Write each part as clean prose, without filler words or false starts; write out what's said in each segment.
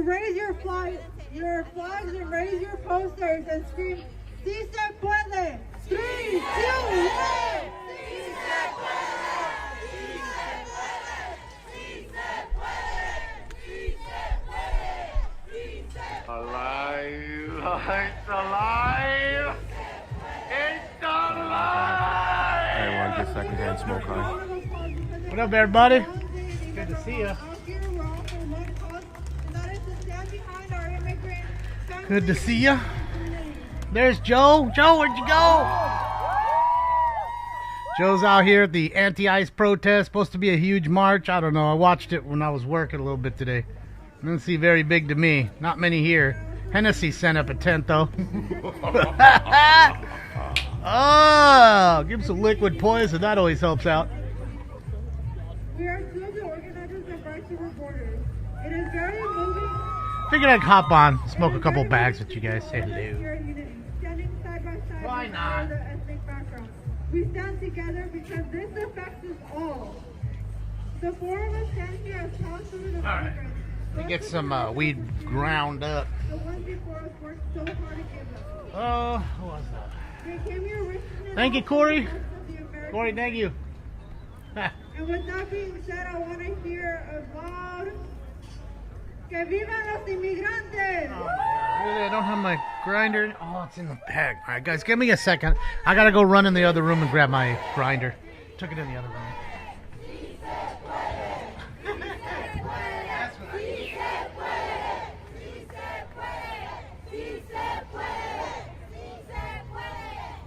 to raise your flags and raise your posters and scream, "Si se puede!" 3, 2, 1! Alive! It's alive! It's alive! Everyone get secondhand smoke on. What up, everybody? Good to see you. Good to see you. There's Joe. Joe, where'd you go? Joe's out here at the anti-ice protest. Supposed to be a huge march. I don't know. I watched it when I was working a little bit today. Didn't see very big to me. Not many here. Hennessy sent up a tent though. Oh, give him some liquid poison. That always helps out. We are still the organizers of Rights Over Borders. It is very moving. Figured I'd hop on, smoke a couple bags with you guys. Say hello. Standing side by side. Why not? The ethnic background. We stand together because this affects us all. The four of us stand here as counselors of immigrants. Let me get some weed ground up. The ones before us worked so hard to give us. Oh, who was that? They came here risking Thank you, Corey. Corey, thank you. And with that being said, I want to hear about Que vivan los inmigrantes! Really, I don't have my grinder. Oh, it's in the bag. All right, guys, give me a second. I gotta go run in the other room and grab my grinder. Took it in the other room.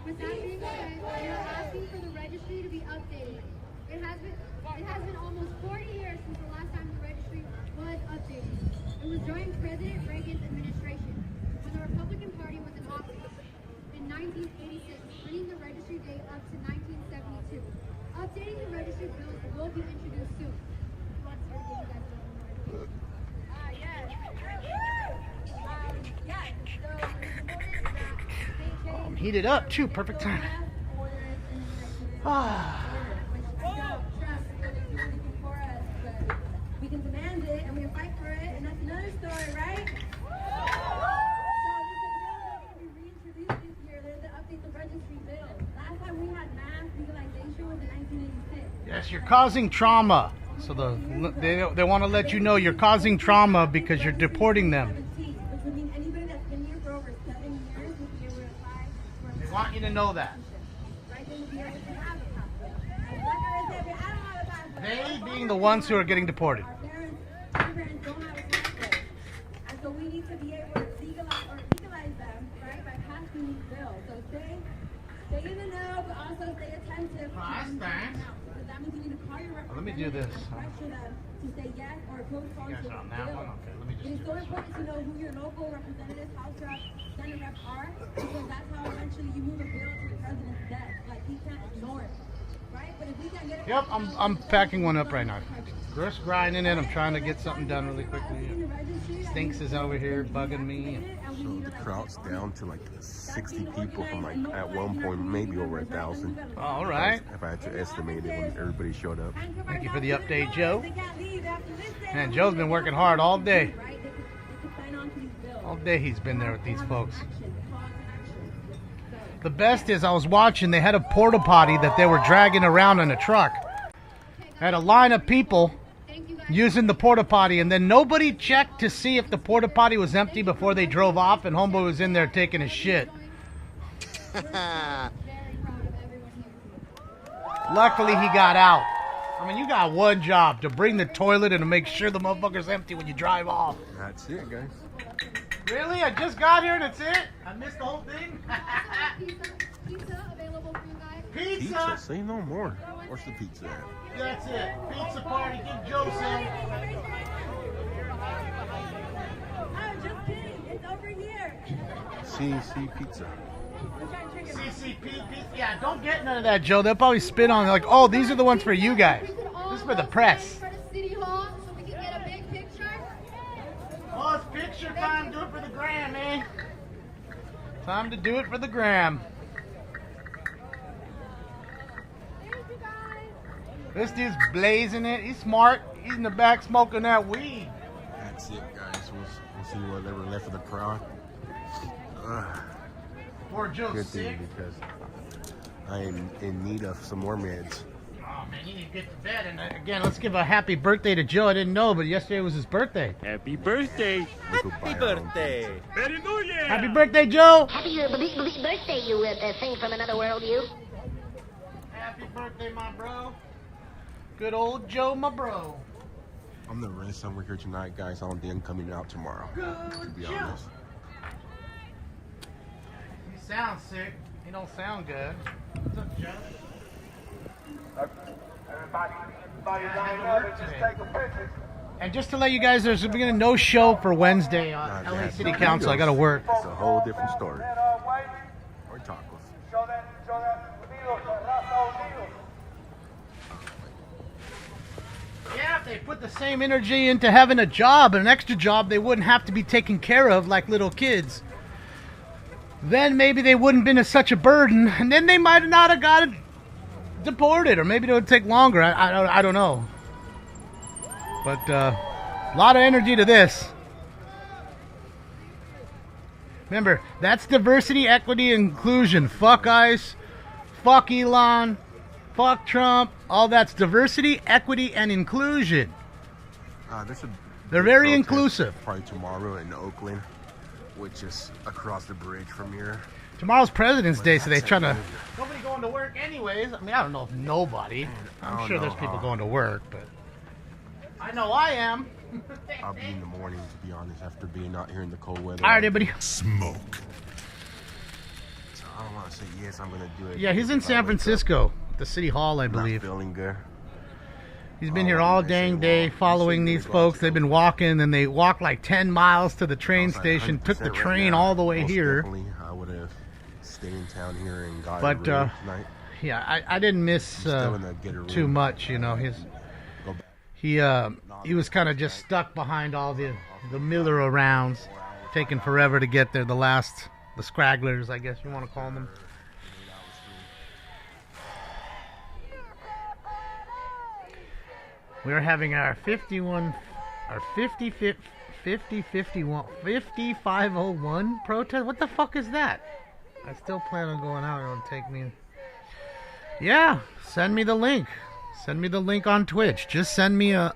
With that being said, we are asking for the registry to be updated. It has been almost 40 years since the last time the registry was updated. It was during President Reagan's administration, when the Republican Party was in office. In 1986, bringing the registry date up to 1972. Updating the registry bills will be introduced soon. Let's give you guys a little more. I'm heated up too. Perfect time. Ah. We can demand it and we can fight for it, and that's another story, right? So the bill that's going to be reintroduced this year, there's to update the registry bill. Last time we had mass legalization was in 1986. Yes, you're causing trauma. So they want to let you know you're causing trauma because you're deporting them. Which would mean anybody that's been here for over 7 years would be able to apply for They want you to know that. right? They would be able to have a passport. And like I said, I don't have a passport. They being the ones who are getting deported. Our parents don't have a passport. And so we need to be able to legalize them, right, by passing these bills. So stay in the know, but also stay attentive. Thanks. Because that means you need to call your representative. Let me do this. Pressure them to say yes or postpone You guys to are on the that bill. one? Okay, let me just It is do so this important to know who your local representatives, House reps, Senate reps are, because that's how eventually you move a bill to the president's desk. Like, he can't ignore it, right? But if we can't get it... Yep, I'm packing one up right now. Just grinding it. I'm trying to get something done really quickly. Stinks is over here bugging me. So the crowd's down to like 60 people from like at one point maybe over 1,000. All right. If I had to estimate it when everybody showed up. Thank you for the update, Joe. Man, Joe's been working hard all day. All day he's been there with these folks. The best is I was watching, they had a porta potty that they were dragging around in a truck. Had a line of people using the porta potty, and then nobody checked to see if the porta potty was empty before they drove off, and homeboy was in there taking a shit. Luckily he got out. I mean, you got one job, to bring the toilet and to make sure the motherfucker's empty when you drive off. That's it, guys. Really? I just got here and that's it? I missed the whole thing? Pizza available for you guys. Pizza? Say no more. Where's the pizza at? That's it. Pizza party. Give Joe some. Oh, just kidding. It's over here. CC Pizza. CCP pizza. Yeah, don't get none of that, Joe. They'll probably spit on it like, oh, these are the ones for you guys. This is for the press. For the City Hall, so we can get a big picture. Oh, it's picture time. Do it for the gram, eh? Time to do it for the gram. Thank you guys. This dude's blazing it. He's smart. He's in the back smoking that weed. That's it, guys. We'll see whatever left of the crowd. Poor Joe's Good sick. thing because I am in need of some more meds. Oh man, you need to get to bed. And again, let's give a happy birthday to Joe. I didn't know, but yesterday was his birthday. Happy birthday! Happy birthday! Happy New Year! Happy birthday, Joe! Happy birthday, you thing from another world, you. Happy birthday, my bro. Good old Joe, my bro. I'm the rest somewhere here tonight, guys. I don't think I'm coming out tomorrow. To be Joe. honest. You sound sick. You don't sound good. What's up, Joe? Everybody line up and just take a picture. And just to let you guys, there's being a no show for Wednesday on LA City Council. I got to work. It's a whole different story. Or tacos. Show that unidos, raza unidos. Yeah, if they put the same energy into having a job, an extra job, they wouldn't have to be taken care of like little kids. Then maybe they wouldn't have been such a burden, and then they might not have got deported, or maybe it would take longer. I don't know. But a lot of energy to this. Remember, that's diversity, equity, inclusion. Fuck ICE, fuck Elon, fuck Trump. All that's diversity, equity, and inclusion. They're very protest inclusive. Probably tomorrow in Oakland, which is across the bridge from here. Tomorrow's President's Day, so they're trying to... Nobody going to work anyways. I mean, I don't know if nobody. I'm sure there's people going to work, but... I know I am. I'll be in the morning, to be honest, after being out here in the cold weather. All right, everybody. Smoke. So I don't want to say yes, I'm going to do it. Yeah, he's in San Francisco, at the City Hall, I Not believe. feeling good. He's been here all dang day following these folks. They've been walking, and they walked like 10 miles to the train station, took the train all the way Most here. Definitely, I would have stayed in town here and got But, a room tonight. Yeah, I didn't miss still in the get a room. too much, you know. Go back. He was kind of just stuck behind all the Miller arounds, taking forever to get there. The scragglers, I guess you want to call them. We're having our 5501 protest. What the fuck is that? I still plan on going out. It'll take me. Yeah, send me the link. Send me the link on Twitch. Just send me a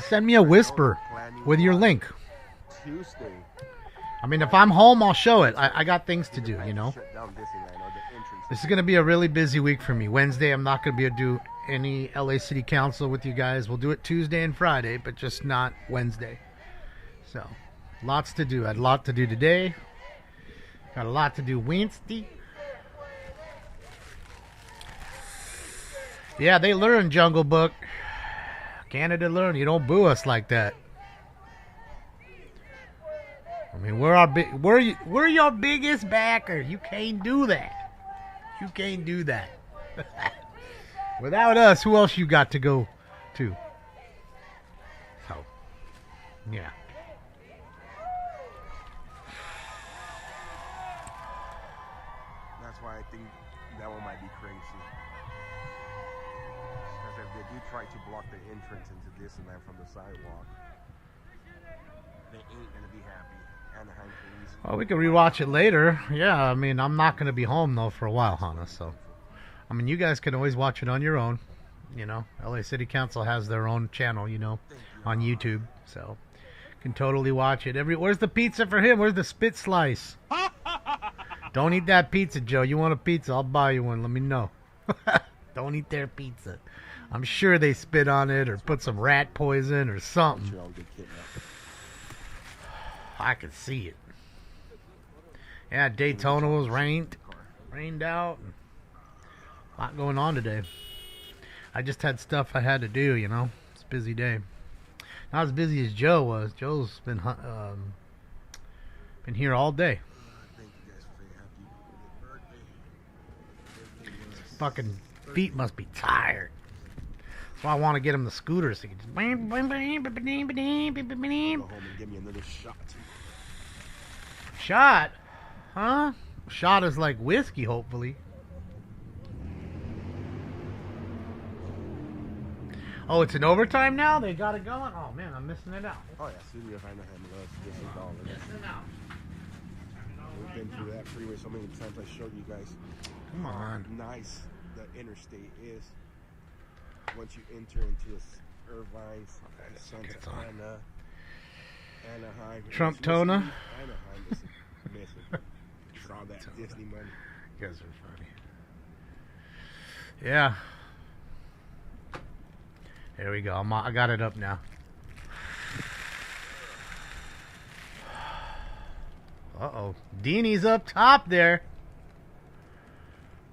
send me a whisper with your link. Tuesday. I mean, if I'm home, I'll show it. I got things to do, you know. Shut down Disneyland or the entrance. This is going to be a really busy week for me. Wednesday, I'm not going to be able to do any LA City Council with you guys. We'll do it Tuesday and Friday, but just not Wednesday. So, lots to do. I had a lot to do today. Got a lot to do Wednesday. Yeah, they learn, Jungle Book. Canada learn. You don't boo us like that. I mean, we're your biggest backer. You can't do that. You can't do that. Without us, who else you got to go to? So, yeah. That's why I think that one might be crazy. Because if they do try to block the entrance into Disneyland from the sidewalk, they ain't gonna be happy. Anaheim police. Well, we can rewatch it later. Yeah, I mean, I'm not going to be home, though, for a while, Hannah. So, I mean, you guys can always watch it on your own. You know, LA City Council has their own channel, you know, on YouTube. So, can totally watch it. Where's the pizza for him? Where's the spit slice? Don't eat that pizza, Joe. You want a pizza? I'll buy you one. Let me know. Don't eat their pizza. I'm sure they spit on it or put some rat poison or something. Sure, I'll get kidnapped. I could see it. Yeah, Daytona was rained out. A lot going on today. I just had stuff I had to do, you know. It's a busy day. Not as busy as Joe was. Joe's been here all day. Thank you guys for saying happy birthday. His fucking feet must be tired. That's why I want to get him the scooter so he can just... Go home and give me another shot. Shot? Huh? Shot is like whiskey, hopefully. Oh, it's in overtime now? They got it going? Oh, man, I'm missing it out. Oh, yeah, Studio Anaheim loves $50. Missing it out. We've been through that freeway so many times. I showed you guys Come on. how nice the interstate is once you enter into this Irvine, Santa Ana, Anaheim. Trump Tona. Anaheim is missing. It's all that Disney money. You guys are funny. Yeah. There we go. I got it up now. Uh-oh. Deanie's up top there.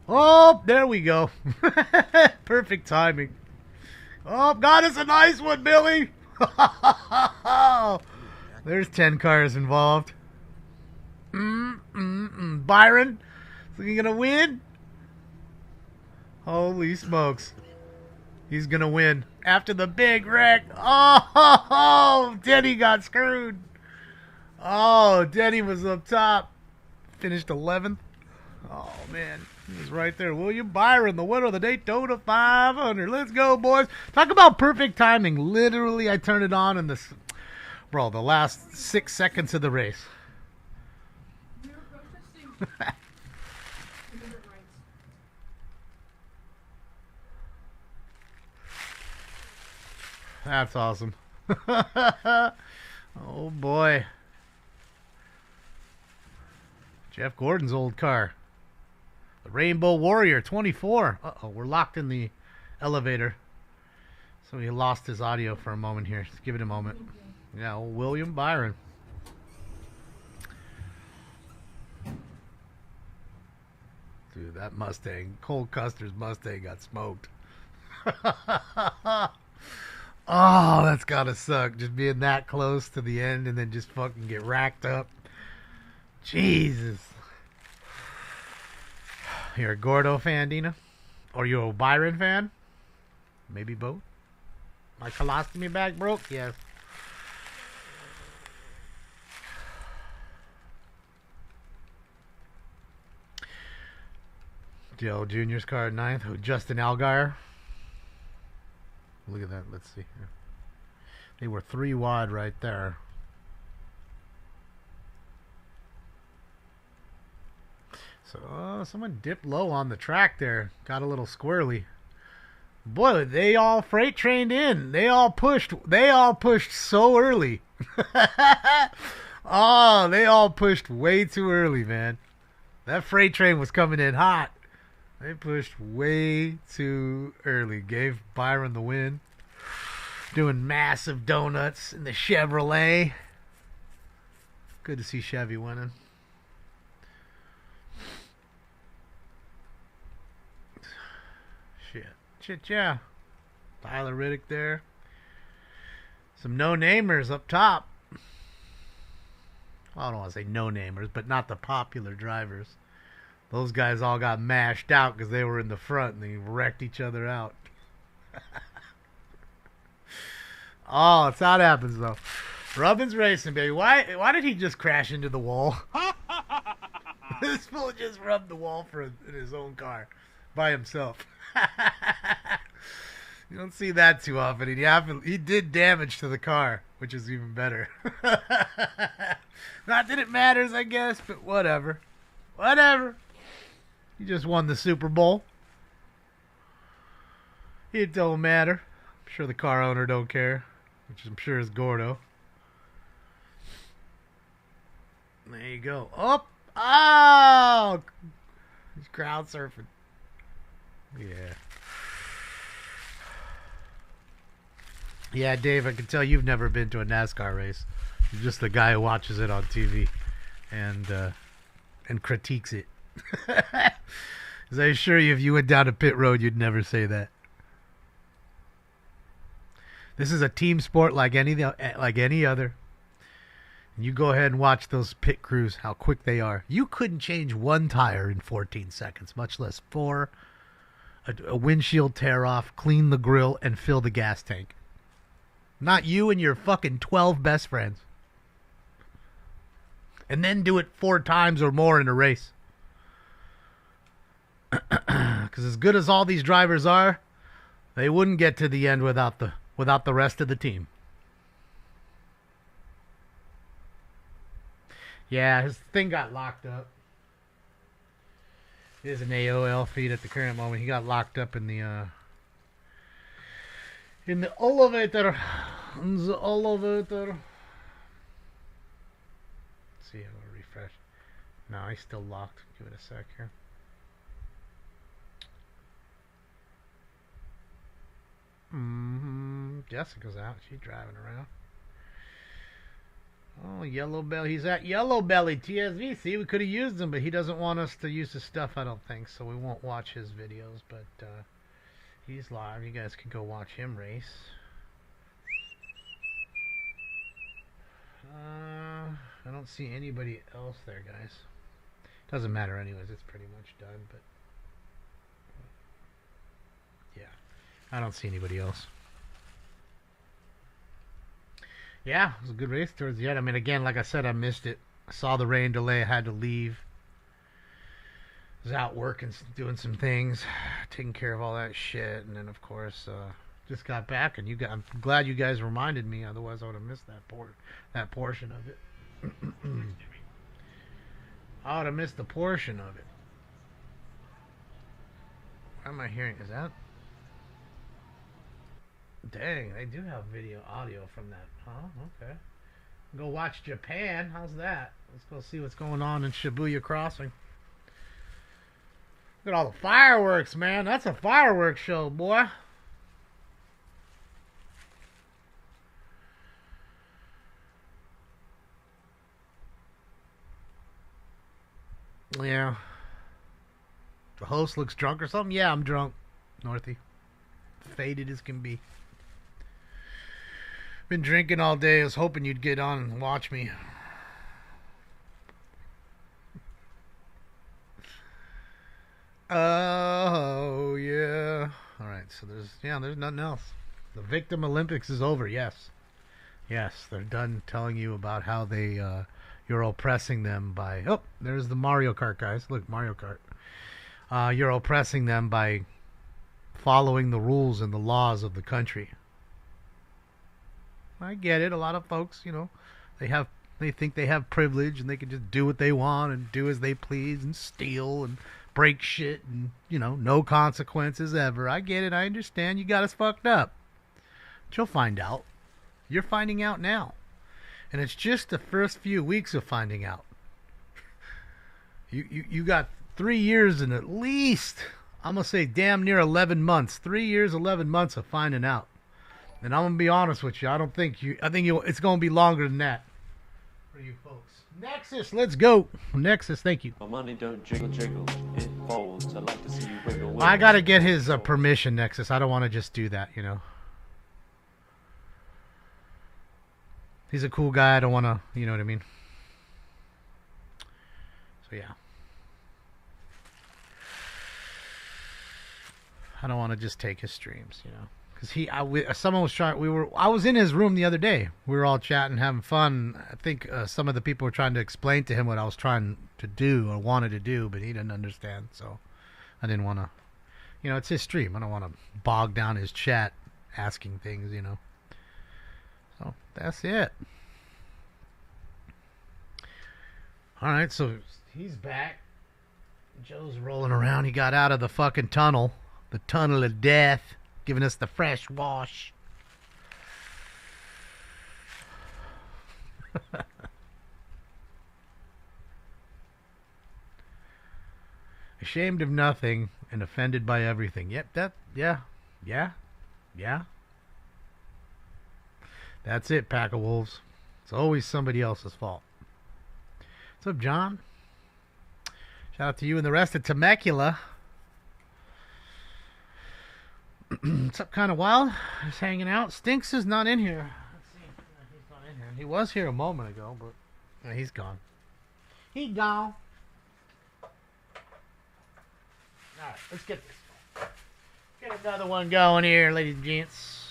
Oh, there we go. Perfect timing. Oh, got us a nice one, Billy. There's 10 cars involved. Byron, is he going to win? Holy smokes. He's going to win. After the big wreck. Oh, Denny got screwed. Oh, Denny was up top. Finished 11th. Oh, man. He was right there. William Byron, the winner of the Daytona 500. Let's go, boys. Talk about perfect timing. Literally, I turned it on in the last 6 seconds of the race. That's awesome. Oh, boy. Jeff Gordon's old car. The Rainbow Warrior 24. Uh-oh, we're locked in the elevator. So he lost his audio for a moment here. Just give it a moment. Yeah, old William Byron. Dude, that Mustang, Cole Custer's Mustang got smoked. Oh, that's gotta suck. Just being that close to the end and then just fucking get racked up. Jesus. You're a Gordo fan, Dina? Or you're a Byron fan? Maybe both? My colostomy bag broke? Yes. Joe Jr.'s car 9th. Oh, Justin Allgaier. Look at that. Let's see here. They were 3 wide right there. So someone dipped low on the track there. Got a little squirrely. Boy, they all freight trained in. They all pushed so early. Oh, they all pushed way too early, man. That freight train was coming in hot. They pushed way too early. Gave Byron the win. Doing massive donuts in the Chevrolet. Good to see Chevy winning. Shit, yeah. Tyler Riddick there. Some no-namers up top. Well, I don't want to say no-namers, but not the popular drivers. Those guys all got mashed out because they were in the front and they wrecked each other out. Oh, it's how it happens, though. Rubbin's racing, baby. Why did he just crash into the wall? This fool just rubbed the wall in his own car by himself. You don't see that too often. He did damage to the car, which is even better. Not that it matters, I guess, but whatever. Whatever. He just won the Super Bowl. It don't matter. I'm sure the car owner don't care, which I'm sure is Gordo. There you go. Oh! He's crowd surfing. Yeah. Yeah, Dave, I can tell you've never been to a NASCAR race. You're just the guy who watches it on TV and critiques it. Because I assure you, if you went down to pit road, you'd never say that. This is a team sport like any other. And you go ahead and watch those pit crews, how quick they are. You couldn't change one tire in 14 seconds, much less 4. A windshield tear off, clean the grill, and fill the gas tank. Not you and your fucking 12 best friends. And then do it 4 times or more in a race. Because as good as all these drivers are, They wouldn't get to the end without the rest of the team. Yeah, his thing got locked up. It is an AOL feed at the current moment. He got locked up in the elevator. In the elevator. Let's see, I'll refresh. No, he's still locked. Give it a sec here. Jessica's out. She's driving around. Oh, Yellow Belly. He's at Yellow Belly TSV. See, we could have used him, but he doesn't want us to use his stuff, I don't think. So we won't watch his videos, but he's live. You guys can go watch him race. I don't see anybody else there, guys. Doesn't matter anyways. It's pretty much done, but yeah. I don't see anybody else. Yeah, it was a good race towards the end. I mean, again, like I said, I missed it. I saw the rain delay. I had to leave. I was out working, doing some things, taking care of all that shit, and then, of course, just got back. And I'm glad you guys reminded me. Otherwise, I would have missed that portion of it. I would have missed the portion of it. What am I hearing? Is that? Dang, they do have audio from that. Huh? Okay. Go watch Japan. How's that? Let's go see what's going on in Shibuya Crossing. Look at all the fireworks, man. That's a fireworks show, boy. Yeah. The host looks drunk or something? Yeah, I'm drunk, Northy. Faded as can be. Been drinking all day. I was hoping you'd get on and watch me. Oh, yeah. Alright, so there's nothing else. The Victim Olympics is over, yes. Yes, they're done telling you about how they, you're oppressing them by... Oh, there's the Mario Kart guys. Look, Mario Kart. You're oppressing them by following the rules and the laws of the country. I get it. A lot of folks, they think they have privilege and they can just do what they want and do as they please and steal and break shit and, no consequences ever. I get it. I understand. You got us fucked up. But you'll find out. You're finding out now. And it's just the first few weeks of finding out. You got 3 years and at least, I'm going to say damn near 11 months. 3 years, 11 months of finding out. And I'm gonna be honest with you. I think it's gonna be longer than that for you folks. Nexus, let's go. Nexus, thank you. My money don't jiggle jiggle, it folds. I like to see you wiggle wiggle. I gotta get his permission, Nexus. I don't want to just do that, He's a cool guy. I don't want to, you know what I mean. So yeah. I don't want to just take his streams, Because someone was trying. I was in his room the other day. We were all chatting, having fun. I think some of the people were trying to explain to him what I was trying to do or wanted to do, but he didn't understand. So I didn't want to. It's his stream. I don't want to bog down his chat asking things. So that's it. All right, so he's back. Joe's rolling around. He got out of the fucking tunnel, the tunnel of death. Giving us the fresh wash. Ashamed of nothing and offended by everything. Yep, yeah. That's it, pack of wolves. It's always somebody else's fault. What's up, John? Shout out to you and the rest of Temecula. What's up, kind of wild? Just hanging out. Stinks is not in here. Let's see. He's not in here. He was here a moment ago, but he's gone. He gone. Alright, let's get this. Get another one going here, ladies and gents.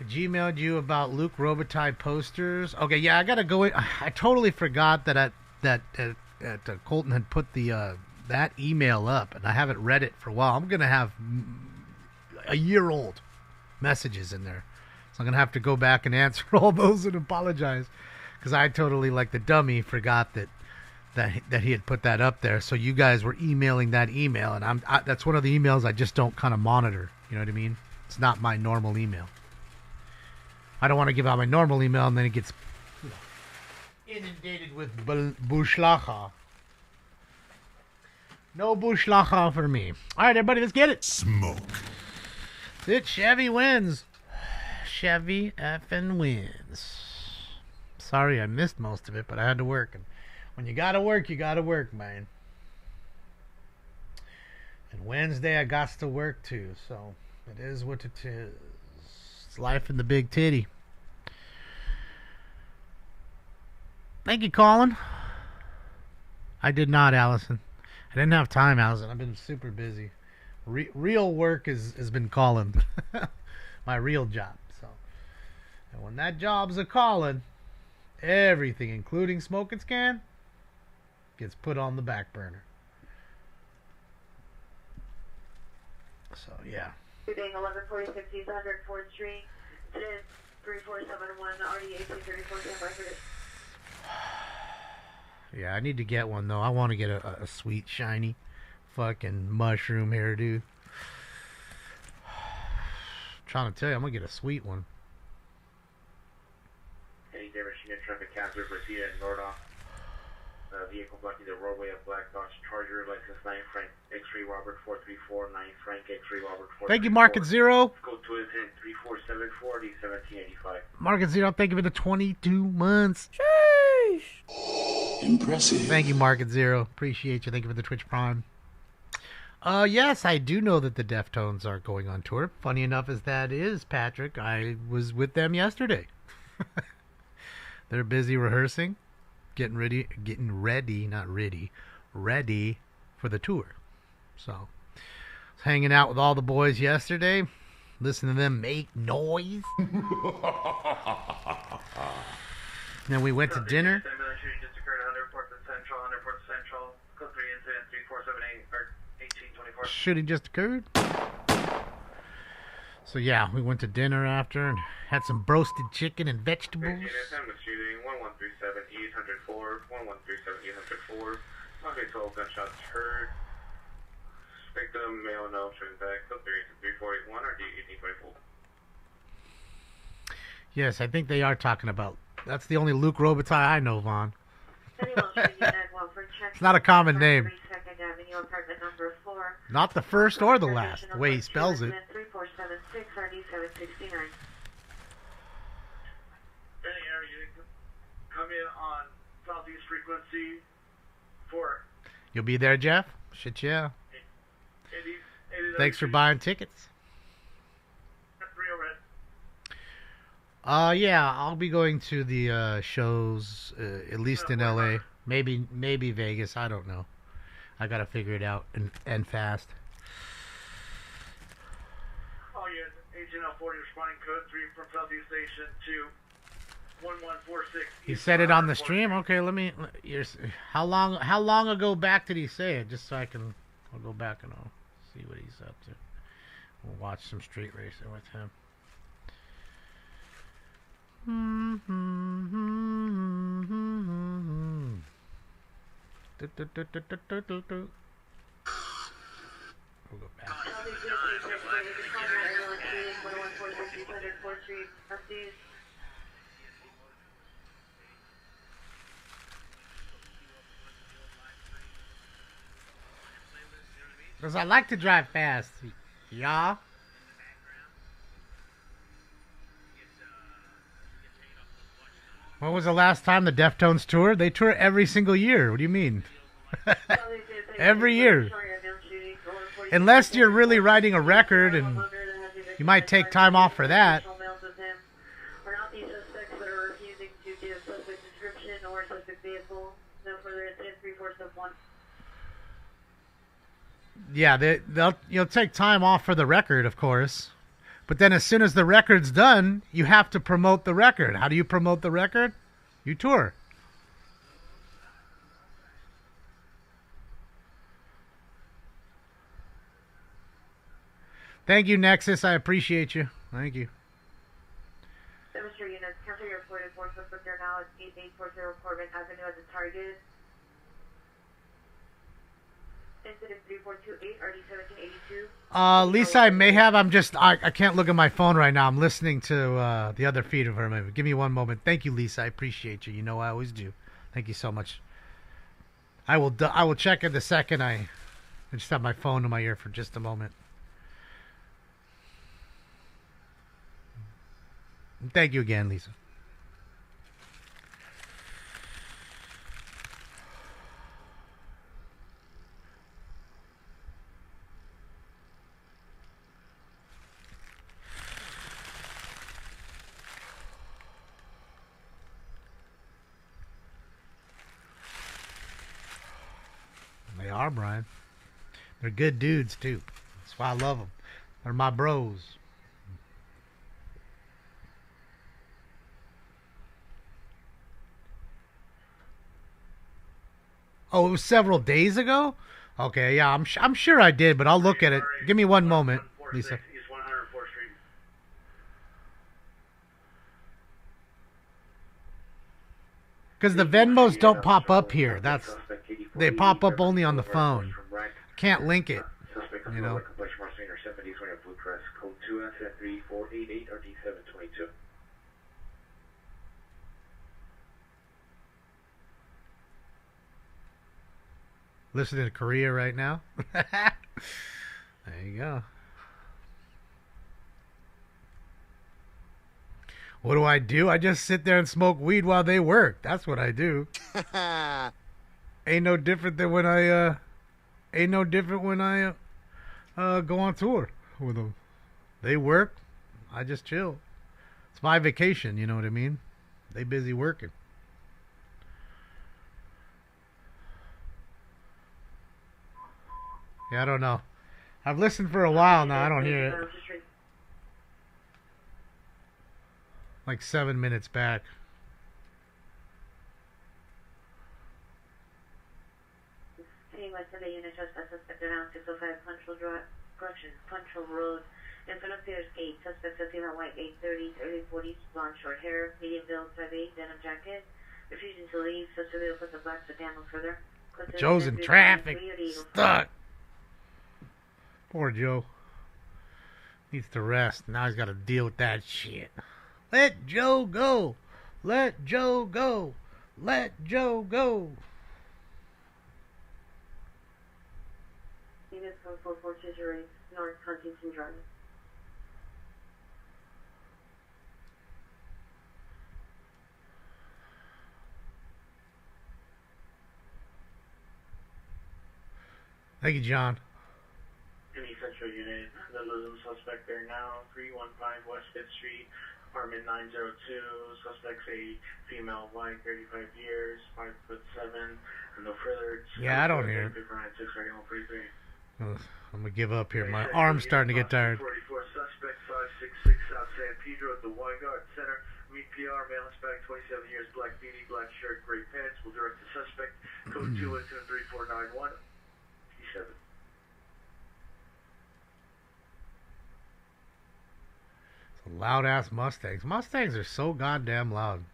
I Gmailed you about Luke Robitaille posters. Okay, yeah, I gotta go in. I totally forgot that Colton had put the that email up, and I haven't read it for a while. I'm going to have a year-old messages in there. So I'm going to have to go back and answer all those and apologize, because I totally, like the dummy, forgot that he had put that up there. So you guys were emailing that email, and that's one of the emails I just don't kind of monitor. You know what I mean? It's not my normal email. I don't want to give out my normal email, and then it gets inundated with bushlacha. No bushlacha for me. All right, everybody, let's get it. Smoke. That's it. Chevy wins. Chevy effing wins. Sorry I missed most of it, but I had to work. And when you gotta work, man. And Wednesday I got to work too, so it is what it is. It's life in the big titty. Thank you, Colin. I did not, Allison. I didn't have time, Allison. I've been super busy. Real work has been calling. My real job. So, and when that job's a calling, everything, including smoke and scan, gets put on the back burner. So, yeah. Being 1146 East 104th Street. Today, 3471 RD 1834 Yeah, I need to get one, though. I want to get a sweet, shiny, fucking mushroom hairdo. Trying to tell you, I'm going to get a sweet one. Any damage to traffic hazard, Garcia and Nordoff. Vehicle blocking the roadway of Black Dodge Charger, license 9 Frank X-ray Robert 434, 9 Frank X-ray Robert 434. Thank you, Market Zero. Code to incident 3474 1785. Market Zero, thank you for the 22 months. Sheesh. Impressive. Thank you, Market Zero. Appreciate you. Thank you for the Twitch Prime. Yes, I do know that the Deftones are going on tour. Funny enough as that is, Patrick, I was with them yesterday. They're busy rehearsing, getting ready for the tour. So, I was hanging out with all the boys yesterday, listening to them make noise. Then we went to dinner. Shooting just occurred. So yeah, we went to dinner after and had some roasted chicken and vegetables. Shooting 1137 804 1137 804. Okay, 12 gunshots heard. Victim male no shooting back. Code 341 or D1824. Yes, I think they are talking about. That's the only Luke Robitaille I know, Vaughn. It's not a common name. Not the first or the last, the way he spells it. 3476 RD 769. Benny, are you come in on Southeast Frequency 4? You'll be there, Jeff? Shit, yeah. Thanks for buying tickets. Yeah, I'll be going to the shows, at least in LA. Maybe Vegas. I don't know. I gotta figure it out and fast. Oh yeah, Agent L40 responding code 3 from Southeast Station to 1146. He said it on the stream. Okay, how long ago back did he say it? Just so I'll go back and I'll see what he's up to. We'll watch some street racing with him. We'll go back. Because I like to drive fast. Yeah. When was the last time the Deftones toured? They tour every single year. What do you mean? Every year. Unless you're really writing a record and you might take time off for that. Yeah, you'll take time off for the record, of course. But then as soon as the record's done, you have to promote the record. How do you promote the record? You tour. Thank you, Nexus. I appreciate you. Thank you. Demonstrator units, cancel your reported force suspect there now at 8840 Corbin Avenue as a target. Incident 3428, RD 1782. Lisa, I may have. I can't look at my phone right now. I'm listening to the other feed of her. Maybe. Give me one moment. Thank you, Lisa. I appreciate you. You know I always do. Thank you so much. I will check it the second I just have my phone in my ear for just a moment. Thank you again, Lisa. They are, Brian. They're good dudes, too. That's why I love them. They're my bros. Oh, it was several days ago? Okay, yeah, I'm sure I did, but I'll look at it. Give me one moment, Lisa. Because the Venmos don't pop up here. They pop up only on the phone. Can't link it. You know. Code 2 asset 3488 RD 722. Listening to Korea right now. There you go. What do? I just sit there and smoke weed while they work. That's what I do. Ain't no different than when I go on tour with them. They work, I just chill. It's my vacation, you know what I mean? They busy working. Yeah, I don't know. I've listened for a while now. I don't hear it. Like 7 minutes back. Team West of the unit just suspect around 605 Punchel Road. In front of Pierce Gate, suspect is female white, 830, early 40s, blonde short hair, medium build, 5'8", denim jacket. Refusing to leave, suspect will put the black sedan no further. Joe's in traffic. Stuck. Poor Joe. Needs to rest. Now he's got to deal with that shit. Let Joe go. Let Joe go. Let Joe go. Units 14428 North Huntington Drive. Thank you, John. Any Central Unit, the Lulu suspect there now, 315 West 5th Street, apartment 902. Suspect's a female, white, 35 years, 5'7", and no further. Yeah, I don't hear it. I'm gonna give up here. My arm's starting to get tired. 44 suspect 566 South San Pedro at the Weingart Center. Meet PR, male inspect, 27 years, black beanie, black shirt, gray pants. Will direct the suspect. Code 2173491. P7. Loud ass Mustangs. Mustangs are so goddamn loud.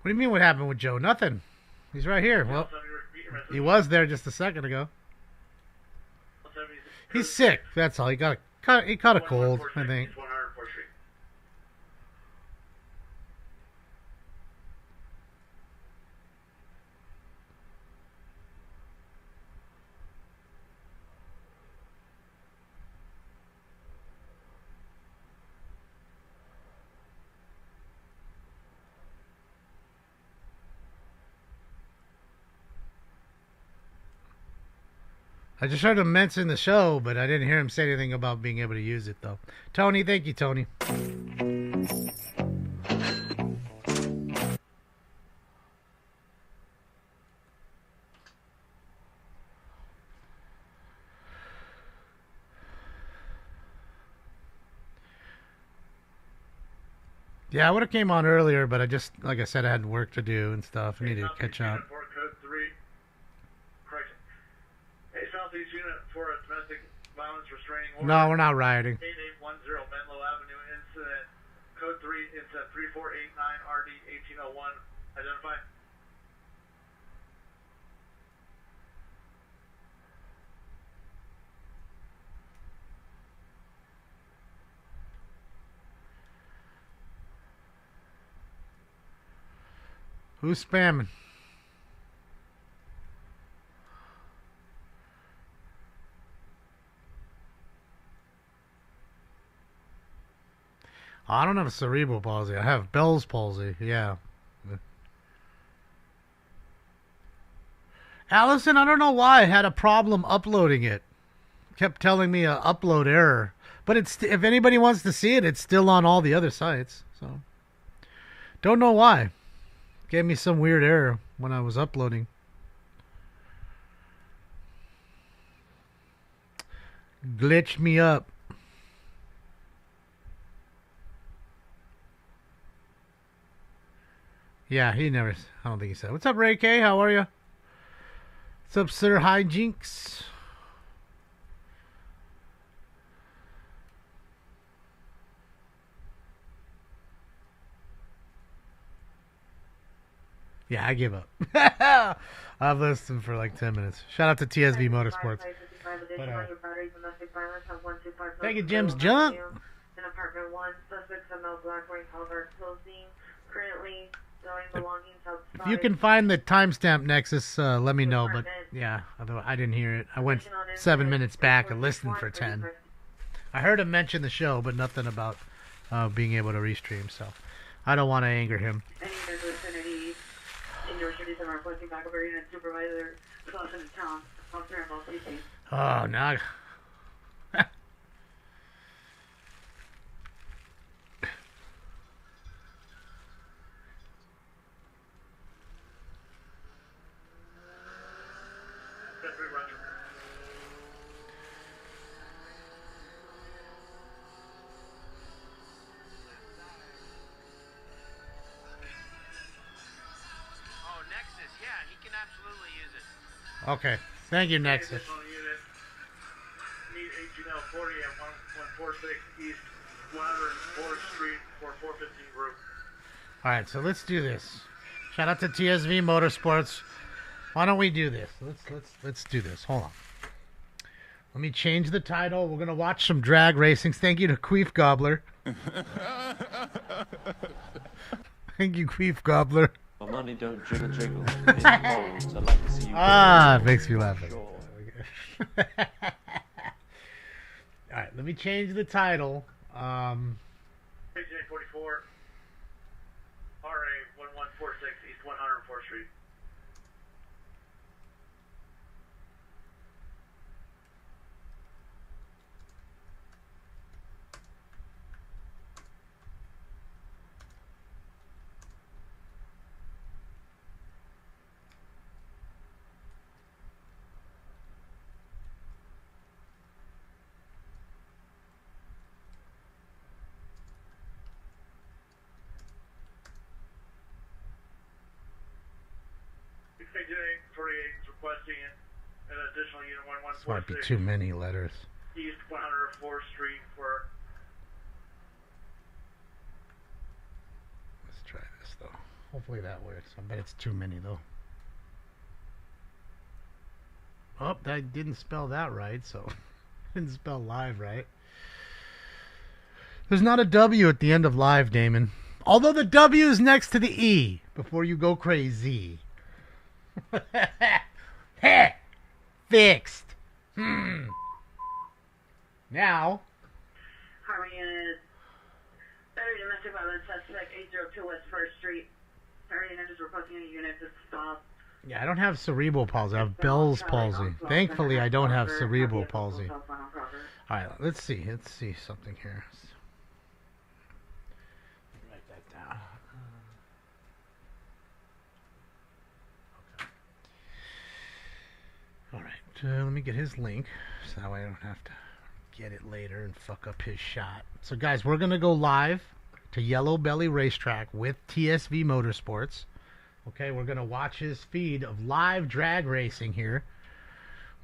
What do you mean what happened with Joe? Nothing. He's right here. Well, he was there just a second ago. He's sick. That's all. He caught a cold, I think. I just heard him mention the show, but I didn't hear him say anything about being able to use it, though. Tony, thank you, Tony. Yeah, I would have came on earlier, but I just, like I said, I had work to do and stuff. I needed to catch up. unit for a domestic violence restraining order. No, we're not rioting. 8810 Menlo Avenue, incident code 3, incident 3489 RD 1801. Identify. Who's spamming? I don't have a cerebral palsy. I have Bell's palsy. Yeah. Allison, I don't know why I had a problem uploading it. Kept telling me a upload error. But it's, if anybody wants to see it, it's still on all the other sites. So don't know why. Gave me some weird error when I was uploading. Glitched me up. Yeah, he never... I don't think he said. What's up, Ray K? How are you? What's up, Sir Hijinks? Yeah, I give up. I've listened for like 10 minutes. Shout out to TSV Motorsports. But, thank you, Jim's Jump. In apartment 1, suspects of Mel Blackwing, Halbert closing. Currently throwing belongings outside. If you can find the timestamp Nexus, let me know. But yeah, although I didn't hear it. I went 7 minutes back and listened for 10. I heard him mention the show, but nothing about being able to restream. So I don't want to anger him. Any of the vicinity in your cities and requesting backup area and supervisor close in town. Officer involved, please. Oh, no. Okay. Thank you, Nexus. Meet 18L40 at 1146 East 104th Street for 415 group. Alright, so let's do this. Shout out to TSV Motorsports. Why don't we do this? Let's do this. Hold on. Let me change the title. We're gonna watch some drag racing. Thank you to Queef Gobbler. Thank you, Queef Gobbler. My money don't jiggle jiggle. It folds. I'd like to see you. Ah, it makes me laugh. Sure. Alright, let me change the title. PJ 44 RA 1146 East 104th Street. PJ 48 is requesting an additional unit This might be 1146 too many letters. East 104th Street for. Let's try this though. Hopefully that works. I bet it's too many though. Oh, that didn't spell that right, so didn't spell live right. There's not a W at the end of live, Damon. Although the W is next to the E before you go crazy. Heh! Fixed. Now. Harmony unit. Battery domestic violence suspect 802 West 1st Street. Harmony unit is requesting a unit to stop. Yeah, I don't have cerebral palsy. I have Bell's palsy. Thankfully, I don't have cerebral palsy. Alright, let's see. Let's see something here. Write that down. Okay. Alright, let me get his link so that way I don't have to get it later and fuck up his shot. So, guys, we're going to go live to Yellow Belly Racetrack with TSV Motorsports. Okay, we're going to watch his feed of live drag racing here.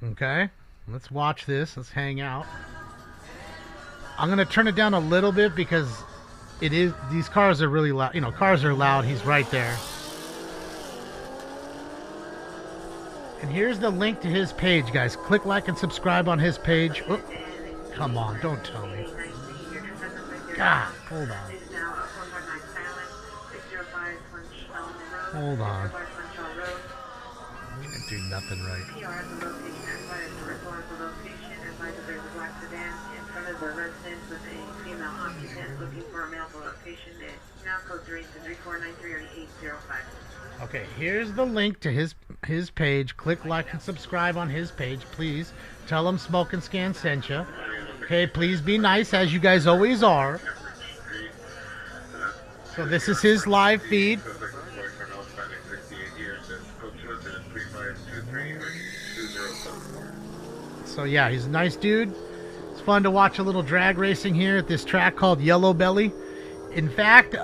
Okay? let's watch this. Let's hang out. I'm gonna turn it down a little bit because these cars are really loud. You know, cars are loud. He's right there. And here's the link to his page, guys. Click like and subscribe on his page. Oh, come on, don't tell me. God, hold on. Hold on. I didn't do nothing right. Okay, here's the link to his page. Click like and subscribe on his page, please. Tell him Smoke and Scan sent you. Okay, please be nice as you guys always are. So this is his live feed. So yeah, he's a nice dude. It's fun to watch a little drag racing here at this track called Yellow Belly. In fact,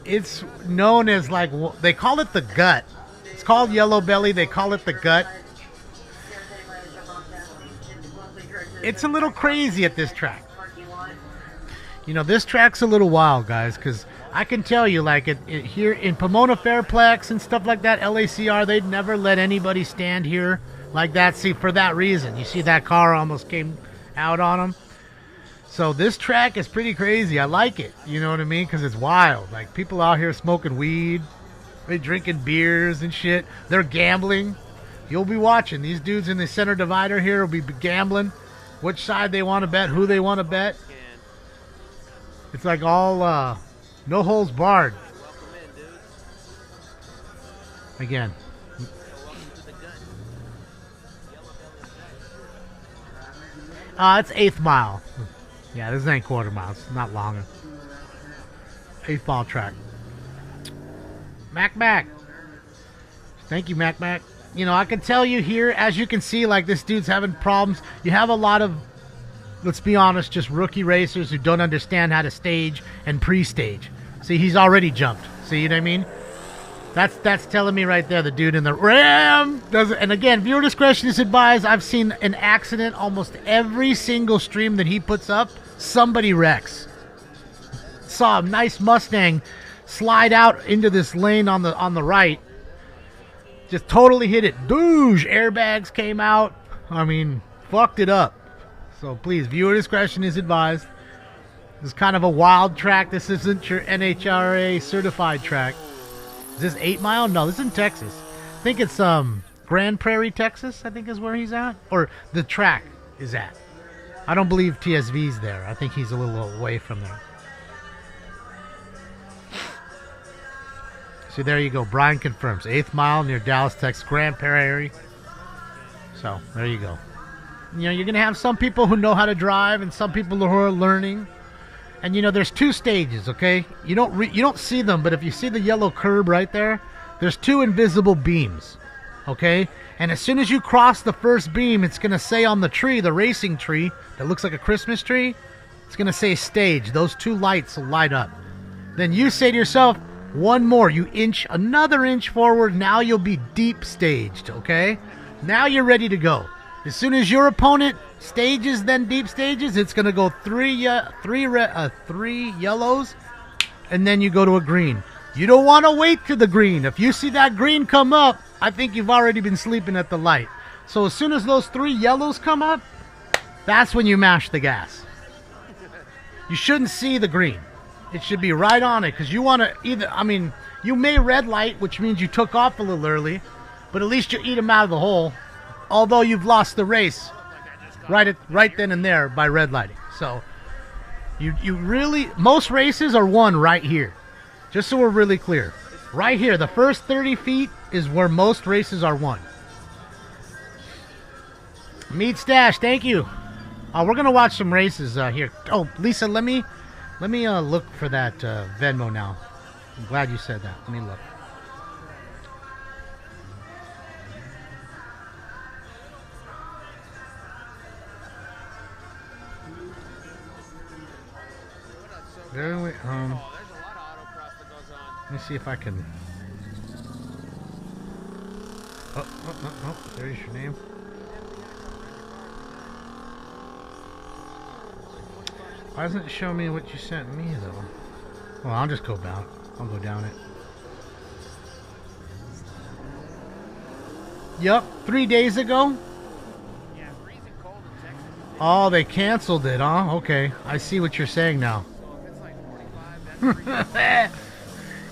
it's known as, like, they call it the gut. It's called Yellow Belly. They call it the gut. It's a little crazy at this track. You know, this track's a little wild, guys, because I can tell you, like, here in Pomona Fairplex and stuff like that, LACR, they'd never let anybody stand here like that. See, for that reason. You see that car almost came out on them. So this track is pretty crazy. I like it. You know what I mean? Because it's wild. Like, people out here smoking weed. They're drinking beers and shit. They're gambling. You'll be watching. These dudes in the center divider here will be gambling. Which side they want to bet, who they want to bet. It's like all no holds barred. Again. It's 8th mile. Yeah, this ain't quarter mile. It's not long. 8th mile track. Mac. Thank you, Mac. You know, I can tell you here, as you can see, like, this dude's having problems. You have a lot of, let's be honest, just rookie racers who don't understand how to stage and pre-stage. See, he's already jumped. See what I mean? That's telling me right there, the dude in the Ram doesn't. And again, viewer discretion is advised. I've seen an accident almost every single stream that he puts up. Somebody wrecks. Saw a nice Mustang slide out into this lane on the right. Just totally hit it. Dooge! Airbags came out. I mean, fucked it up. So please, viewer discretion is advised. This is kind of a wild track. This isn't your NHRA certified track. Is this 8 Mile? No, this is in Texas. I think it's Grand Prairie, Texas, I think is where he's at. Or the track is at. I don't believe TSV's there. I think he's a little away from there. See, there you go. Brian confirms. 8th Mile near Dallas, Texas. Grand Prairie. So, there you go. You know, you're going to have some people who know how to drive and some people who are learning. And, you know, there's 2 stages, okay? You don't see them, but if you see the yellow curb right there, there's 2 invisible beams, okay? And as soon as you cross the first beam, it's going to say on the tree, the racing tree, that looks like a Christmas tree, it's going to say stage. Those 2 lights will light up. Then you say to yourself, one more. You inch another inch forward. Now you'll be deep staged, okay? Now you're ready to go. As soon as your opponent stages, then deep stages, it's going to go 3 yellows, and then you go to a green. You don't want to wait to the green. If you see that green come up, I think you've already been sleeping at the light. So as soon as those 3 yellows come up, that's when you mash the gas. You shouldn't see the green. It should be right on it, because you want to either, I mean, you may red light, which means you took off a little early, but at least you eat them out of the hole, although you've lost the race right then and there by red lighting. So you really, most races are won right here. Just so we're really clear. Right here, the first 30 feet is where most races are won. Meat Stash, thank you. We're going to watch some races here. Oh, Lisa, let me look for that Venmo now. I'm glad you said that. Let me look. Let me see if I can. Oh, there's your name. Why doesn't it show me what you sent me though? Well, I'll just go down. I'll go down it. Yep, 3 days ago. Oh, they canceled it, huh? Okay, I see what you're saying now.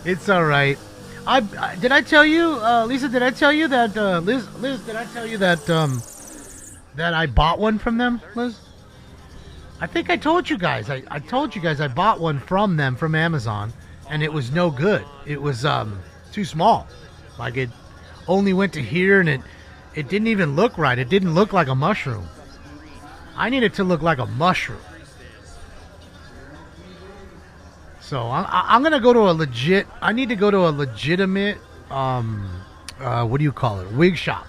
It's all right. I did I tell you, Lisa? Did I tell you that Liz? Did I tell you that that I bought one from them, Liz? I think I told you guys. I told you guys I bought one from them from Amazon, and it was no good. It was too small. Like it only went to here, and it didn't even look right. It didn't look like a mushroom. I need it to look like a mushroom. So I'm gonna go to a legit. I need to go to a legitimate. What do you call it? Wig shop.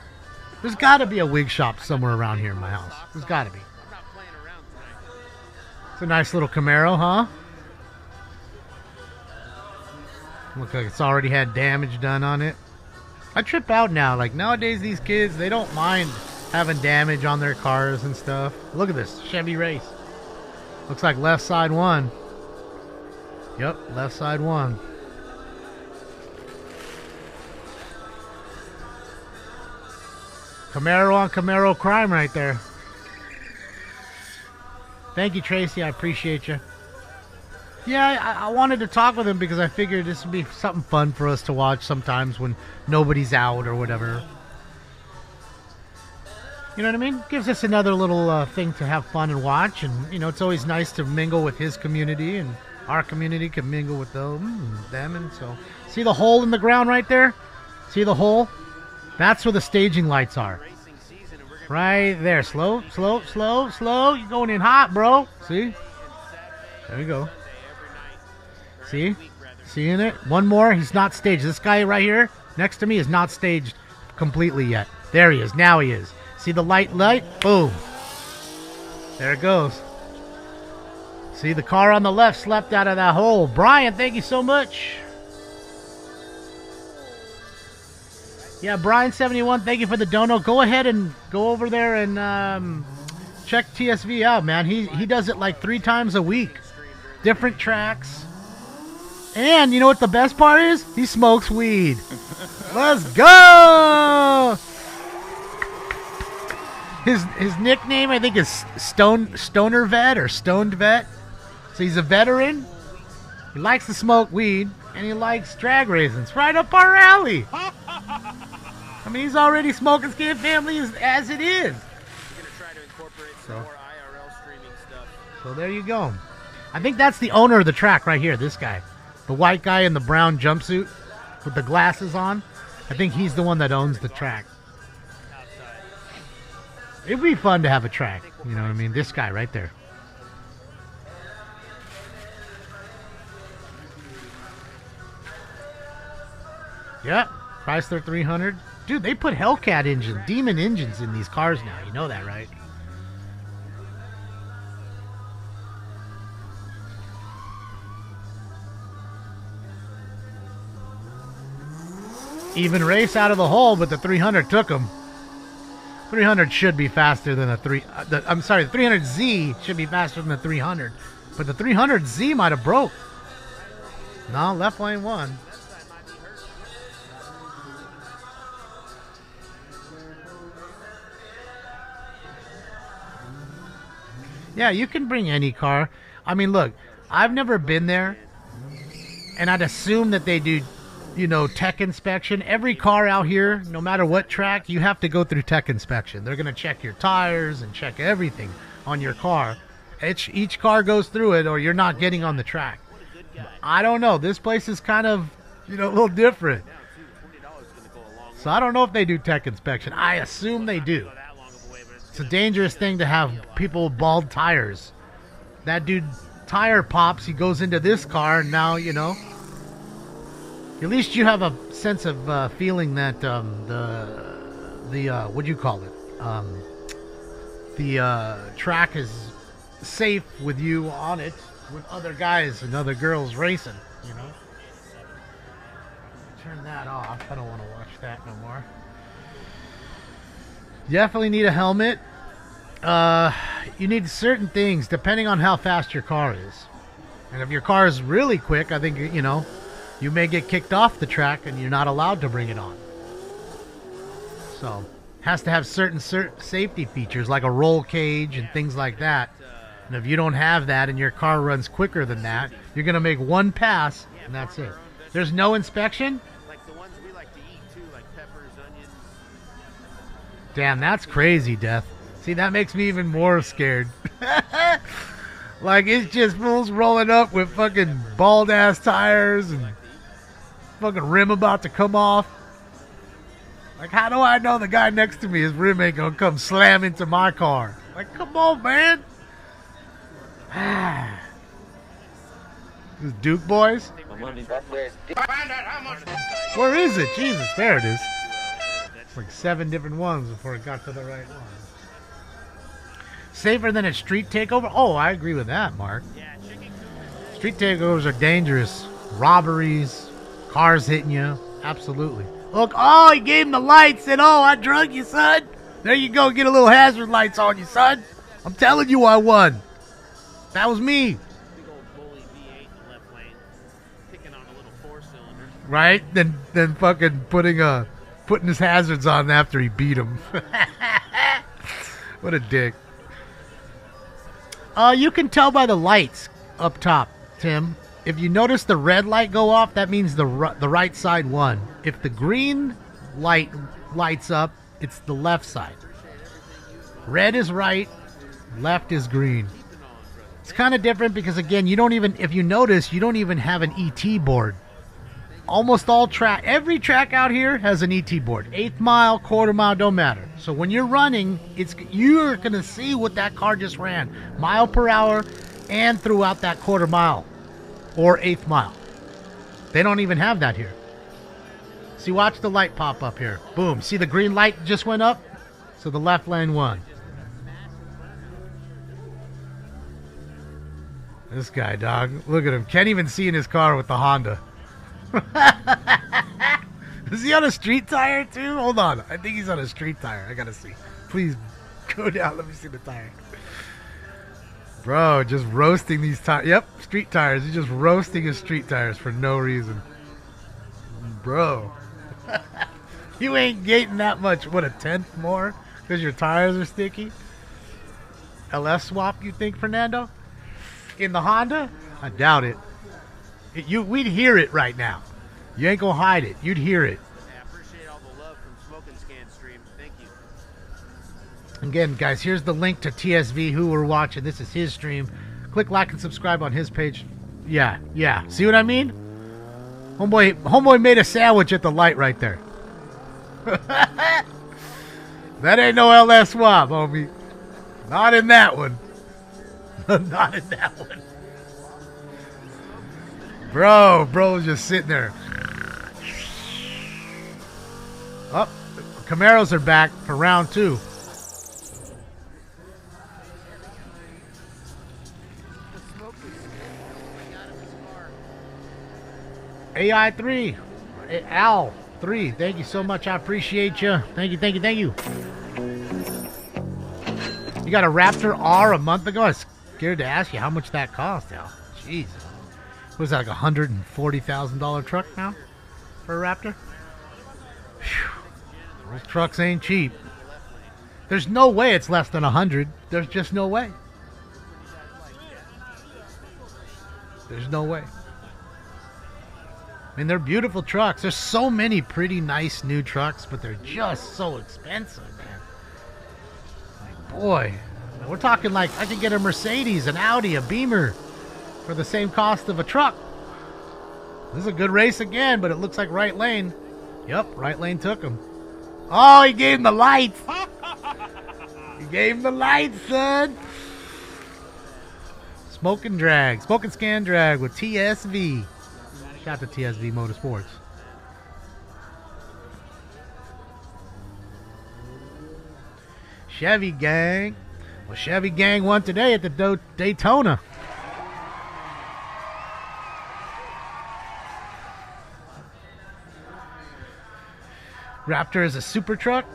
There's got to be a wig shop somewhere around here in my house. There's got to be. It's a nice little Camaro, huh? Looks like it's already had damage done on it. I trip out now. Like nowadays, these kids, they don't mind having damage on their cars and stuff. Look at this Chevy race. Looks like left side one. Yep, left side one. Camaro on Camaro crime right there. Thank you, Tracy. I appreciate you. Yeah, I wanted to talk with him because I figured this would be something fun for us to watch sometimes when nobody's out or whatever. You know what I mean? Gives us another little thing to have fun and watch. And, you know, it's always nice to mingle with his community, and our community can mingle with them. And so, see the hole in the ground right there? See the hole? That's where the staging lights are. Right there. Slow, slow, slow, slow. You're going in hot, bro. See? There we go. See? Seeing it? One more. He's not staged. This guy right here next to me is not staged completely yet. There he is. Now he is. See the light? Boom. There it goes. See, the car on the left slept out of that hole. Brian, thank you so much. Yeah, Brian71, thank you for the dono. Go ahead and go over there and check TSV out, man. He does it like 3 times a week. Different tracks. And you know what the best part is? He smokes weed. Let's go! His nickname, I think, is Stoner Vet or Stoned Vet. So he's a veteran. He likes to smoke weed, and he likes drag raisins. Right up our alley. I mean, he's already smoking skin family as it is. So there you go. I think that's the owner of the track right here, this guy. The white guy in the brown jumpsuit with the glasses on. I think he's the one that owns the track. It'd be fun to have a track. You know what I mean? This guy right there. Yep. Chrysler 300. Dude, they put Hellcat engines, demon engines in these cars now. You know that, right? Even race out of the hole, but the 300 took him. 300 should be faster than the I'm sorry, the 300Z should be faster than the 300. But the 300Z might have broke. No, left lane one. Yeah, you can bring any car. I mean, look, I've never been there, and I'd assume that they do, you know, tech inspection. Every car out here, no matter what track, you have to go through tech inspection. They're going to check your tires and check everything on your car. Each car goes through it, or you're not getting on the track. I don't know. This place is kind of, you know, a little different. So I don't know if they do tech inspection. I assume they do. It's a dangerous thing to have people with bald tires. That dude tire pops, he goes into this car, and now, you know, at least you have a sense of feeling that what do you call it? The track is safe with you on it, with other guys and other girls racing, you know. Turn that off. I don't want to watch that no more. Definitely need a helmet. you need certain things depending on how fast your car is. And if your car is really quick, I think, you know, you may get kicked off the track and you're not allowed to bring it on. So, has to have certain safety features like a roll cage and things like that. And if you don't have that and your car runs quicker than that, you're going to make one pass and that's it. There's no inspection? Like the ones we like to eat too, like peppers, onions. Damn, that's crazy, Death. See, that makes me even more scared. Like, it's just fools rolling up with fucking bald-ass tires and fucking rim about to come off. Like, how do I know the guy next to me, his rim ain't gonna come slam into my car? Like, come on, man. This Duke boys? Where is it? Jesus, there it is. It's like 7 different ones before it got to the right one. Safer than a street takeover? Oh, I agree with that, Mark. Street takeovers are dangerous. Robberies, cars hitting you. Absolutely. Look, oh, he gave him the lights and oh, I drug you, son. There you go, get a little hazard lights on you, son. I'm telling you I won. That was me. Big old bully V8 in the left lane, picking on a little 4-cylinder. Right? Then fucking putting his hazards on after he beat him. What a dick. You can tell by the lights up top, Tim. If you notice the red light go off, that means the right side won. If the green light lights up, it's the left side. Red is right, left is green. It's kind of different because, again, you don't even, if you notice, you don't even have an ET board. Almost all track, every track out here has an ET board. 1/8 mile, 1/4 mile, don't matter. So when you're running, you're going to see what that car just ran. Mile per hour and throughout that 1/4 mile or 1/8 mile. They don't even have that here. See, watch the light pop up here. Boom. See the green light just went up? So the left lane won. This guy, dog. Look at him. Can't even see in his car with the Honda. Is he on a street tire too? Hold on. I think he's on a street tire. I gotta see. Please go down. Let me see the tire. Bro, just roasting these tires. Yep, street tires. He's just roasting his street tires for no reason. Bro. You ain't gating that much. What, 1/10 more? Because your tires are sticky? LS swap, you think, Fernando? In the Honda? I doubt it. We'd hear it right now. You ain't gonna hide it. You'd hear it. Yeah, I appreciate all the love from Smoking Scan Stream. Thank you. Again, guys, here's the link to TSV who we're watching. This is his stream. Click like and subscribe on his page. Yeah. See what I mean? Homeboy made a sandwich at the light right there. That ain't no LS swap, homie. Not in that one. Not in that one. Bro's just sitting there. Oh, Camaros are back for round 2. AI3, Al 3. Thank you so much. I appreciate you. Thank you. You got a Raptor R a month ago? I was scared to ask you how much that cost, Al. Jeez. What is that, like $140,000 truck now for a Raptor? Whew. Those trucks ain't cheap. There's no way it's less than 100. There's just no way. There's no way. I mean, they're beautiful trucks. There's so many pretty nice new trucks, but they're just so expensive, man. Like, boy, we're talking like I could get a Mercedes, an Audi, a Beamer for the same cost of a truck. This is a good race again, but it looks like right lane. Yep, right lane took him. Oh, he gave him the lights. He gave him the lights, son. Smoke and Scan Drag with TSV. Shout out to TSV Motorsports. Chevy Gang. Well, Chevy Gang won today at the Daytona. Raptor is a super truck.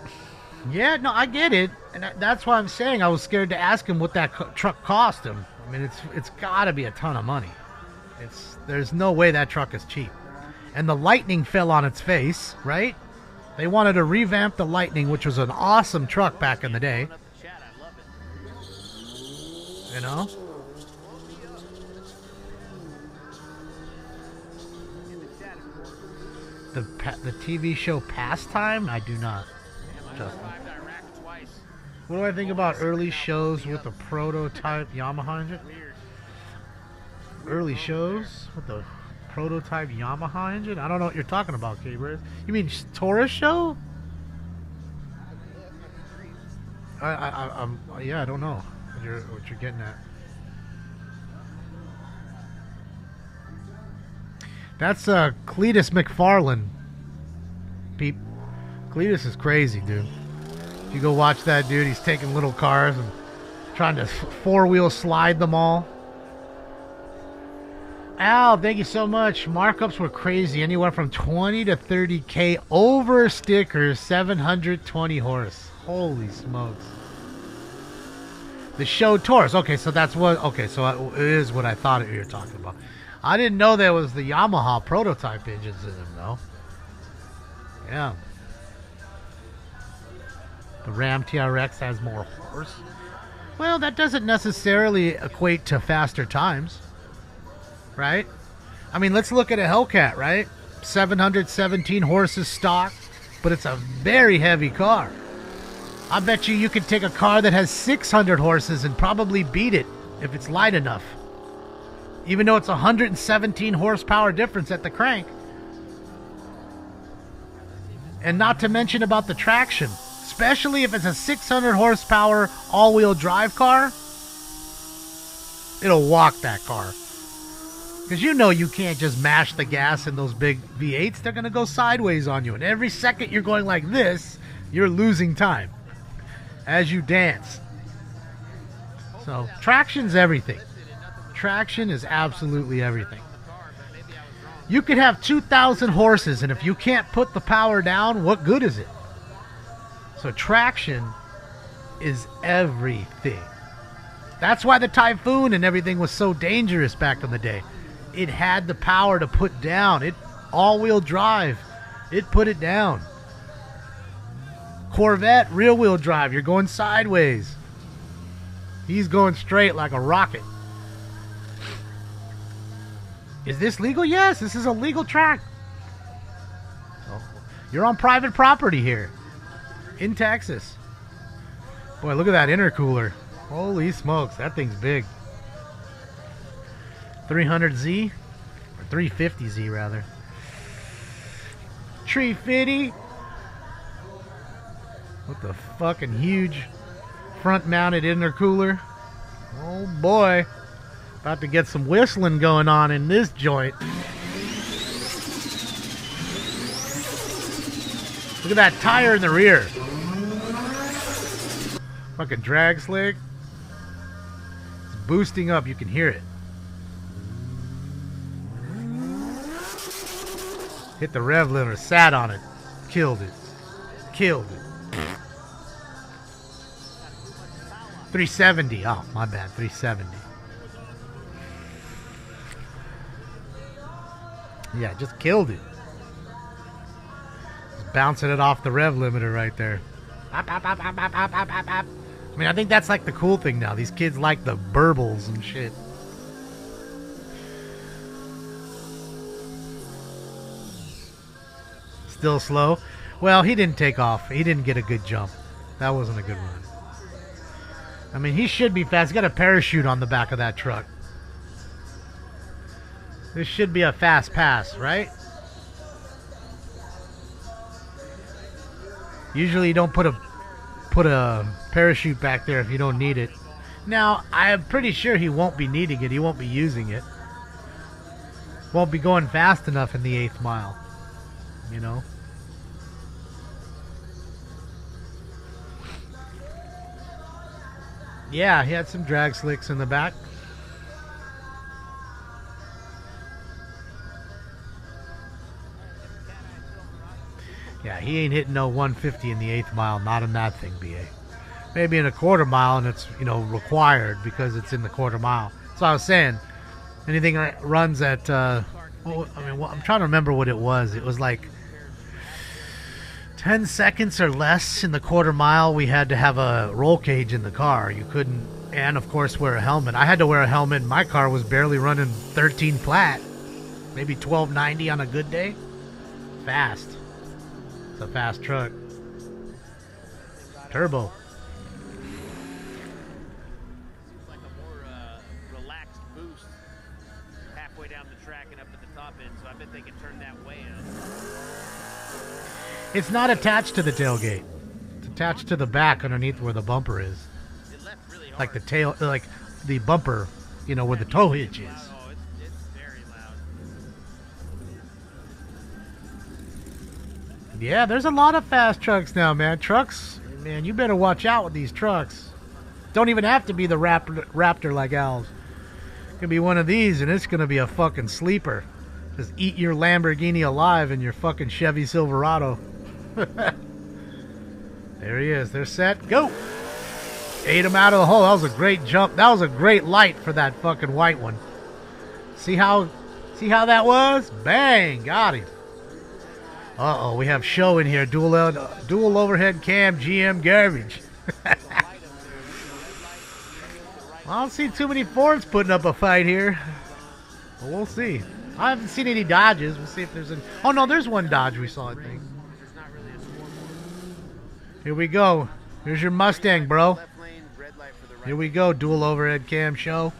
Yeah, no, I get it, and that's why I'm saying I was scared to ask him what that truck cost him. I mean, it's got to be a ton of money. There's no way that truck is cheap. And the Lightning fell on its face, right? They wanted to revamp the Lightning, which was an awesome truck back in the day. You know? The TV show Pastime? I do not. Justin. What do I think about early shows with the prototype Yamaha engine? Early shows with the prototype Yamaha engine? I don't know what you're talking about, K-Bird. You mean Taurus show? Yeah, I don't know what you're getting at. That's Cletus McFarlane. Peep. Cletus is crazy, dude. You go watch that dude. He's taking little cars and trying to four-wheel slide them all. Al, thank you so much. Markups were crazy. Anywhere from 20 to 30K over stickers. 720 horse. Holy smokes. The show Taurus. Okay, so that's what... Okay, so it is what I thought you were talking about. I didn't know there was the Yamaha prototype engines in them, though. Yeah. The Ram TRX has more horse. Well, that doesn't necessarily equate to faster times. Right? I mean, let's look at a Hellcat, right? 717 horses stock, but it's a very heavy car. I bet you could take a car that has 600 horses and probably beat it if it's light enough. Even though it's 117 horsepower difference at the crank. And not to mention about the traction. Especially if it's a 600 horsepower all-wheel drive car. It'll walk that car. Because you know you can't just mash the gas in those big V8s. They're going to go sideways on you. And every second you're going like this, you're losing time. As you dance. So, traction's everything. Traction is absolutely everything. You could have 2,000 horses, and if you can't put the power down, what good is it? So traction is everything. That's why the Typhoon and everything was so dangerous back in the day. It had the power to put down. It all-wheel drive. It put it down. Corvette, rear-wheel drive. You're going sideways. He's going straight like a rocket. Is this legal? Yes, this is a legal track. So, you're on private property here. In Texas. Boy, look at that intercooler. Holy smokes, that thing's big. 300Z? Or 350Z, rather. Tree Fitty. With the fucking huge front-mounted intercooler. Oh, boy. About to get some whistling going on in this joint. Look at that tire in the rear. Fucking drag slick. It's boosting up. You can hear it. Hit the rev limiter. Sat on it. Killed it. Killed it. 370. Oh, my bad. 370. Yeah, just killed it. Just bouncing it off the rev limiter right there. I mean, I think that's like the cool thing now. These kids like the burbles and shit. Still slow? Well, he didn't take off. He didn't get a good jump. That wasn't a good run. I mean, he should be fast. He's got a parachute on the back of that truck. This should be a fast pass, right? Usually you don't put a parachute back there if you don't need it. Now, I am pretty sure he won't be needing it. He won't be using it. Won't be going fast enough in the 8th mile. You know? Yeah, he had some drag slicks in the back. Yeah, he ain't hitting no 150 in the 8th mile. Not in that thing, BA. Maybe in a quarter mile, and it's, you know, required because it's in the quarter mile. So I was saying, anything that runs at, I'm trying to remember what it was. It was like 10 seconds or less in the quarter mile. We had to have a roll cage in the car. You couldn't, and of course, wear a helmet. I had to wear a helmet. My car was barely running 13 flat, maybe 1290 on a good day. Fast. It's a fast truck. Turbo. It's not attached to the tailgate. It's attached to the back underneath where the bumper is. Like the tail, like the bumper, you know, where the tow hitch is. Yeah, there's a lot of fast trucks now, man. Trucks, man, you better watch out with these trucks. Don't even have to be the Raptor like Al's. It could be one of these, and it's going to be a fucking sleeper. Just eat your Lamborghini alive in your fucking Chevy Silverado. There he is. They're set. Go. Ate him out of the hole. That was a great jump. That was a great light for that fucking white one. See how that was? Bang. Got him. Uh-oh. We have show in here. Dual overhead cam GM garbage. I don't see too many Fords putting up a fight here. But we'll see. I haven't seen any Dodges. We'll see if there's an... Oh, no, there's one Dodge we saw, I think. Here we go. Here's your Mustang, bro. Here we go. Dual overhead cam show.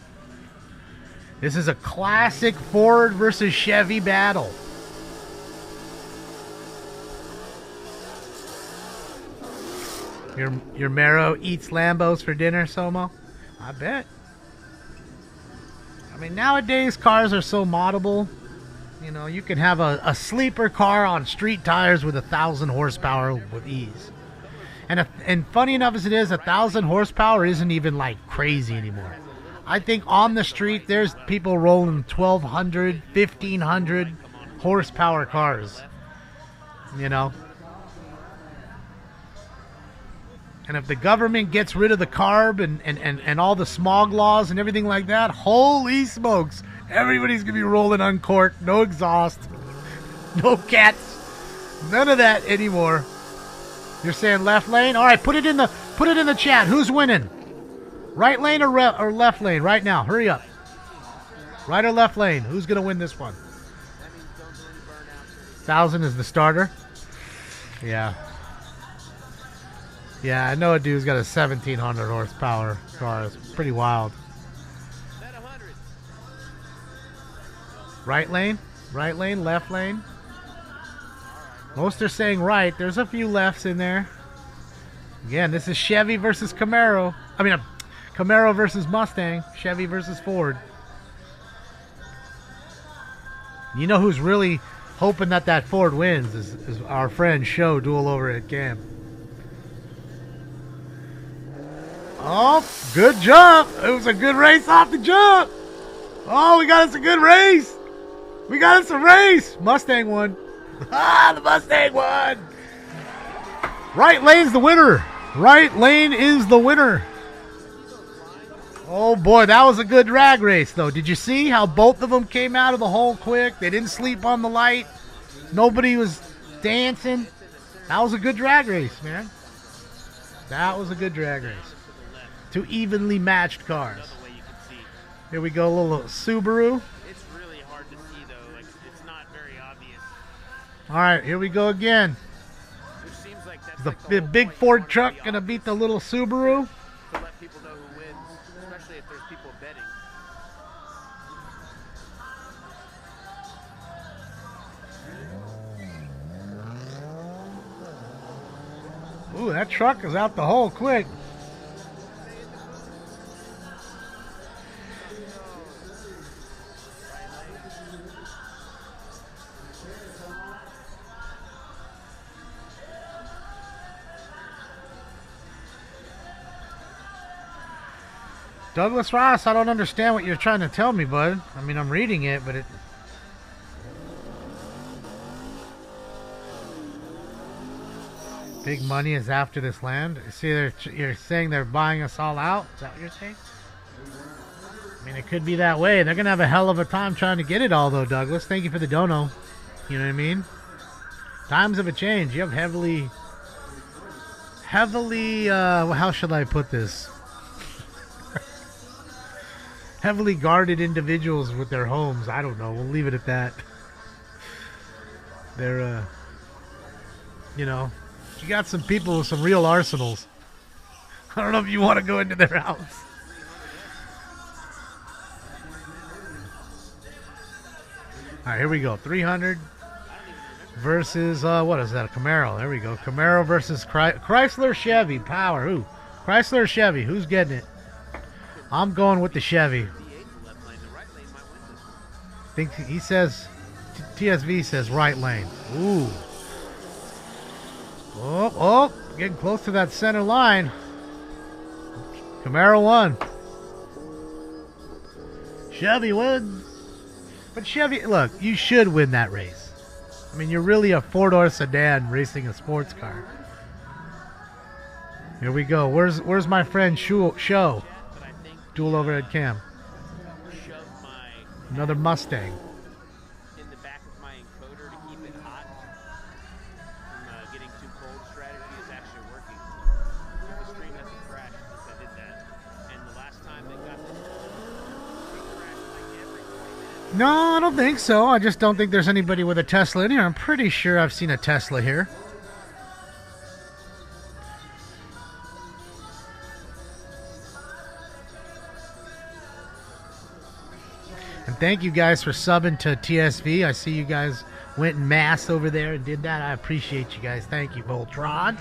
This is a classic Ford versus Chevy battle. Your Mero eats Lambos for dinner, Somo? I bet. I mean, nowadays cars are so moddable. You know, you can have a sleeper car on street tires with 1,000 horsepower with ease. And funny enough as it is, 1,000 horsepower isn't even like crazy anymore. I think on the street there's people rolling 1,200, 1,500 horsepower cars. You know. And if the government gets rid of the CARB and all the smog laws and everything like that, holy smokes, everybody's gonna be rolling uncorked, no exhaust, no cats, none of that anymore. You're saying left lane? All right, put it in the chat. Who's winning? Right lane or left lane right now? Hurry up. Right or left lane? Who's gonna win this one? 1,000 is the starter. Yeah. Yeah, I know a dude's got a 1,700 horsepower car. It's pretty wild. Right lane, left lane. Most are saying right. There's a few lefts in there. Again, this is Chevy versus Camaro. I mean, Camaro versus Mustang. Chevy versus Ford. You know who's really hoping that Ford wins is our friend Show Dual overhead cam. Oh, good jump. It was a good race off the jump. Oh, we got us a good race. We got us a race. Mustang won. Ah, the Mustang won. Right lane's the winner. Right lane is the winner. Oh, boy, that was a good drag race, though. Did you see how both of them came out of the hole quick? They didn't sleep on the light. Nobody was dancing. That was a good drag race, man. That was a good drag race. Two evenly matched cars. Here we go, a little Subaru. It's really hard to see though, like it's not very obvious. All right, here we go again. Which seems like that's the big Ford truck gonna beat the little Subaru. To let people know who wins, especially if there's people betting. Ooh, that truck is out the hole quick. Douglas Ross, I don't understand what you're trying to tell me, bud. I mean, I'm reading it, but it... Big money is after this land. See, you're saying they're buying us all out? Is that what you're saying? I mean, it could be that way. They're going to have a hell of a time trying to get it all, though, Douglas. Thank you for the dono. You know what I mean? Times have changed. You have heavily, how should I put this? Heavily guarded individuals with their homes. I don't know. We'll leave it at that. They're, you know, you got some people with some real arsenals. I don't know if you want to go into their house. All right, here we go. 300 versus, what is that? A Camaro. There we go. Camaro versus Chrysler Chevy. Power. Who? Chrysler Chevy. Who's getting it? I'm going with the Chevy. I think he says, TSV says right lane. Ooh. Oh, getting close to that center line. Camaro won. Chevy wins. But Chevy, look, you should win that race. I mean, you're really a four-door sedan racing a sports car. Here we go. Where's my friend Show? Dual overhead cam. Another Mustang. In the back of my encoder to keep it hot from getting too cold strategy is actually working. The stream hasn't crashed since I did that. And the last time they got this, it crashed like every 20 minutes. No, I don't think so. I just don't think there's anybody with a Tesla in here. I'm pretty sure I've seen a Tesla here. And thank you guys for subbing to TSV. I see you guys went en masse over there and did that. I appreciate you guys. Thank you, Voltron.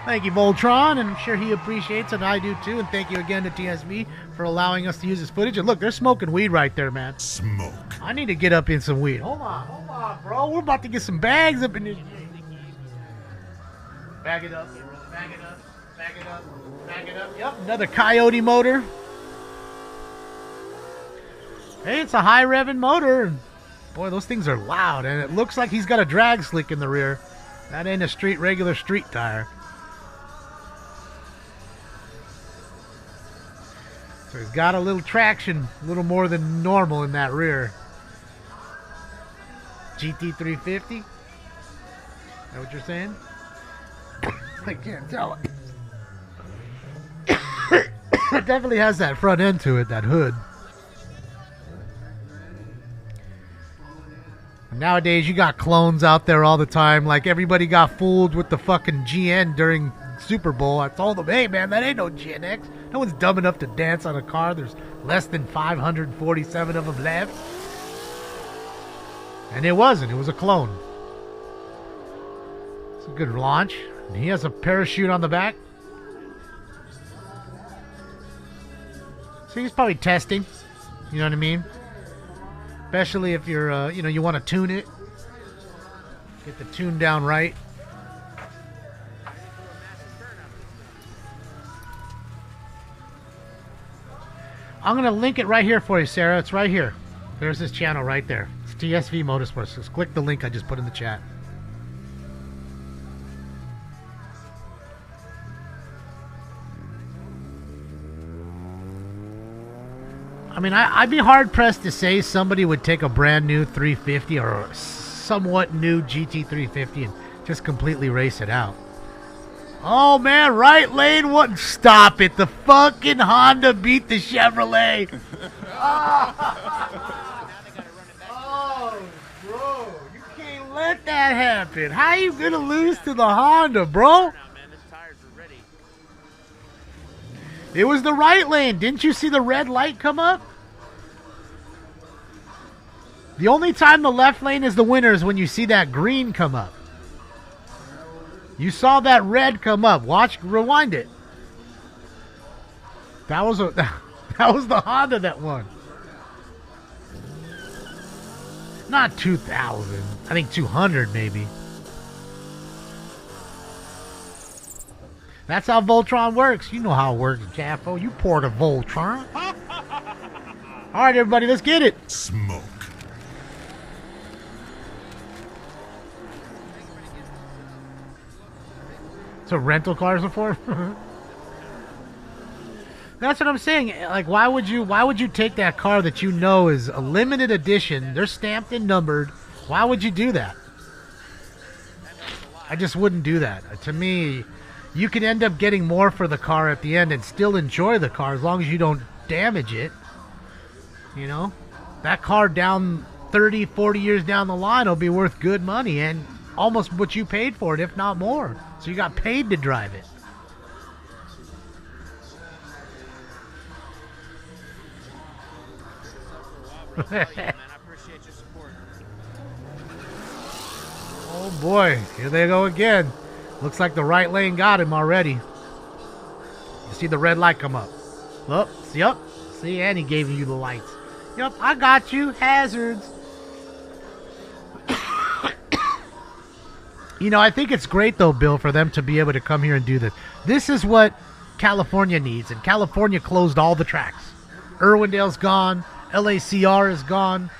Thank you, Voltron, and I'm sure he appreciates it, and I do too. And thank you again to TSV for allowing us to use this footage. And look, they're smoking weed right there, man. Smoke. I need to get up in some weed. Hold on, bro. We're about to get some bags up in this. Bag it up, bag it up, bag it up, bag it up. Yep, another Coyote motor. Hey, it's a high revving motor. Boy, those things are loud, and it looks like he's got a drag slick in the rear. That ain't a regular street tire. So he's got a little traction, a little more than normal in that rear. GT350? Is that what you're saying? I can't tell it. It definitely has that front end to it, that hood. Nowadays, you got clones out there all the time. Like, everybody got fooled with the fucking GN during Super Bowl. I told them, hey, man, that ain't no GNX. No one's dumb enough to dance on a car. There's less than 547 of them left. And it wasn't. It was a clone. It's a good launch. And he has a parachute on the back. So he's probably testing. You know what I mean? Especially if you're, you want to tune it. Get the tune down right. I'm going to link it right here for you, Sarah. It's right here. There's this channel right there. It's TSV Motorsports. Just click the link I just put in the chat. I mean, I'd be hard-pressed to say somebody would take a brand new 350 or a somewhat new GT350 and just completely race it out. Oh, man, right lane, what? Stop it. The fucking Honda beat the Chevrolet. Oh, bro, you can't let that happen. How you going to lose to the Honda, bro? It was the right lane. Didn't you see the red light come up? The only time the left lane is the winner is when you see that green come up. You saw that red come up. Watch, rewind it. That was the Honda that won. Not 2,000. I think 200 maybe. That's how Voltron works. You know how it works, Jaffo. You poured a Voltron. All right, everybody, let's get it. Smoke. So rental cars are for? That's what I'm saying. Like, why would you take that car that you know is a limited edition? They're stamped and numbered. Why would you do that? I just wouldn't do that. To me, you could end up getting more for the car at the end and still enjoy the car as long as you don't damage it. You know? That car down 30, 40 years down the line will be worth good money and almost what you paid for it, if not more. So you got paid to drive it. Oh boy, here they go again. Looks like the right lane got him already. You see the red light come up. Up, yep. See, and he gave you the lights. Yep, I got you. Hazards. You know, I think it's great though, Bill, for them to be able to come here and do this. This is what California needs, and California closed all the tracks. Irwindale's gone. LACR is gone.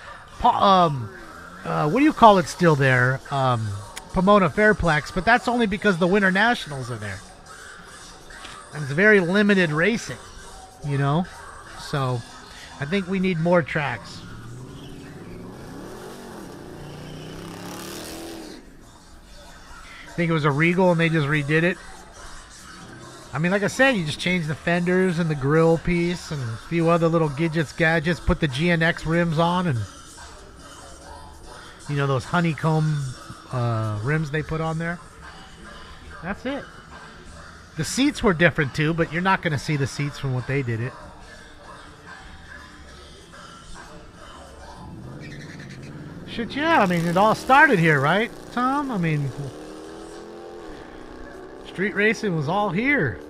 What do you call it still there? Pomona Fairplex, but that's only because the Winter Nationals are there. And it's very limited racing, you know? So, I think we need more tracks. I think it was a Regal and they just redid it. I mean, like I said, you just change the fenders and the grill piece and a few other little gadgets, put the GNX rims on, and you know those honeycomb rims they put on there. That's it. The seats were different too, but you're not going to see the seats from what they did it. Shit, yeah, I mean, it all started here, right, Tom? I mean, street racing was all here.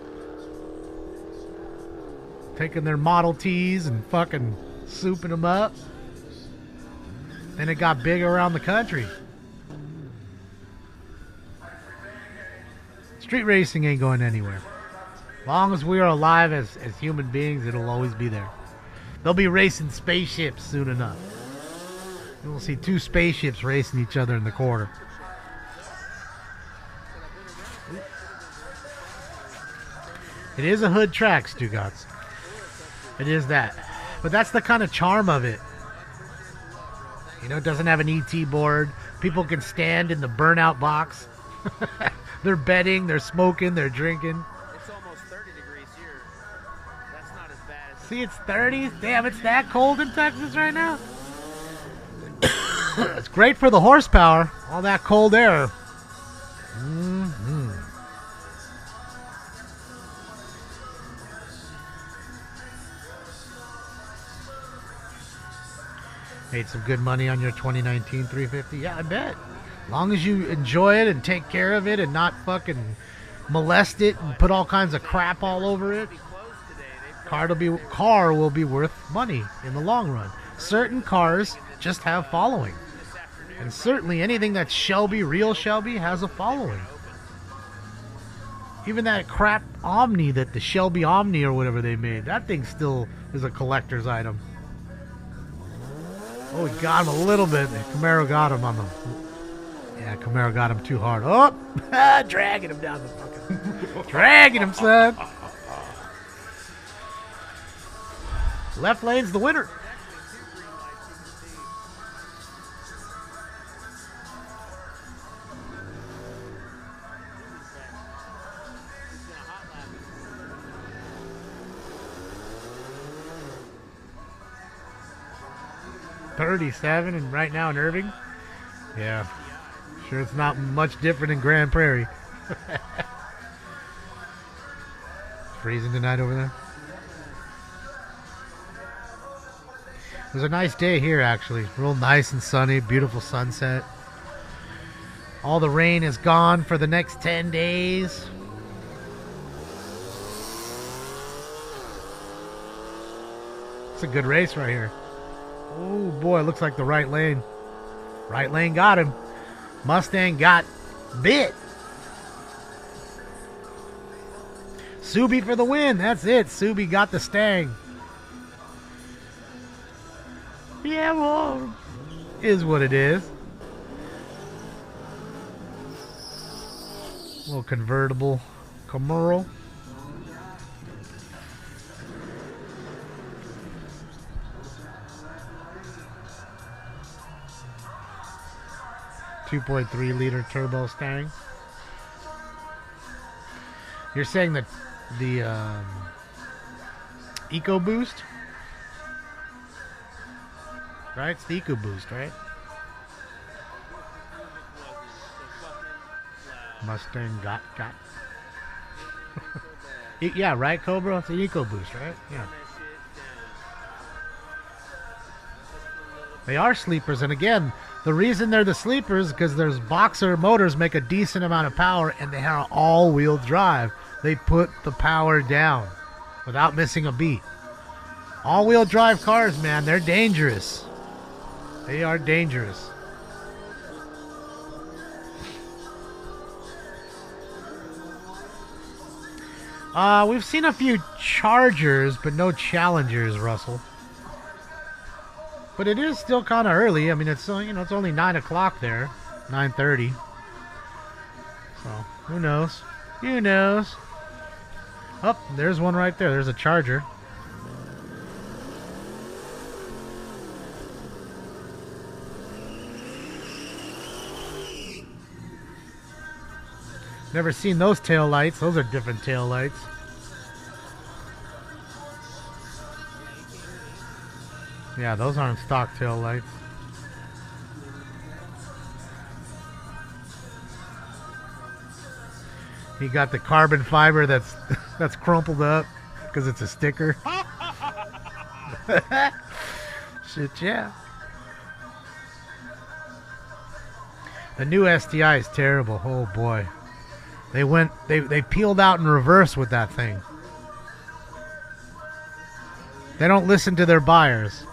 Taking their Model Ts and fucking souping them up. Then it got big around the country. Street racing ain't going anywhere. As long as we are alive as human beings, it'll always be there. They'll be racing spaceships soon enough. You will see two spaceships racing each other in the corner. It is a hood track, Stugatz. It is that. But that's the kind of charm of it. You know, it doesn't have an ET board. People can stand in the burnout box. They're betting, they're smoking, they're drinking. It's almost 30 degrees here. That's not as bad as... See, it's 30. Damn, it's that cold in Texas right now. It's great for the horsepower. All that cold air. Mm-hmm. Made some good money on your 2019 350. Yeah, I bet. As long as you enjoy it and take care of it and not fucking molest it and put all kinds of crap all over it, car will be worth money in the long run. Certain cars just have following. And certainly anything that's Shelby, real Shelby, has a following. Even that crap Omni, that the Shelby Omni or whatever they made, that thing still is a collector's item. Oh, he got him a little bit. Camaro got him on the... Yeah, Camaro got him too hard. Oh, dragging him down the fucking... dragging him, son. Left lane's the winner. .37 and right now in Irving. Yeah, sure it's not much different in Grand Prairie. Freezing tonight over there. It was a nice day here actually. Real nice and sunny, beautiful sunset. All the rain is gone for the next 10 days. It's a good race right here. Oh boy, looks like the right lane. Right lane got him. Mustang got bit. Subi for the win. That's it. Subi got the Stang. Yeah, well, is what it is. Little convertible Camaro. .3-liter turbo Stang. You're saying that the EcoBoost, right? It's the EcoBoost, right? Mustang got. Yeah, right, Cobra? It's an EcoBoost, right? Yeah. They are sleepers, and again, the reason they're the sleepers is because there's Boxer motors make a decent amount of power, and they have all-wheel drive. They put the power down without missing a beat. All-wheel drive cars, man, they're dangerous. They are dangerous. We've seen a few Chargers, but no Challengers, Russell. But it is still kind of early. I mean, it's it's only 9 o'clock there, 9:30. So who knows? Who knows? Oh, there's one right there. There's a Charger. Never seen those tail lights. Those are different tail lights. Yeah, those aren't stock tail lights. He got the carbon fiber that's crumpled up because it's a sticker. Shit, yeah. The new STI is terrible. Oh boy. They peeled out in reverse with that thing. They don't listen to their buyers.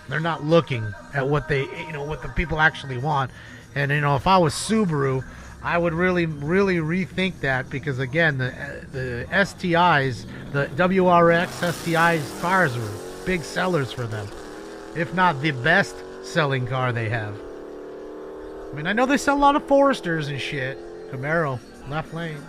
They're not looking at what what the people actually want. And if I was Subaru, I would really rethink that, because again, the STIs, the WRX STIs cars are big sellers for them, if not the best selling car they have. I mean, I know they sell a lot of Foresters and shit. Camaro, left lane.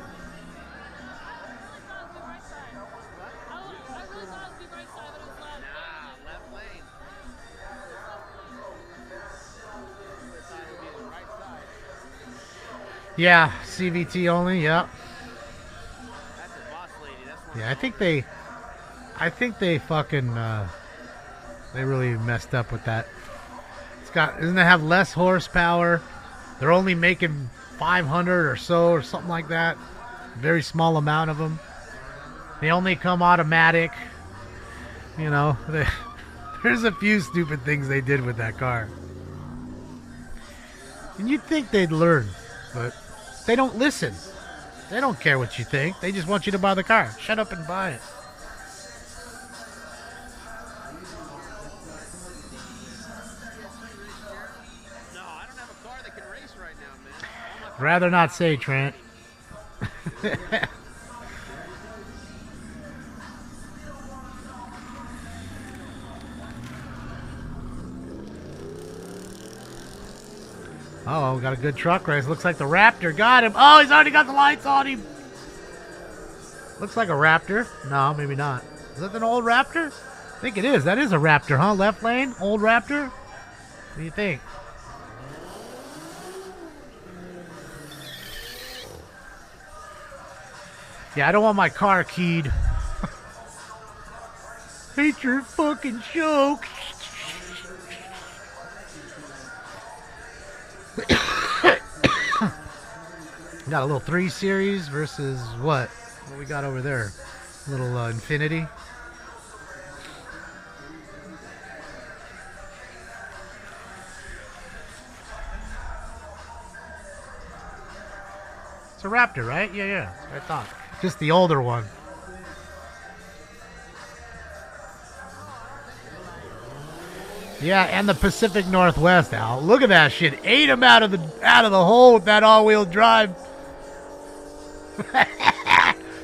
Yeah, CVT only. Yeah. Yeah, I think they fucking they really messed up with that. Doesn't it have less horsepower? They're only making 500 or so or something like that. Very small amount of them. They only come automatic. There's a few stupid things they did with that car. And you'd think they'd learn, but they don't listen. They don't care what you think. They just want you to buy the car. Shut up and buy it. No, I don't have a car that can race right now, man. Rather not say, Trent. Oh, we got a good truck race. Looks like the Raptor got him. Oh, he's already got the lights on him. Looks like a Raptor. No, maybe not. Is that an old Raptor? I think it is. That is a Raptor, huh? Left lane? Old Raptor? What do you think? Yeah, I don't want my car keyed. Hate your fucking show. Got a little 3 Series versus what? What we got over there? A little Infinity. It's a Raptor, right? Yeah. That's what I thought. Just the older one. Yeah, and the Pacific Northwest, Al. Look at that shit. Ate him out of the hole with that all-wheel drive.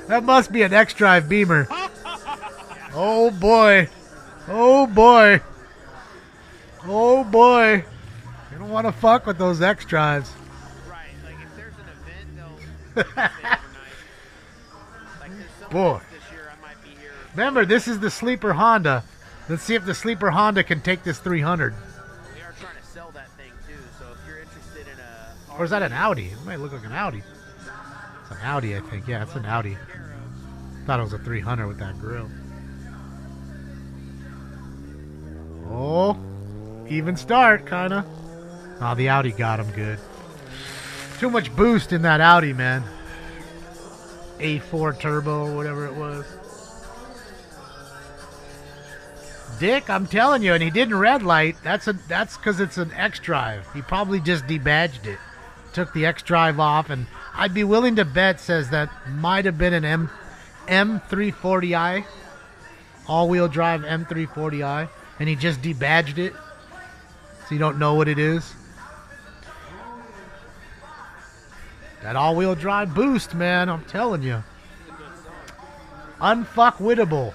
That must be an X-Drive Beamer. Oh boy. Oh boy. Oh boy. You don't want to fuck with those X-Drives. Right, like if there's an event, Boy. Remember, this is the sleeper Honda. Let's see if the sleeper Honda can take this 300. We are trying to sell that thing too, so if you're interested in a... Or is that an Audi? It might look like an Audi. It's an Audi, I think. Yeah, it's an Audi. Thought it was a 300 with that grill. Oh, even start, kind of. Oh, the Audi got him good. Too much boost in that Audi, man. A4 turbo, whatever it was. Dick, I'm telling you, and he didn't red light. That's because it's an X-Drive. He probably just debadged it. Took the X-Drive off, and I'd be willing to bet says that might have been an M340i. All-wheel drive M340i. And he just debadged it. So you don't know what it is. That all-wheel drive boost, man, I'm telling you. Unfuckwittable.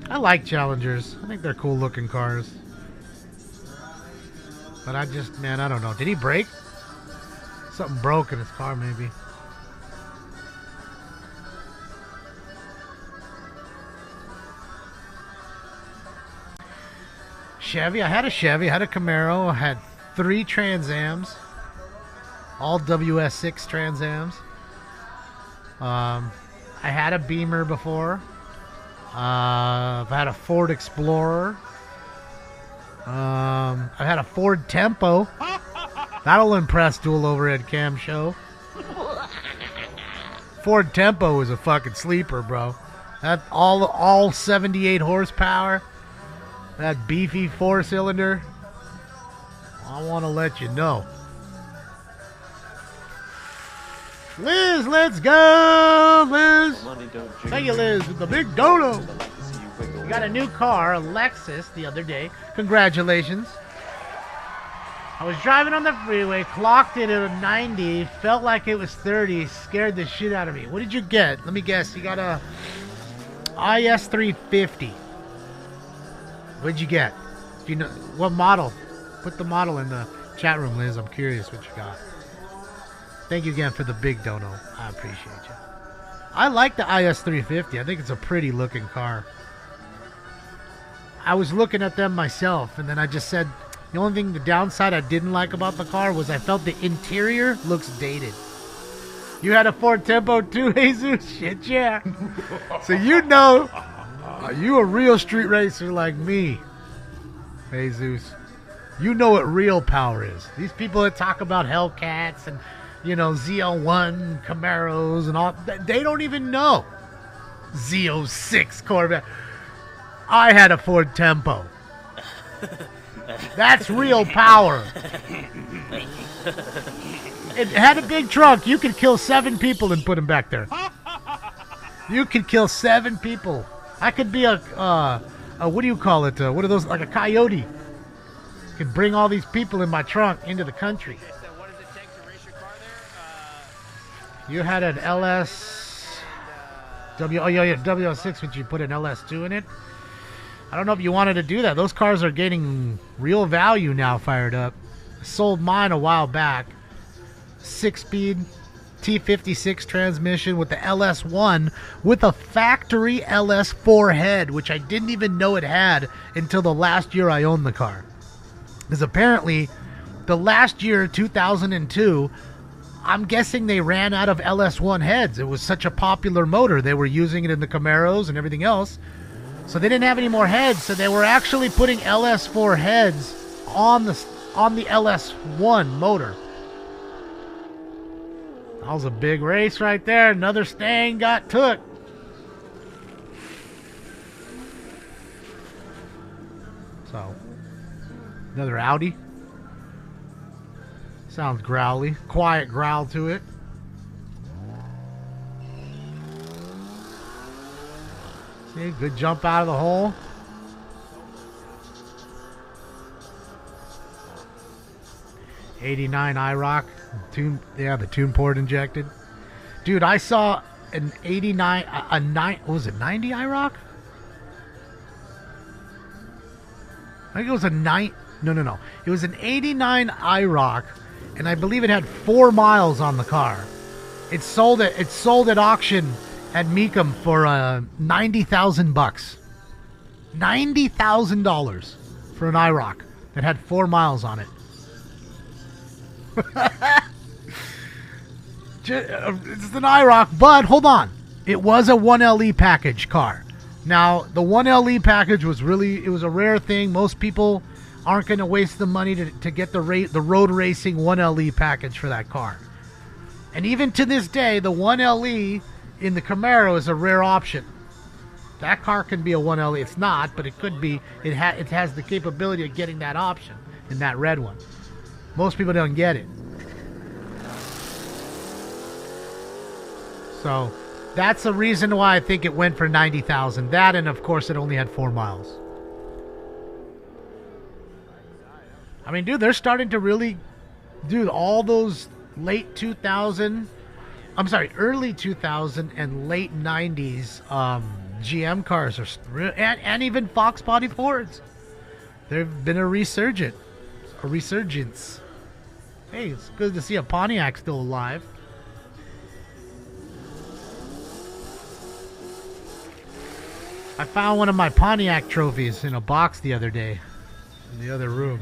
I like Challengers. I think they're cool looking cars. But I just, man, I don't know. Did he break? Something broke in his car, maybe. Chevy. I had a Chevy. I had a Camaro. I had 3 Trans Ams. All WS6 Trans Ams. I had a Beamer before. I've had a Ford Explorer. I've had a Ford Tempo. That'll impress Dual Overhead Cam Show. Ford Tempo is a fucking sleeper, bro. That all 78 horsepower. That beefy 4-cylinder. I want to let you know. Liz, let's go, Liz. Thank you, Liz, with the big dono. We got a new car, a Lexus, the other day. Congratulations. I was driving on the freeway, clocked it at a 90, felt like it was 30, scared the shit out of me. What did you get? Let me guess. You got a IS350. What did you get? Do you know what model? Put the model in the chat room, Liz. I'm curious what you got. Thank you again for the big dono. I appreciate you. I like the IS350. I think it's a pretty looking car. I was looking at them myself, and then I just said, the only thing, the downside I didn't like about the car was I felt the interior looks dated. You had a Ford Tempo too, Jesus? Shit, yeah. So you know, you a real street racer like me, Jesus. You know what real power is. These people that talk about Hellcats and, you know, ZL1 Camaros and all, they don't even know. Z06 Corvette. I had a Ford Tempo. That's real power. It had a big trunk. You could kill 7 people and put them back there. You could kill 7 people. I could be a what do you call it? What are those? Like a coyote. Could bring all these people in my trunk into the country. So what does it take to race your car there? You had an LS WS6, which you put an LS2 in it. I don't know if you wanted to do that. Those cars are getting real value now fired up. I sold mine a while back. 6-speed T56 transmission with the LS1 with a factory LS4 head, which I didn't even know it had until the last year I owned the car. Because apparently the last year, 2002, I'm guessing they ran out of LS1 heads. It was such a popular motor. They were using it in the Camaros and everything else. So they didn't have any more heads, so they were actually putting LS4 heads on the LS1 motor. That was a big race right there. Another Stang got took. So, another Audi. Sounds growly. Quiet growl to it. See, good jump out of the hole. '89 IROC. The tune port injected. Dude, I saw an 89, what was it, 90 IROC? I think it was a no. It was an 89 IROC, and I believe it had 4 miles on the car. It sold at auction at Mecum for $90,000. $90,000 for an IROC that had 4 miles on it. It's an IROC, but hold on. It was a 1LE package car. Now, the 1LE package was it was a rare thing. Most people aren't going to waste the money to get the road racing 1LE package for that car. And even to this day, the 1LE in the Camaro is a rare option. That car can be a 1LE. It's not, but it could be. It has the capability of getting that option in that red one. Most people don't get it. So that's the reason why I think it went for $90,000. That, and of course, it only had 4 miles. I mean, dude, they're starting to really, all those early 2000 and late 90s GM cars are, and even Fox body Fords. There've been a resurgence. Hey, it's good to see a Pontiac still alive. I found one of my Pontiac trophies in a box the other day in the other room.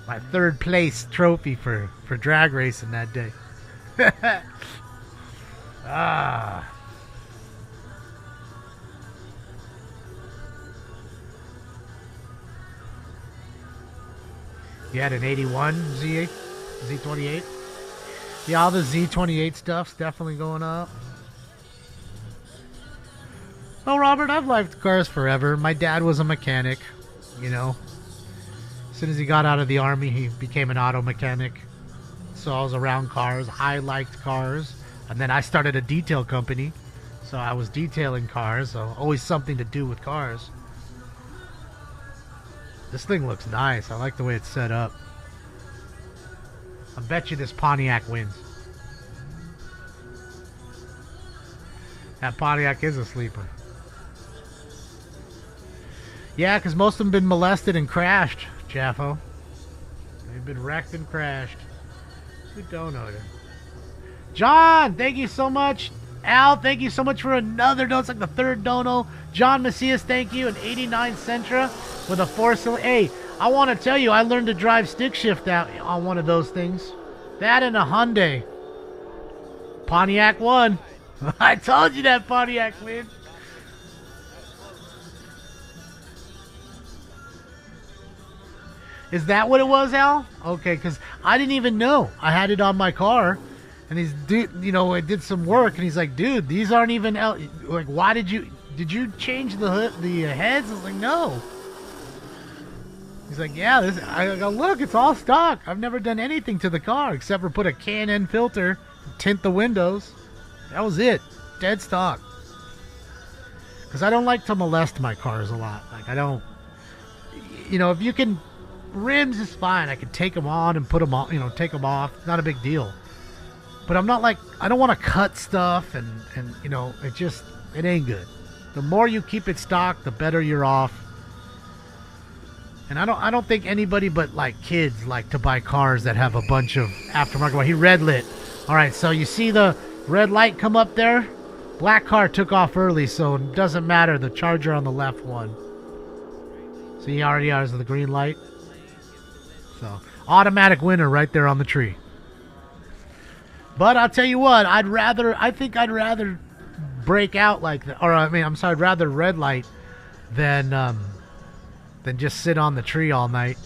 My 3rd place trophy for drag racing that day. Ah. You had an 81 Z28? Yeah, all the Z28 stuff's definitely going up. Well, Robert, I've liked cars forever. My dad was a mechanic, you know. As soon as he got out of the Army, he became an auto mechanic. So I was around cars. I liked cars. And then I started a detail company. So I was detailing cars. So always something to do with cars. This thing looks nice. I like the way it's set up. I bet you this Pontiac wins. That Pontiac is a sleeper. Yeah, because most of them been molested and crashed, Jaffo. They've been wrecked and crashed. Good dono there. John, thank you so much. Al, thank you so much for another dono. It's like the 3rd dono. John Macias, thank you. An 89 Sentra with a 4-cylinder. Hey, I want to tell you, I learned to drive stick shift out on one of those things. That and a Hyundai. Pontiac won. I told you that Pontiac win. Is that what it was, Al? Okay, because I didn't even know. I had it on my car, and he's, I did some work, and he's like, dude, these aren't even, like, why did you change the heads? I was like, no. He's like, yeah, I go, look, it's all stock. I've never done anything to the car except for put a K&N filter, tint the windows. That was it. Dead stock. Because I don't like to molest my cars a lot. Like, I don't, if you can, rims is fine. I can take them on and put them on, take them off. Not a big deal. But I'm not like, I don't want to cut stuff and it ain't good. The more you keep it stock, the better you're off. And I don't think anybody but like kids like to buy cars that have a bunch of aftermarket. Well, he red lit. All right, so you see the red light come up there? Black car took off early, so it doesn't matter. The Charger on the left won. So he already has the green light. So automatic winner right there on the tree. But I'll tell you what, I think I'd rather break out like that, I'd rather red light than just sit on the tree all night.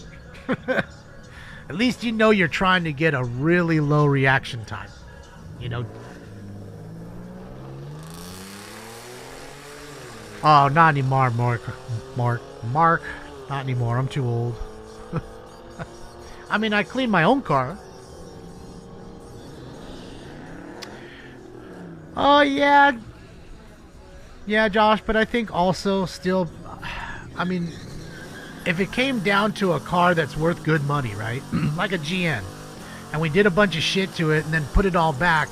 At least you're trying to get a really low reaction time. Oh, not anymore, Mark. Not anymore. I'm too old. I clean my own car. Oh, yeah. Yeah, Josh, but I think also still, if it came down to a car that's worth good money, right? Like a GN, and we did a bunch of shit to it and then put it all back,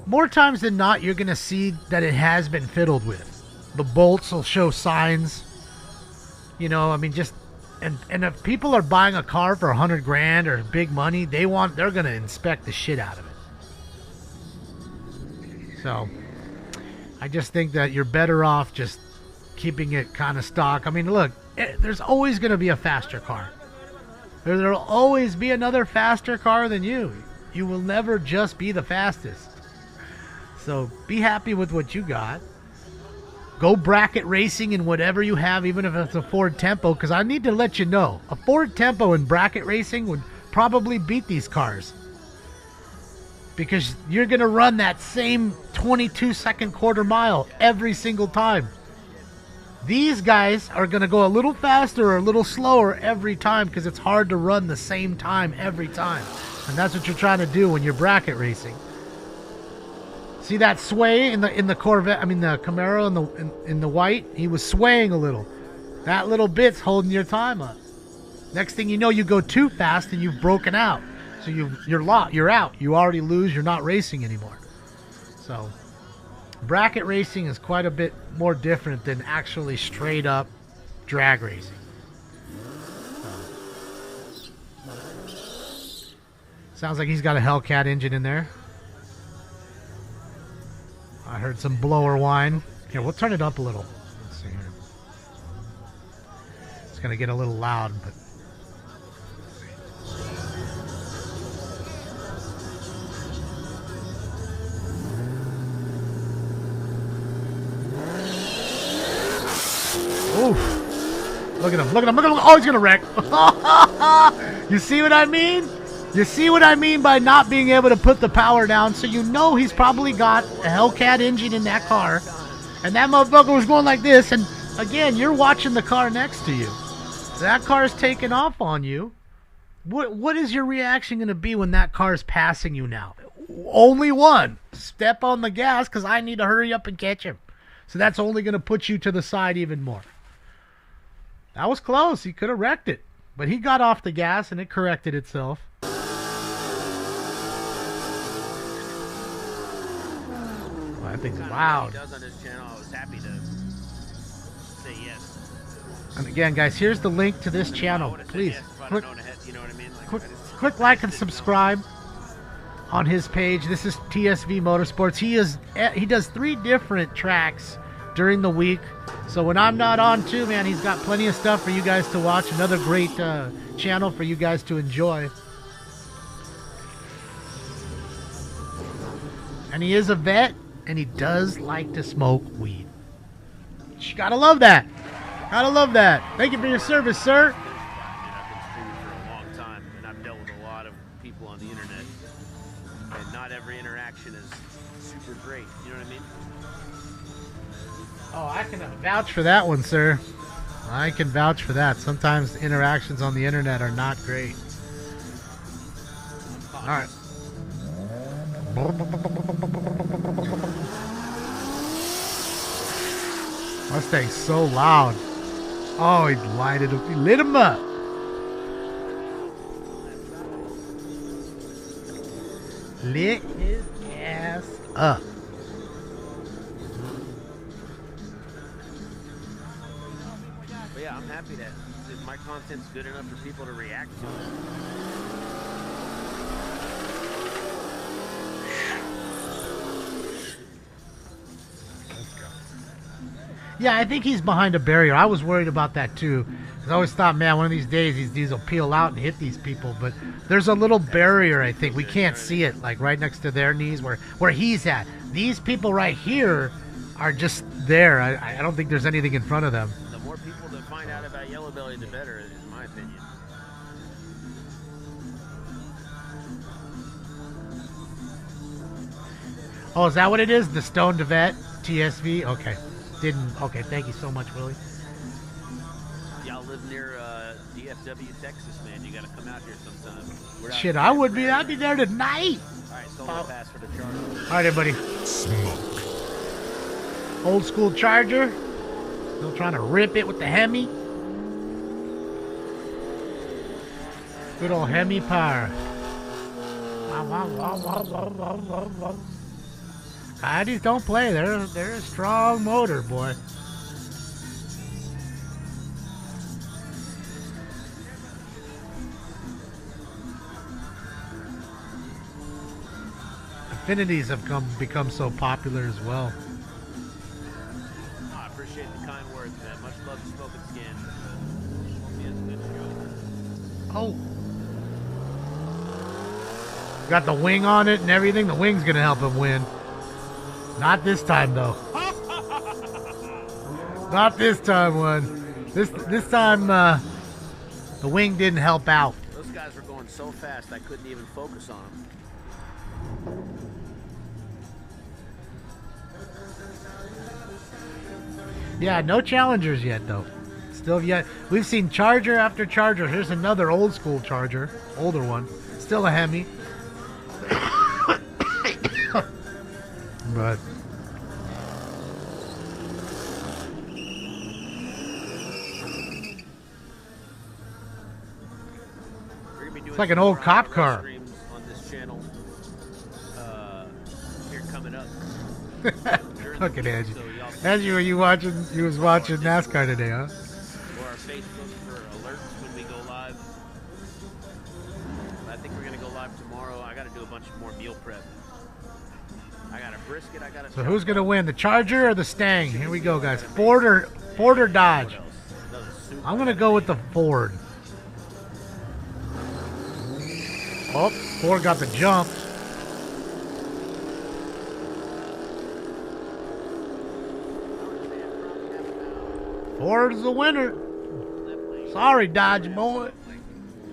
more times than not, you're going to see that it has been fiddled with. The bolts will show signs. Just And if people are buying a car for 100 grand or big money, they're gonna inspect the shit out of it. So I just think that you're better off just keeping it kind of stock. I mean, look, there's always gonna be a faster car. There'll always be another faster car than you. You will never just be the fastest. So be happy with what you got. Go bracket racing in whatever you have, even if it's a Ford Tempo, because I need to let you know, a Ford Tempo in bracket racing would probably beat these cars. Because you're going to run that same 22-second quarter mile every single time. These guys are going to go a little faster or a little slower every time because it's hard to run the same time every time. And that's what you're trying to do when you're bracket racing. See that sway in the Corvette? I mean the Camaro in the white. He was swaying a little. That little bit's holding your time up. Next thing you know, you go too fast and you've broken out. So you're locked. You're out. You already lose. You're not racing anymore. So bracket racing is quite a bit more different than actually straight up drag racing. Sounds like he's got a Hellcat engine in there. I heard some blower whine. Here, we'll turn it up a little. Let's see here. It's going to get a little loud, but... Oof. Look at him. Look at him. Look at him. Oh, he's going to wreck. You see what I mean? You see what I mean by not being able to put the power down? So you know he's probably got a Hellcat engine in that car. And that motherfucker was going like this. And again, you're watching the car next to you. That car's taking off on you. What is your reaction going to be when that car's passing you now? Only one. Step on the gas because I need to hurry up and catch him. So that's only going to put you to the side even more. That was close. He could have wrecked it. But he got off the gas and it corrected itself. That thing's loud. Does on his channel. I was happy to say yes. And again, guys, here's the link to this channel. Please, click like and subscribe on his page. This is TSV Motorsports. He does 3 different tracks during the week. So when I'm not on too, man, he's got plenty of stuff for you guys to watch. Another great channel for you guys to enjoy. And he is a vet. And he does like to smoke weed. You gotta love that. Gotta love that. Thank you for your service, sir. I've been streaming for a long time, and I've dealt with a lot of people on the internet. And not every interaction is super great. You know what I mean? Oh, I can vouch for that one, sir. I can vouch for that. Sometimes interactions on the internet are not great. All right. Mustang's so loud. Oh, he lighted him. He lit him up. Lit his ass up. But yeah, I'm happy that if my content's good enough for people to react to it. Yeah, I think he's behind a barrier. I was worried about that too. Because I always thought, man, one of these days these will peel out and hit these people. But there's a little barrier, I think. We can't see it, like right next to their knees where he's at. These people right here are just there. I don't think there's anything in front of them. The more people that find out about Yellow Belly, the better, in my opinion. Oh, is that what it is? The Stone Vet TSV? Okay. Okay, thank you so much, Willie. Y'all live near DFW, Texas, man. You gotta come out here sometime. Shit, I would be. I'd be there tonight. Alright, solo pass for the Charger. Alright, everybody. Smoke. Old school Charger. Still trying to rip it with the Hemi. Good old Hemi power. Coyotes don't play. They're a strong motor, boy. Infinities have become so popular as well. I appreciate the kind words, man. Much love to Smoke and Skin. Yes, good show. Oh. Got the wing on it and everything. The wing's going to help him win. Not this time, though. Not this time, one. This time, the wing didn't help out. Those guys were going so fast, I couldn't even focus on them. Yeah, no challengers yet, though. Still yet. We've seen Charger after Charger. Here's another old school Charger. Older one. Still a Hemi. But it's like an old cop car. On this channel, here coming up. Look at Angie. Angie, were you watching? You was watching NASCAR today, huh? Or our Facebook for alerts when we go live. I think we're gonna go live tomorrow. I gotta do a bunch more meal prep. I got a brisket. I got a. So who's gonna win, the Charger or the Stang? Here we go, guys. Ford or Dodge? I'm gonna go with the Ford. Oh, Ford got the jump. Ford's the winner. Sorry, Dodge boy.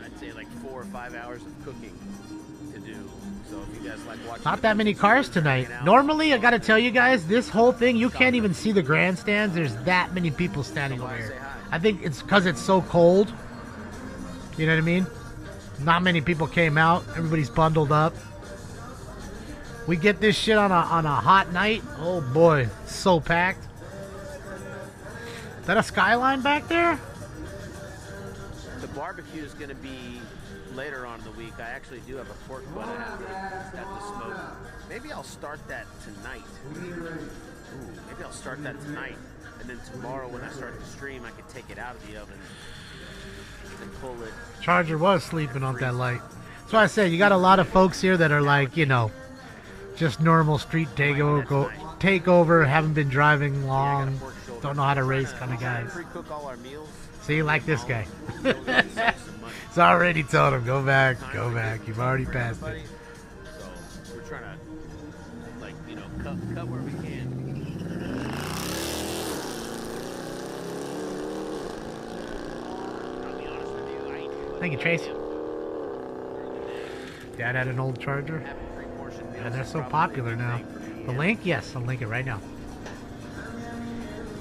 I'd say like 4 or 5 hours of cooking to do. So if you guys like watching, Not that many cars tonight. Normally, I gotta tell you guys, this whole thing, you can't even see the grandstands. There's that many people standing over here. I think it's because it's so cold. You know what I mean? Not many people came out. Everybody's bundled up. We get this shit on a hot night. Oh boy, so packed. Is that a Skyline back there? the barbecue is going to be later on in the week. I actually do have a pork butt I have to smoke. Maybe I'll start that tonight. Maybe I'll start that tonight, and then tomorrow when I start the stream, I can take it out of the oven and pull it. Charger was sleeping on that light. That's why I said you got a lot of folks here that are like, you know, just normal street takeover, haven't been driving long, don't know how to race kind of guys. See, like this guy. It's already told him, go back. You've already passed it. So we're trying to, like, you know, cut where we can. I'll be honest with you, I ain't. Thank you, Trace. Dad had an old Charger. And they're so popular now. The link? Yes, I'll link it right now.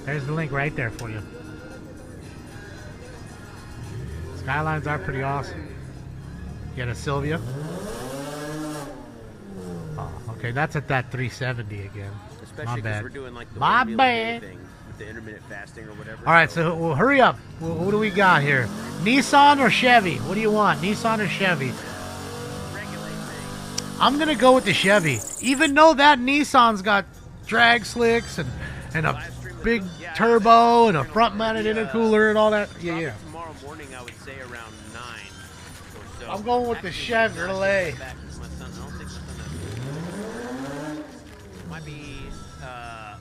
There's the link right there for you. Skylines are pretty awesome. You got a Sylvia. Oh, okay, that's at that 370 again. Especially because we're doing like the my meal a bad. day thing with the intermittent fasting or whatever. All right, so well, hurry up. What do we got here? Nissan or Chevy? What do you want? Nissan or Chevy? I'm gonna go with the Chevy, even though that Nissan's got drag slicks and a big turbo and a front-mounted intercooler and all that. Yeah. Tomorrow morning, I would say around 9 or so. I'm going with the Chevrolet. Might be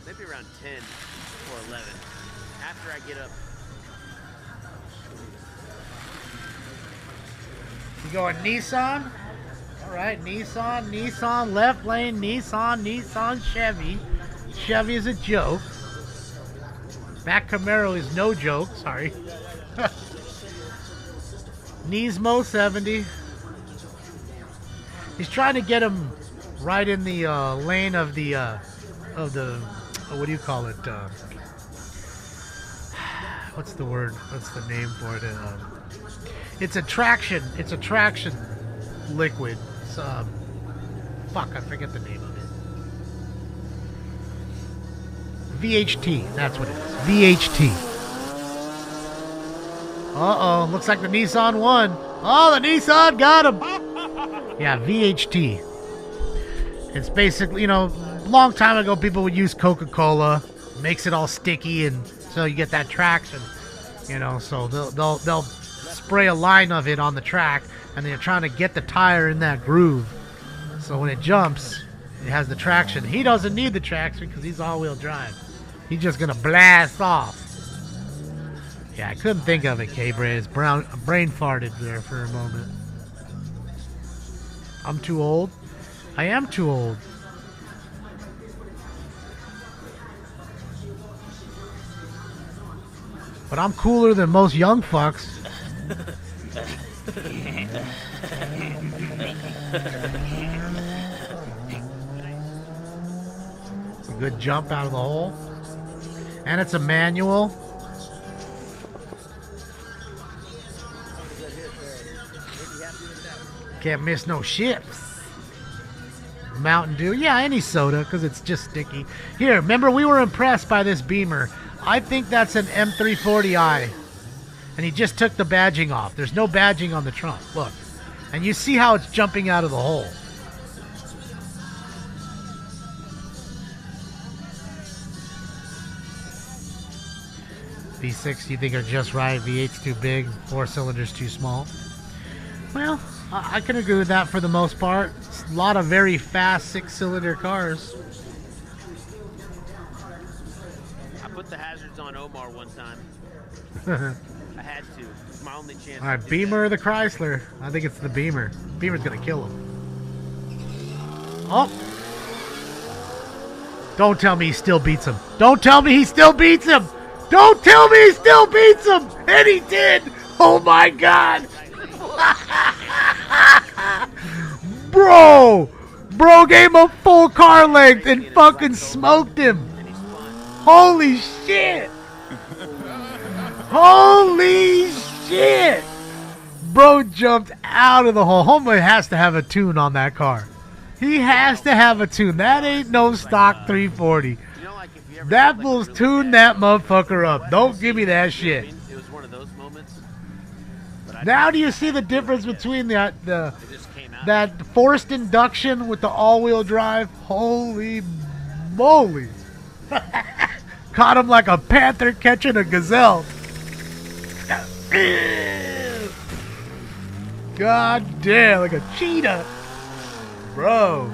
maybe around 10 or 11 after I get up. You going Nissan? All right, Nissan, left lane, Nissan, Chevy. Chevy is a joke. That Camaro is no joke, sorry. Nismo 70. He's trying to get him right in the lane of the what do you call it? What's the word? What's the name for it? It's a traction liquid. Fuck, I forget the name of it. VHT, that's what it is. VHT. Uh-oh, looks like the Nissan won. Oh, the Nissan got him. Yeah, VHT. It's basically, you know, a long time ago people would use Coca-Cola, makes it all sticky, and so you get that traction, you know, so they'll spray a line of it on the track, and they're trying to get the tire in that groove. So when it jumps, It has the traction. He doesn't need the traction because he's all-wheel drive. He's just gonna blast off. Yeah, I couldn't think of it, K-Braze. Brain farted there for a moment. I'm too old? I am too old. But I'm cooler than most young fucks. It's a good jump out of the hole. And it's a manual. Can't miss no shifts. Mountain Dew. Yeah, any soda because it's just sticky. Here, remember we were impressed by this Beamer. I think that's an M340i. And he just took the badging off. There's no badging on the trunk. Look. And you see how it's jumping out of the hole. V6 you think are just right, V8's too big, 4 cylinders too small. Well, I can agree with that for the most part. It's a lot of very fast 6-cylinder cars. I put the hazards on Omar one time. I had to. It's my only chance. All right, Beamer or the Chrysler? I think it's the Beamer. Beamer's gonna kill him. Oh! Don't tell me he still beats him. Don't tell me he still beats him! Don't tell me he still beats him! And he did! Oh my god! Bro! Bro gave him a full car length and fucking smoked him! Holy shit! Holy shit! Bro jumped out of the hole. Homeboy has to have a tune on that car. He has to have a tune. That ain't no stock 340. That fool's tuned that motherfucker up. Don't give me that shit. It was one of those moments. Now do you see the difference between that forced induction with the all-wheel drive? Holy moly. Caught him like a panther catching a gazelle. God damn, like a cheetah. Bro.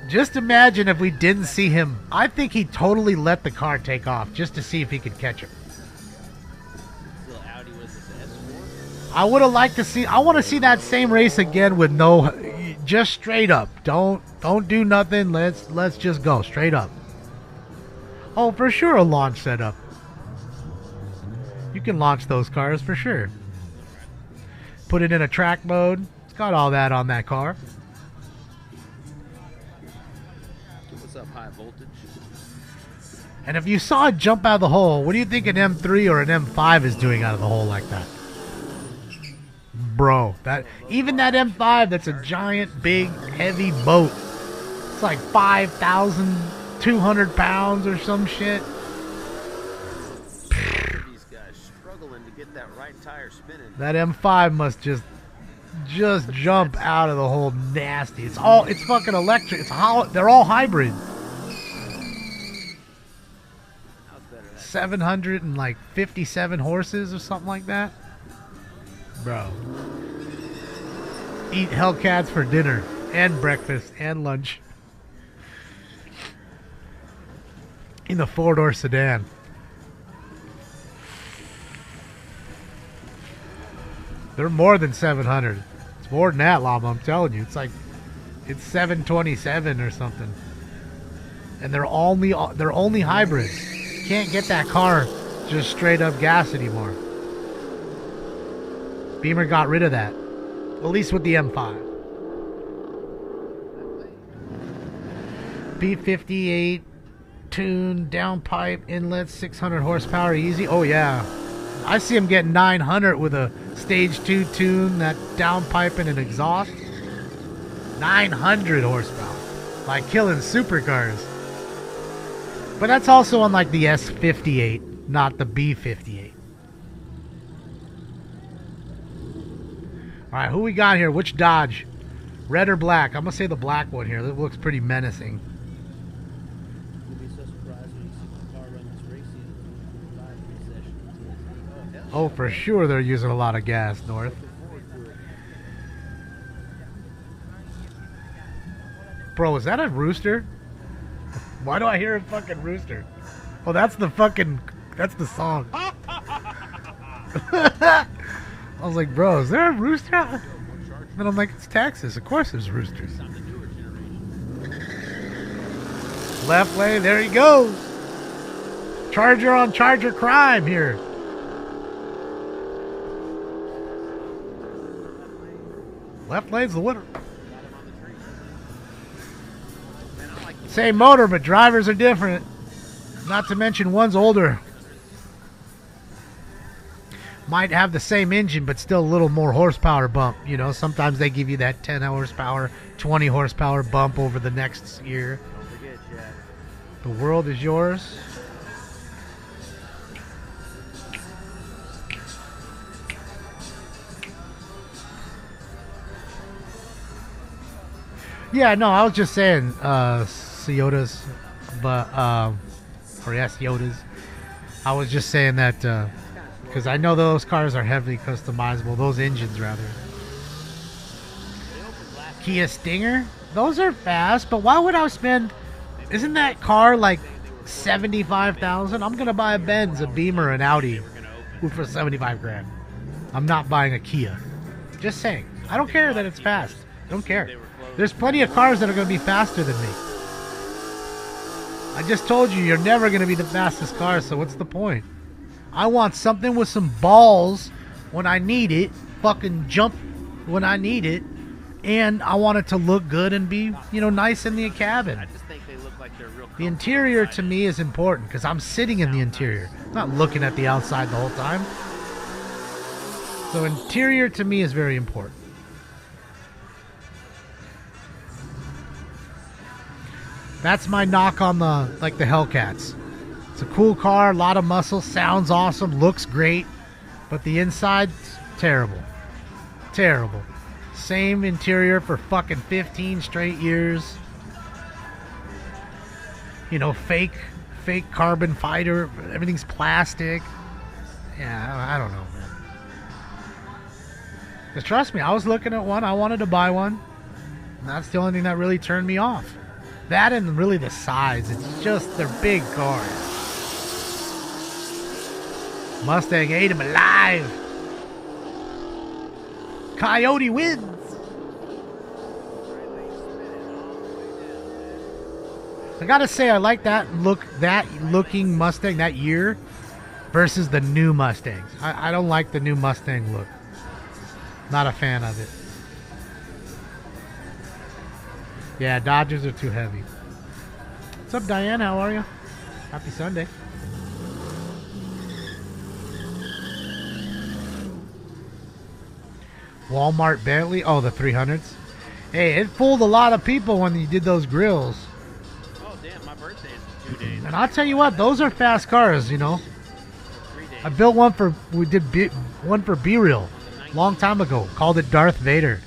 Just imagine if we didn't see him. I think he totally let the car take off just to see if he could catch him. I would have liked to see. I want to see that same race again with no, just straight up. Don't do nothing. Let's just go straight up. Oh, for sure a launch setup. You can launch those cars for sure. Put it in a track mode. It's got all that on that car. What's up, high voltage? And if you saw it jump out of the hole, what do you think an M3 or an M5 is doing out of the hole like that? Bro, even that M5, that's a giant, big, heavy boat. It's like 5,200 pounds or some shit. These guys struggling to get that right tire spinning. That M5 must just jump out of the hole nasty. It's fucking electric. They're all hybrid. 757 horses or something like that. Bro. Eat Hellcats for dinner and breakfast and lunch. In the 4-door sedan. They're more than 700. It's more than that, Llama, I'm telling you. It's 727 or something. And they're only hybrids. You can't get that car just straight up gas anymore. Beamer got rid of that. At least with the M5. B58 tune, downpipe, inlet, 600 horsepower, easy. Oh yeah. I see him getting 900 with a stage 2 tune, that downpipe and an exhaust. 900 horsepower. Like killing supercars. But that's also on like the S58, not the B58. Alright, who we got here? Which Dodge? Red or black? I'm going to say the black one here. That looks pretty menacing. Oh, for sure they're using a lot of gas, North. Bro, is that a rooster? Why do I hear a fucking rooster? Oh, that's the song. I was like, bro, is there a rooster? Then I'm like, it's Texas. Of course there's roosters. Left lane, there he goes. Charger on Charger crime here. Left lane's the winner. Same motor, but drivers are different. Not to mention one's older. Might have the same engine, but still a little more horsepower bump. You know, sometimes they give you that 10 horsepower, 20 horsepower bump over the next year. Don't forget, Jack. The world is yours. Yeah, no, I was just saying, Yodas, but, or yes, Yodas. I was just saying that, because I know those cars are heavily customizable, those engines rather. Kia Stinger, those are fast, but why would I spend, isn't that car like $75,000? I'm going to buy a Benz, a Beamer, an Audi for 75 grand. I'm not buying a Kia. Just saying. I don't care that it's fast. I don't care. There's plenty of cars that are going to be faster than me. I just told you, you're never going to be the fastest car, so what's the point? I want something with some balls when I need it, fucking jump when I need it, and I want it to look good and be, you know, nice in the cabin. I just think they look like they're real. The interior to me is important because I'm sitting in the interior, not looking at the outside the whole time. So interior to me is very important. That's my knock on the Hellcats. It's a cool car, a lot of muscle, sounds awesome, looks great, but the inside's terrible. Terrible. Same interior for fucking 15 straight years. You know, fake carbon fiber, everything's plastic. Yeah, I don't know, man. Just trust me, I was looking at one, I wanted to buy one. And that's the only thing that really turned me off. That and really the size. It's just, they're big cars. Mustang ate him alive. Coyote wins. I gotta say, I like that looking Mustang that year versus the new Mustangs. I don't like the new Mustang look. Not a fan of it. Yeah, Dodgers are too heavy. What's up, Diane? How are you? Happy Sunday. Walmart Bentley. Oh, the 300s. Hey, it fooled a lot of people when you did those grills. Oh, damn, my birthday is in 2 days. And I'll tell you what, those are fast cars, you know. 3 days. I built one one for B-Real long time ago. Called it Darth Vader.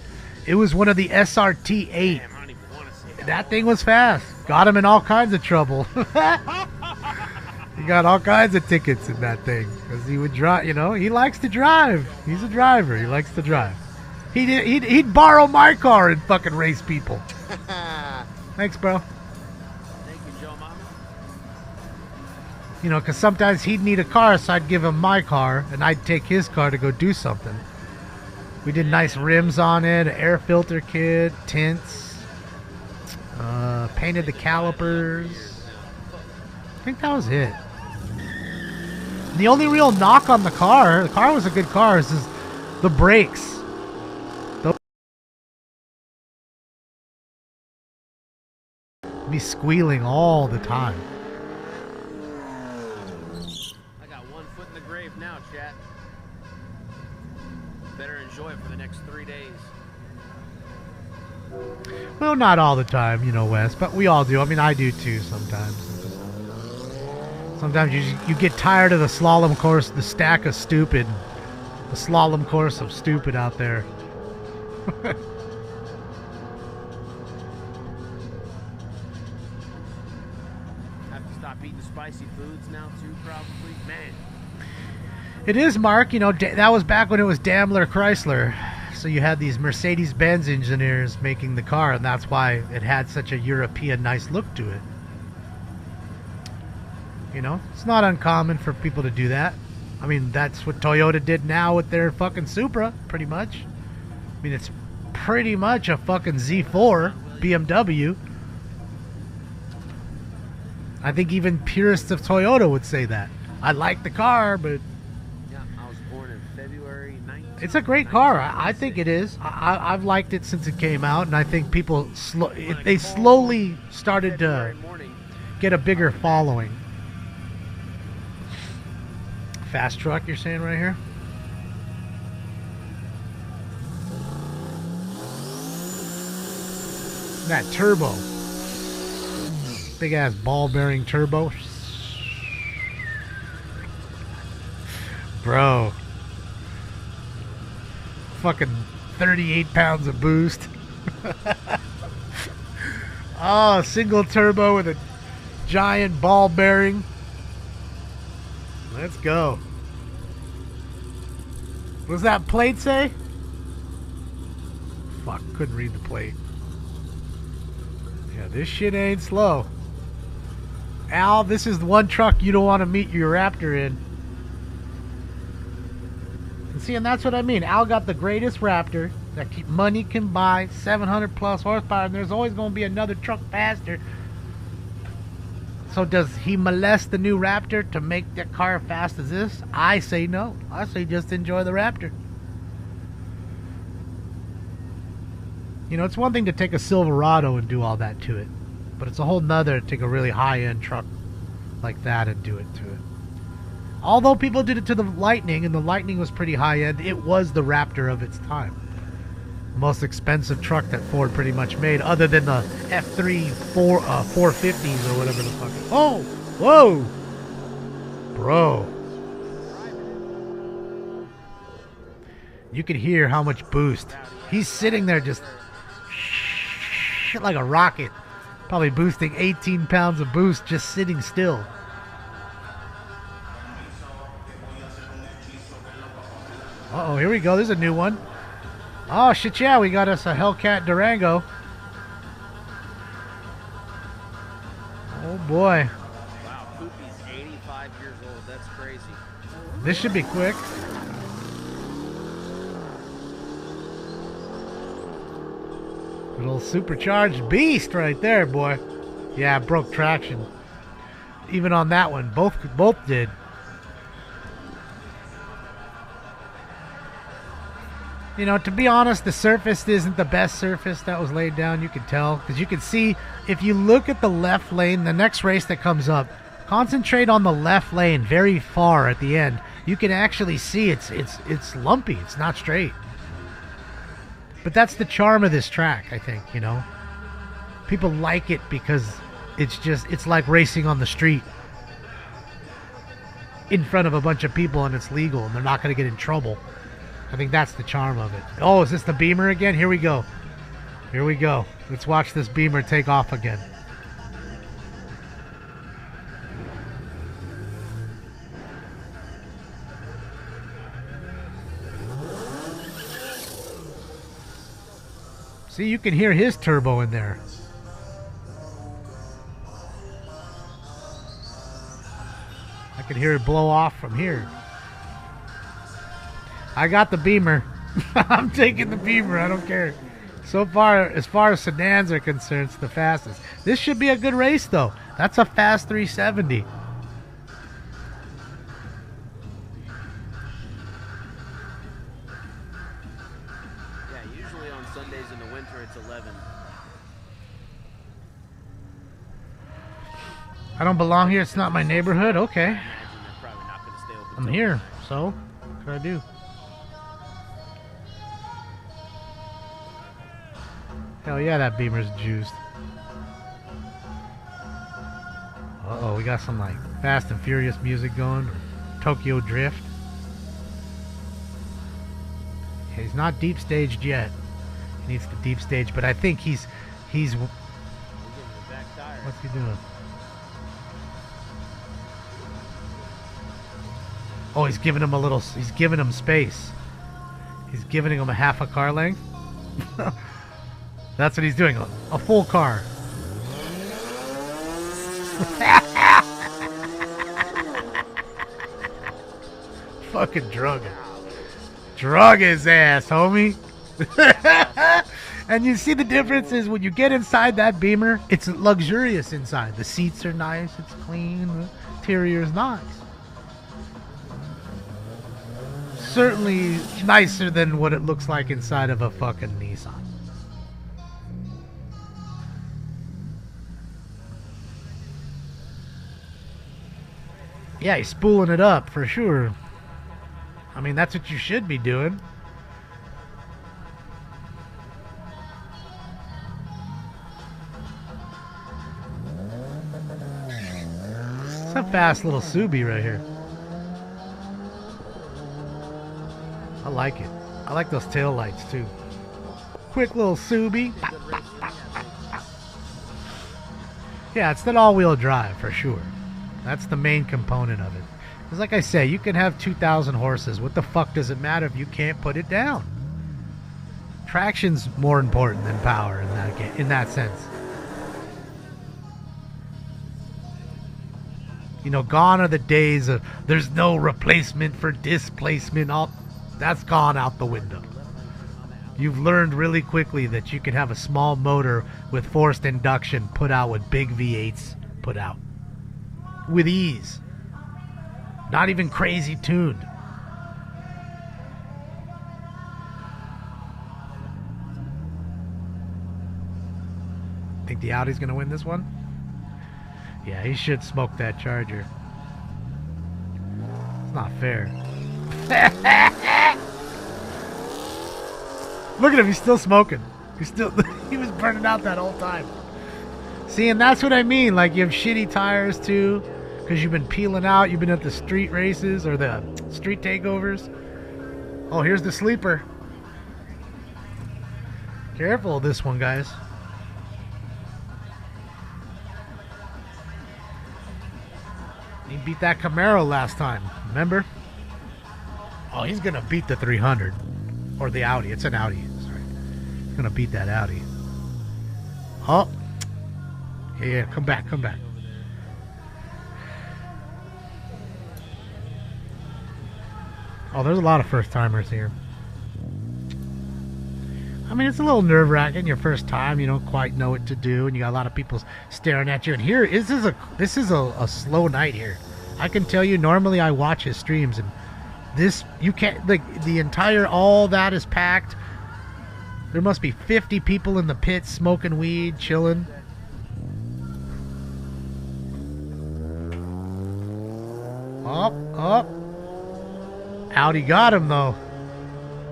It was one of the SRT 8. Damn, I don't even want to say that. That thing was fast. Got him in all kinds of trouble. He got all kinds of tickets in that thing because he would drive. You know, he likes to drive. He's a driver. He likes to drive. He'd borrow my car and fucking race people. Thanks, bro. Thank you, Joe Mama. You know, because sometimes he'd need a car, so I'd give him my car, and I'd take his car to go do something. We did nice rims on it, an air filter kit, tints, painted the calipers. I think that was it. The only real knock on the car was a good car, is the brakes. Be squealing all the time. I got 1 foot in the grave now, chat. Better enjoy it for the next 3 days. Well, not all the time, you know, Wes, but we all do. I mean, I do too sometimes. Sometimes you get tired of the slalom course, the stack of stupid, the slalom course of stupid out there. Have to stop eating spicy foods now too, probably. Man. It is, Mark. You know, that was back when it was Daimler Chrysler. So you had these Mercedes-Benz engineers making the car, and that's why it had such a European nice look to it. You know, it's not uncommon for people to do that. I mean, that's what Toyota did now with their fucking Supra, pretty much. I mean, it's pretty much a fucking Z4 BMW. I think even purists of Toyota would say that. I like the car, but... Yeah, I was born in February 19th. It's a great car. I think it is. I've liked it since it came out, and I think people... they slowly started to get a bigger following. Fast truck, you're saying right here? That turbo. Big ass ball bearing turbo. Bro. Fucking 38 pounds of boost. Oh, single turbo with a giant ball bearing. Let's go. What does that plate say? Fuck, couldn't read the plate. Yeah, this shit ain't slow. Al, this is the one truck you don't want to meet your Raptor in. And see, and that's what I mean. Al got the greatest Raptor that money can buy, 700 plus horsepower, and there's always going to be another truck faster. So does he molest the new Raptor to make the car fast as this? I say no. I say just enjoy the Raptor. You know, it's one thing to take a Silverado and do all that to it, but it's a whole nother to take a really high-end truck like that and do it to it. Although people did it to the Lightning, and the Lightning was pretty high-end, it was the Raptor of its time. Most expensive truck that Ford pretty much made, other than the F3 450s or whatever the fuck. Oh, whoa, bro! You can hear how much boost. He's sitting there just shit like a rocket, probably boosting 18 pounds of boost just sitting still. Uh oh, here we go. There's a new one. Oh shit, yeah, we got us a Hellcat Durango. Oh boy. Wow, Poopy's 85 years old. That's crazy. This should be quick. Little supercharged beast right there, boy. Yeah, broke traction. Even on that one, both did. You know, to be honest, the surface isn't the best surface that was laid down. You can tell, because you can see, if you look at the left lane, the next race that comes up, concentrate on the left lane very far at the end. You can actually see it's lumpy. It's not straight. But that's the charm of this track, I think, you know. People like it because it's like racing on the street in front of a bunch of people, and it's legal, and they're not going to get in trouble. I think that's the charm of it. Oh, is this the Beamer again? Here we go. Here we go. Let's watch this Beamer take off again. See, you can hear his turbo in there. I can hear it blow off from here. I got the Beamer. I'm taking the Beamer. I don't care. So far, as far as sedans are concerned, it's the fastest. This should be a good race, though. That's a fast 370. Yeah, usually on Sundays in the winter, it's 11. I don't belong here. It's not my neighborhood. Okay. They're probably not going to stay open. I'm till here. So, what can I do? Hell yeah, that Beamer's juiced. Uh-oh, we got some like Fast and Furious music going, or Tokyo Drift. Yeah, he's not deep staged yet. He needs to deep stage, but I think he's He's getting the back tire. what's he doing? Oh, he's giving him a little. He's giving him space. He's giving him a half a car length. That's what he's doing. A full car. Fucking drug it. Drug his ass, homie. And you see the difference is when you get inside that Beamer, it's luxurious inside. The seats are nice, it's clean, the interior is nice. Certainly nicer than what it looks like inside of a fucking Nissan. Yeah, he's spooling it up for sure. I mean, that's what you should be doing. It's a fast little Subi right here. I like it. I like those tail lights too. Quick little Subi. Yeah, it's that all-wheel drive for sure. That's the main component of it. Because like I say, you can have 2,000 horses. What the fuck does it matter if you can't put it down? Traction's more important than power in that sense. You know, gone are the days of there's no replacement for displacement. That's gone out the window. You've learned really quickly that you can have a small motor with forced induction put out what big V8s put out. With ease. Not even crazy tuned. Think the Audi's gonna win this one? Yeah, he should smoke that Charger. It's not fair. Look at him, he's still smoking. He was burning out that whole time. See, and that's what I mean. Like, you have shitty tires too, because you've been peeling out. You've been at the street races or the street takeovers. Oh, here's the sleeper. Careful of this one, guys. He beat that Camaro last time, remember? Oh, he's gonna beat the 300. Or the Audi. It's an Audi. Sorry. He's gonna beat that Audi. Oh. Yeah, come back, come back. Oh, there's a lot of first-timers here. I mean, it's a little nerve-wracking. Your first time, you don't quite know what to do, and you got a lot of people staring at you. And here, this is a slow night here. I can tell you, normally I watch his streams, and this, you can't, like, the entire, all that is packed. There must be 50 people in the pit smoking weed, chilling. Up, up. Audi got him, though.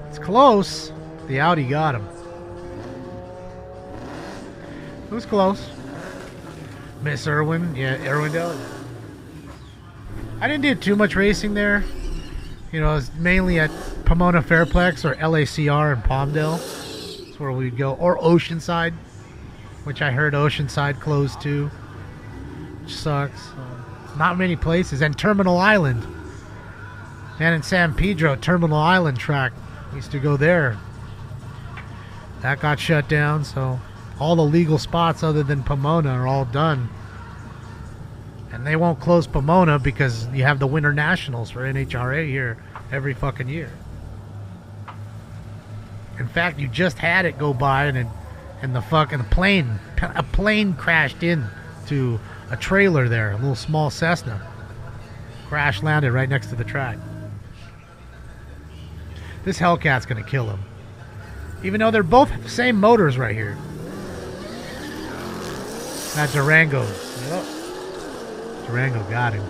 It's close. The Audi got him. It was close. Miss Irwin. Yeah, Irwindale. I didn't do too much racing there. You know, it was mainly at Pomona Fairplex or LACR in Palmdale. That's where we'd go. Or Oceanside, which I heard Oceanside closed too. Which sucks. Not many places. And Terminal Island. And in San Pedro, Terminal Island track. We used to go there. That got shut down, so all the legal spots other than Pomona are all done. And they won't close Pomona because you have the Winter Nationals for NHRA here every fucking year. In fact, you just had it go by and the fucking plane crashed into a trailer there, a little small Cessna. Crash landed right next to the track. This Hellcat's gonna kill him. Even though they're both the same motors right here. That Durango. Yep. Durango got him.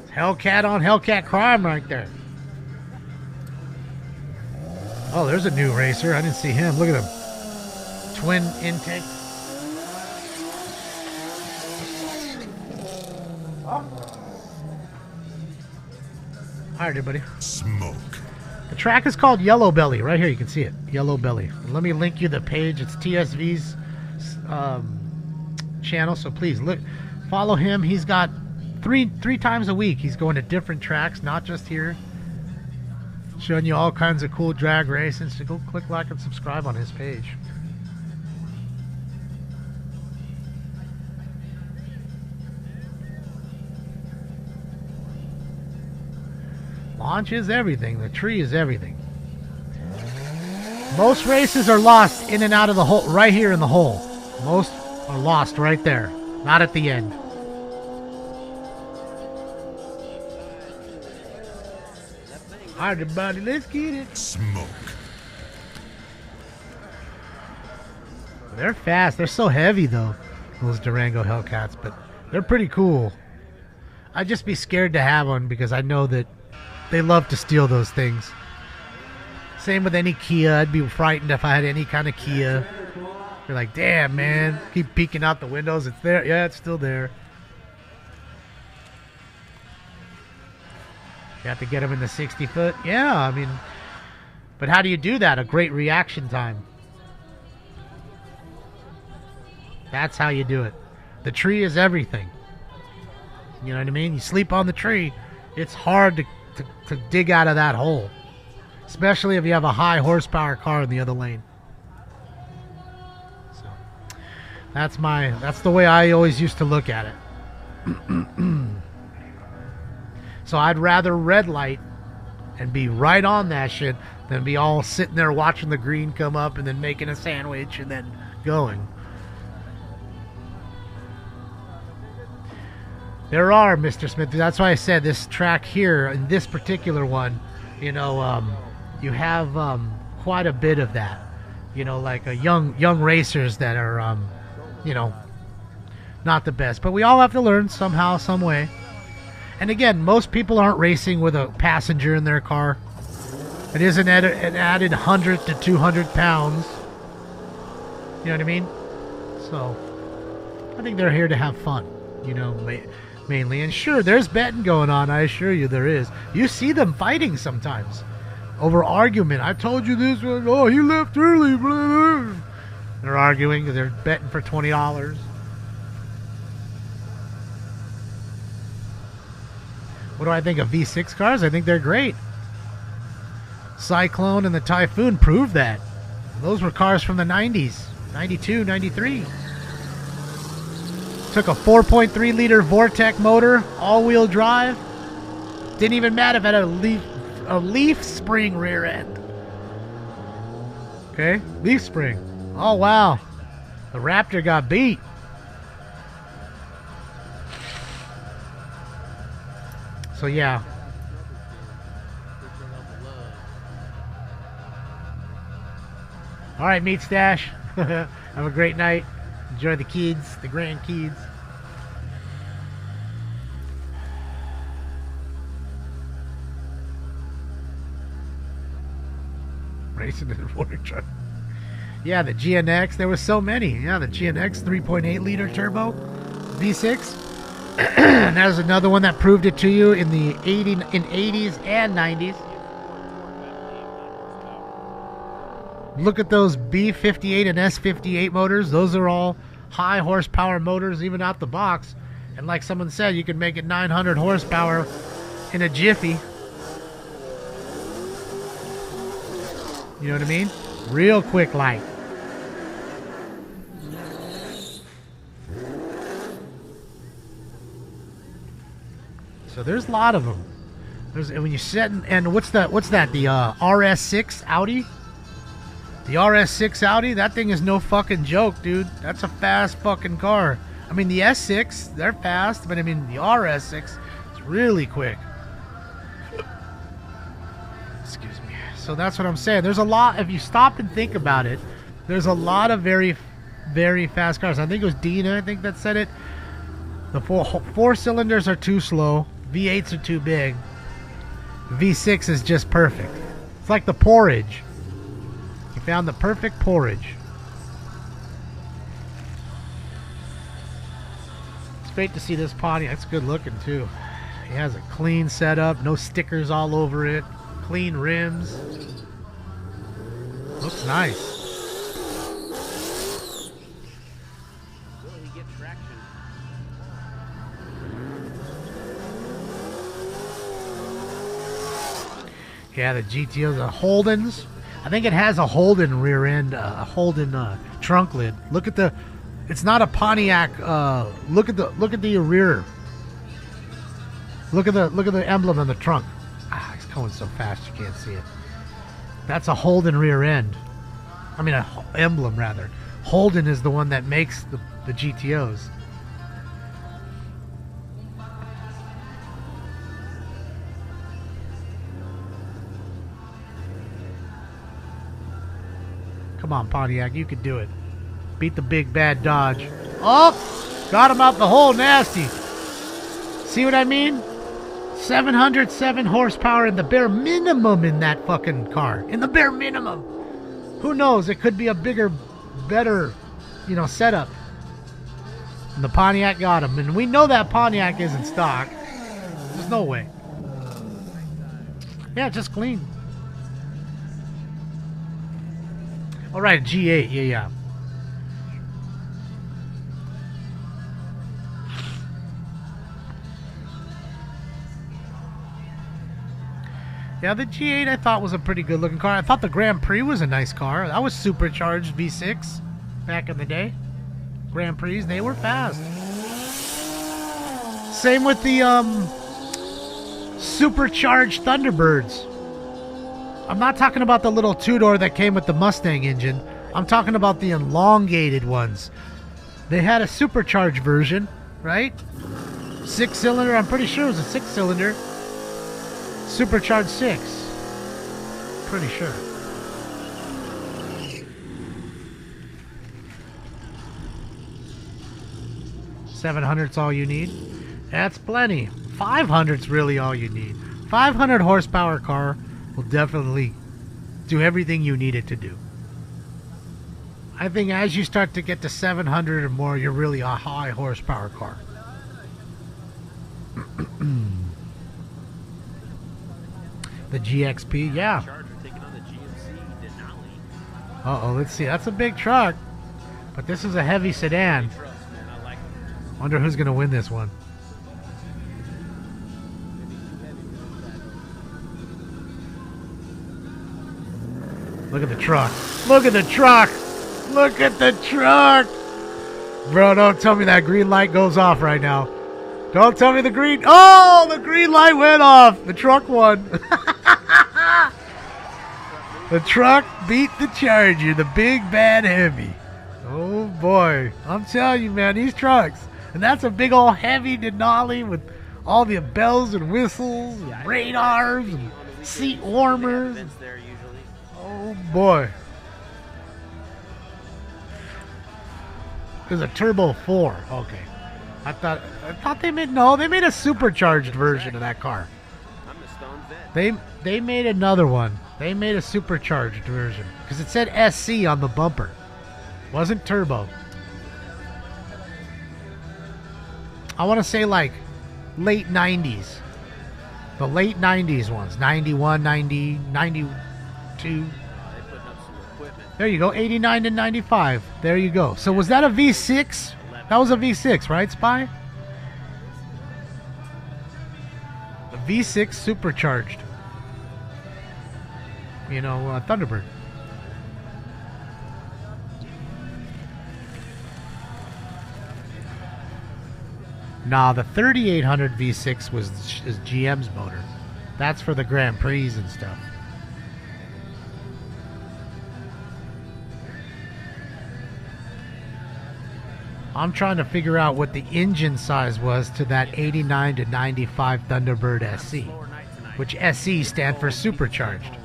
It's Hellcat on Hellcat crime right there. Oh, there's a new racer. I didn't see him. Look at him. Twin intake. All right, everybody. Smoke. The track is called Yellow Belly. Right here, you can see it. Yellow Belly. And let me link you the page. It's TSV's channel, so please look. Follow him. He's got three times a week. He's going to different tracks, not just here. Showing you all kinds of cool drag racing. So go click like and subscribe on his page. Launch is everything. The tree is everything. Most races are lost in and out of the hole, right here in the hole. Most are lost right there, not at the end. All right, everybody, let's get it. Smoke. They're fast. They're so heavy, though, those Durango Hellcats, but they're pretty cool. I'd just be scared to have one because I know that they love to steal those things. Same with any Kia. I'd be frightened if I had any kind of Kia. You're like, damn, man. Keep peeking out the windows. It's there. Yeah, it's still there. You have to get them in the 60 foot. Yeah, I mean, but how do you do that? A great reaction time. That's how you do it. The tree is everything. You know what I mean? You sleep on the tree, it's hard to dig out of that hole. Especially if you have a high horsepower car in the other lane. So that's the way I always used to look at it. So I'd rather red light and be right on that shit than be all sitting there watching the green come up and then making a sandwich and then going. There are, Mr. Smith. That's why I said this track here, in this particular one, you know, you have quite a bit of that. You know, like young racers that are, you know, not the best. But we all have to learn somehow, some way. And again, most people aren't racing with a passenger in their car. It is an added 100 to 200 pounds. You know what I mean? So, I think they're here to have fun, you know, mainly. And sure, there's betting going on, I assure you there is. You see them fighting sometimes over argument. I told you this one. Oh, he left early. Blah, blah. They're arguing. They're betting for $20. What do I think of V6 cars? I think they're great. Cyclone and the Typhoon proved that. Those were cars from the 90s. 92, 93. Took a 4.3 liter Vortec motor, all-wheel drive. Didn't even matter if it had a leaf spring rear end. Okay, leaf spring. Oh wow, the Raptor got beat. So yeah. All right, Meat Stash. Have a great night. Enjoy the kids, the grandkids. Racing in a water truck. Yeah, the GNX. There were so many. Yeah, the GNX 3.8 liter turbo V6. And there's another one that proved it to you in the 80s and 90s. Look at those B58 and S58 motors. Those are all high horsepower motors, even out the box. And like someone said, you can make it 900 horsepower in a jiffy. You know what I mean? Real quick light. So there's a lot of them. There's, when you set and what's that? The RS6 Audi. The RS6 Audi, that thing is no fucking joke, dude. That's a fast fucking car. I mean, the S6, they're fast, but I mean, the RS6, it's really quick. Excuse me. So that's what I'm saying. There's a lot, if you stop and think about it, there's a lot of very, very fast cars. I think it was Dina, I think that said it. The four cylinders are too slow. V8s are too big. V6 is just perfect. It's like the porridge. You found the perfect porridge. It's great to see this Pontiac. It's good looking too. It has a clean setup, no stickers all over it, clean rims. Looks nice. Will he get traction? Yeah, the GTOs, the Holdens. I think it has a Holden rear end, a Holden trunk lid. Look at the. It's not a Pontiac. Look at the rear. Look at the emblem on the trunk. Ah, it's going so fast you can't see it. That's a Holden rear end. I mean, an emblem rather. Holden is the one that makes the GTOs. Come on, Pontiac, you can do it. Beat the big bad Dodge. Oh, got him out the hole, nasty. See what I mean? 707 horsepower in the bare minimum in that fucking car. In the bare minimum. Who knows? It could be a bigger, better, setup. And the Pontiac got him. And we know that Pontiac isn't stock. There's no way. Yeah, just clean. All right, G8. Yeah. Yeah, the G8 I thought was a pretty good looking car. I thought the Grand Prix was a nice car. That was supercharged V6 back in the day. Grand Prix, they were fast. Same with the supercharged Thunderbirds. I'm not talking about the little two-door that came with the Mustang engine. I'm talking about the elongated ones. They had a supercharged version, right? 6-cylinder, I'm pretty sure it was a 6-cylinder. Supercharged 6. Pretty sure. $700's all you need. That's plenty. 500's really all you need. 500 horsepower car will definitely do everything you need it to do. I think as you start to get to 700 or more, you're really a high horsepower car. The GXP, yeah. Uh-oh, let's see. That's a big truck. But this is a heavy sedan. Wonder who's going to win this one. Look at the truck. Look at the truck. Look at the truck. Bro, don't tell me that green light goes off right now. Don't tell me the green. Oh, the green light went off. The truck won. The truck beat the Charger, the big bad heavy. Oh boy. I'm telling you, man, these trucks. And that's a big old heavy Denali with all the bells and whistles and radars and seat warmers. Oh boy. There's a Turbo 4. Okay. I thought they made a supercharged version of that car. They made another one. They made a supercharged version because it said SC on the bumper. Wasn't turbo. I want to say like late 90s. The late 90s ones. 91, 90, 92. There you go. 89 to 95. There you go. So was that a V6? That was a V6, right, Spy? A V6 supercharged. Thunderbird. Nah, the 3800 V6 is GM's motor. That's for the Grand Prix and stuff. I'm trying to figure out what the engine size was to that 89 to 95 Thunderbird SC, which SC stand for supercharged.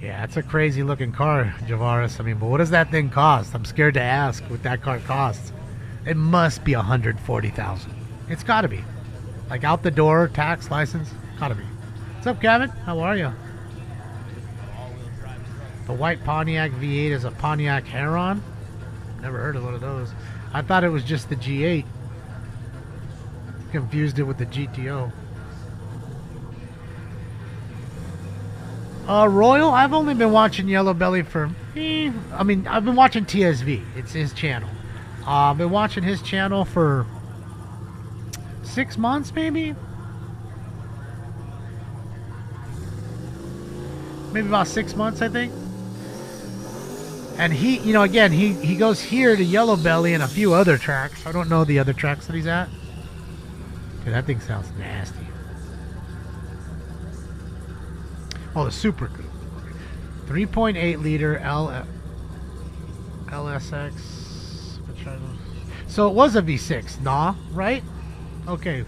Yeah, it's a crazy looking car, Javaris. I mean, but what does that thing cost? I'm scared to ask what that car costs. It must be $140,000. It's got to be. Like out the door, tax, license, got to be. What's up, Kevin? How are you? The white Pontiac V8 is a Pontiac Heron. Never heard of one of those. I thought it was just the G8. Confused it with the GTO. Royal, I've only been watching Yellow Belly for, I've been watching TSV. It's his channel. I've been watching his channel for 6 months, maybe about 6 months, I think. And he, you know, again, he goes here to Yellow Belly and a few other tracks. I don't know the other tracks that he's at. Dude, that thing sounds nasty. Oh, the Super Coupe. 3.8 liter LSX. So it was a V6, nah, right? Okay.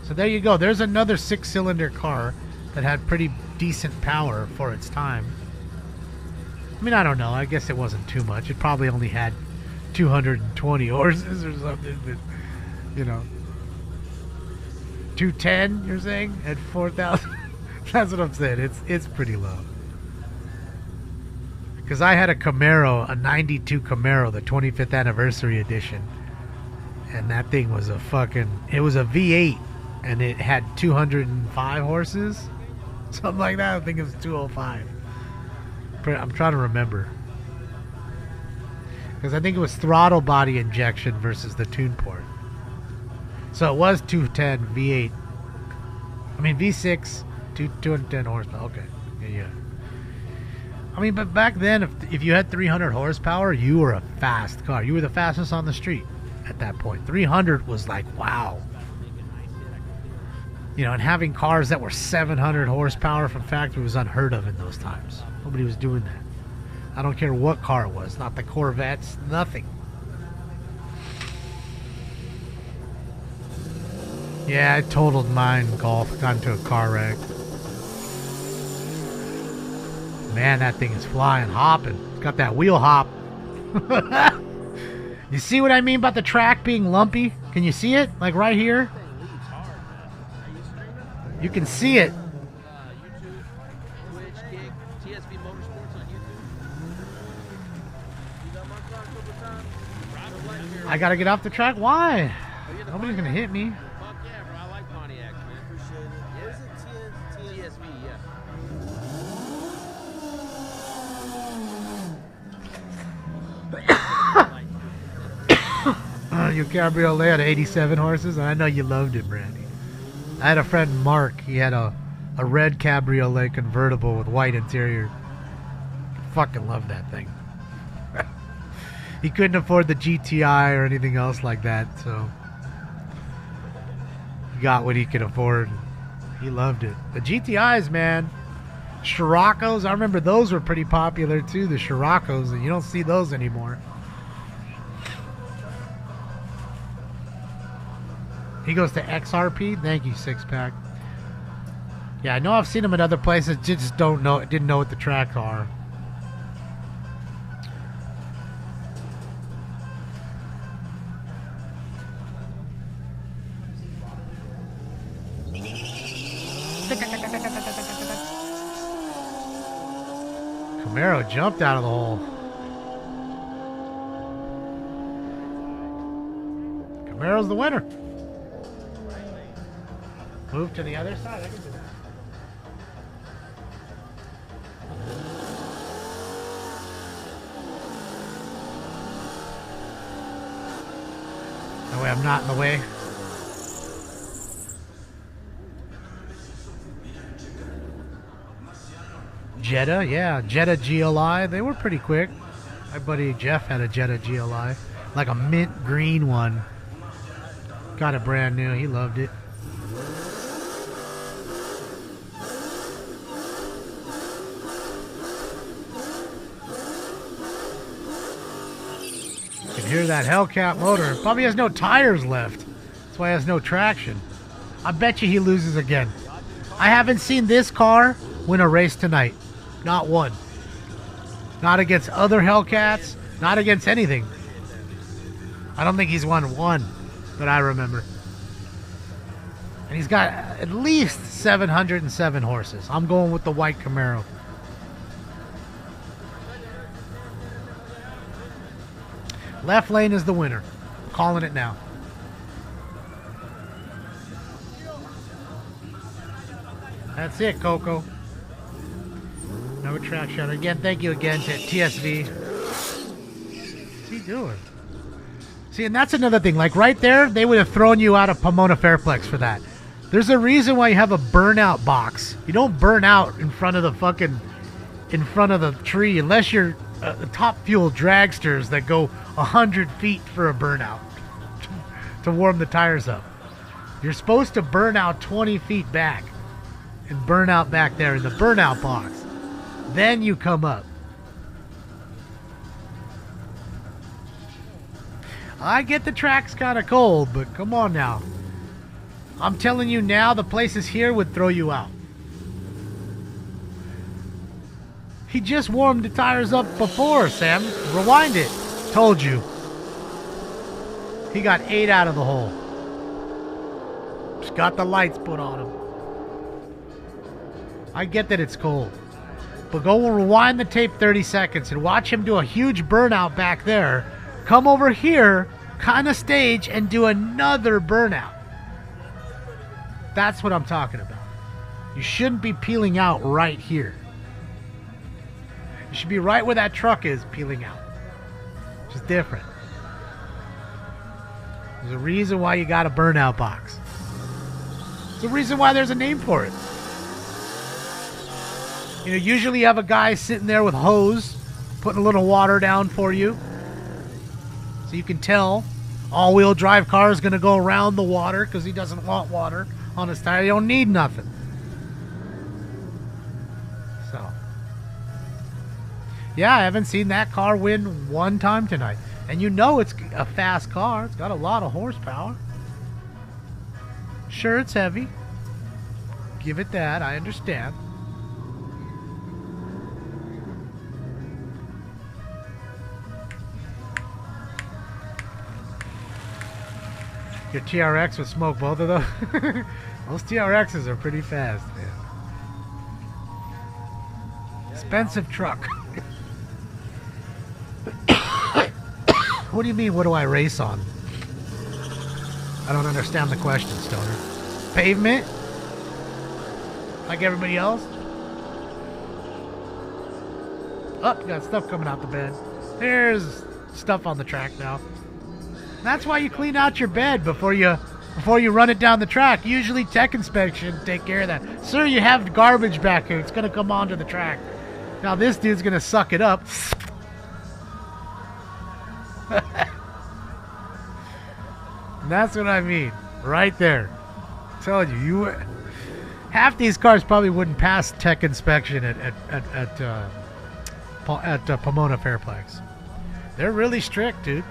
So there you go. There's another 6-cylinder car that had pretty decent power for its time. I mean, I don't know. I guess it wasn't too much. It probably only had 220 horses or something. But, you know. 210, you're saying? At 4,000? That's what I'm saying. It's pretty low. Because I had a Camaro, a 92 Camaro, the 25th anniversary edition. And that thing was a fucking... It was a V8. And it had 205 horses. Something like that. I think it was 205. I'm trying to remember. Because I think it was throttle body injection versus the tune port. So it was 210 V8. I mean V6, 210 horsepower. Okay. Yeah. I mean, but back then, if you had 300 horsepower, you were a fast car. You were the fastest on the street at that point. 300 was like, wow. You know, and having cars that were 700 horsepower from factory was unheard of in those times. Nobody was doing that. I don't care what car it was. Not the Corvettes. Nothing. Yeah, I totaled mine, Golf. Got into a car wreck. Man, that thing is flying, hopping. It's got that wheel hop. You see what I mean about the track being lumpy? Can you see it? Like right here? You can see it. YouTube, Twitch, Kick, TSV Motorsports on YouTube. You got my car a couple times? I gotta get off the track. Why? Nobody's gonna hit me. Fuck yeah, bro. I like Pontiacs, man. Appreciate it. Yeah. What is it? TSV, yeah. Your cabriolet had 87 horses, and I know you loved it, Brandy. I had a friend, Mark. He had a red cabriolet convertible with white interior. Fucking loved that thing. He couldn't afford the GTI or anything else like that, so he got what he could afford. He loved it. The GTIs, man. Scirocco's, I remember those were pretty popular too, the Scirocco's, and you don't see those anymore. He goes to XRP. Thank you, Six Pack. Yeah, I know I've seen him in other places. Just didn't know what the tracks are. Camaro jumped out of the hole. Camaro's the winner. Move to the other side. I can do that. That way I'm not in the way. Jetta, yeah. Jetta GLI. They were pretty quick. My buddy Jeff had a Jetta GLI. Like a mint green one. Got it brand new. He loved it. You can hear that Hellcat motor. Probably has no tires left. That's why it has no traction. I bet you he loses again. I haven't seen this car win a race tonight. Not one. Not against other Hellcats. Not against anything. I don't think he's won one that I remember. And he's got at least 707 horses. I'm going with the white Camaro. Left lane is the winner. I'm calling it now. That's it, Coco. No track shot. Again, thank you again to TSV. What's he doing? See, and that's another thing. Like right there, they would have thrown you out of Pomona Fairplex for that. There's a reason why you have a burnout box. You don't burn out in front of the tree unless you're the top fuel dragsters that go 100 feet for a burnout to warm the tires up. You're supposed to burn out 20 feet back and burn out back there in the burnout box. Then you come up. I get the track's kind of cold, but come on now. I'm telling you now, the places here would throw you out. He just warmed the tires up before, Sam. Rewind it. Told you. He got 8 out of the hole. Just got the lights put on him. I get that it's cold. But go and rewind the tape 30 seconds and watch him do a huge burnout back there. Come over here, kind of stage, and do another burnout. That's what I'm talking about. You shouldn't be peeling out right here. You should be right where that truck is peeling out. Which is different. There's a reason why you got a burnout box. There's a reason why there's a name for it. You know, usually you have a guy sitting there with a hose, putting a little water down for you. So you can tell all-wheel drive car is going to go around the water because he doesn't want water on his tire. You don't need nothing. So, yeah, I haven't seen that car win one time tonight. And you know it's a fast car. It's got a lot of horsepower. Sure, it's heavy. Give it that. I understand. Your TRX would smoke both of those. Those TRXs are pretty fast, man. Expensive truck. What do you mean, what do I race on? I don't understand the question, Stoner. Pavement? Like everybody else? Oh, you got stuff coming out the bed. There's stuff on the track now. That's why you clean out your bed before you run it down the track. Usually tech inspection take care of that. Sir, you have garbage back here. It's going to come onto the track. Now this dude's going to suck it up. That's what I mean. Right there. I'm telling you, half these cars probably wouldn't pass tech inspection at Pomona Fairplex. They're really strict, dude.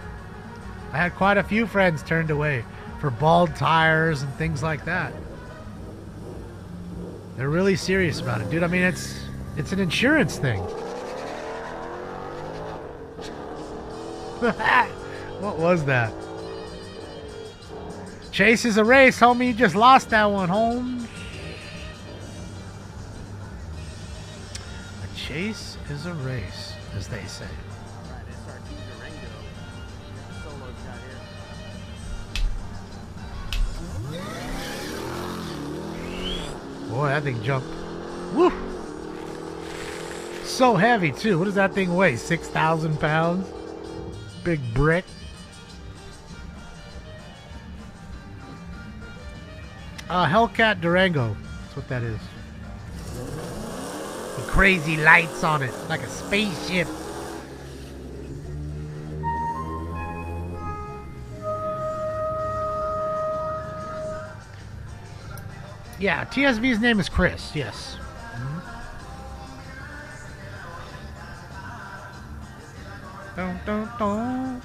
I had quite a few friends turned away for bald tires and things like that. They're really serious about it, dude. I mean, it's an insurance thing. What was that? Chase is a race, homie. You just lost that one, Holmes. A chase is a race, as they say. Boy, that thing jumped. Woo! So heavy, too. What does that thing weigh? 6,000 pounds? Big brick. Hellcat Durango. That's what that is. With crazy lights on it. Like a spaceship. Yeah, TSV's name is Chris, yes. Dun, dun, dun.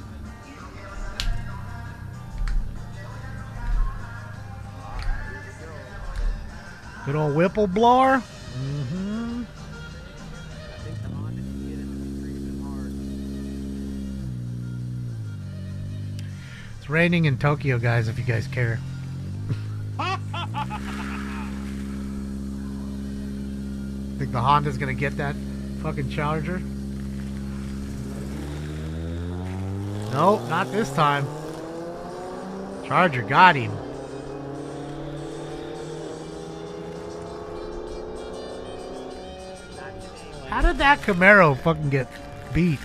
Good old Whipple blower. Mm-hmm. It's raining in Tokyo, guys, if you guys care. Think the Honda's gonna get that fucking Charger? Nope, not this time. Charger got him. How did that Camaro fucking get beat?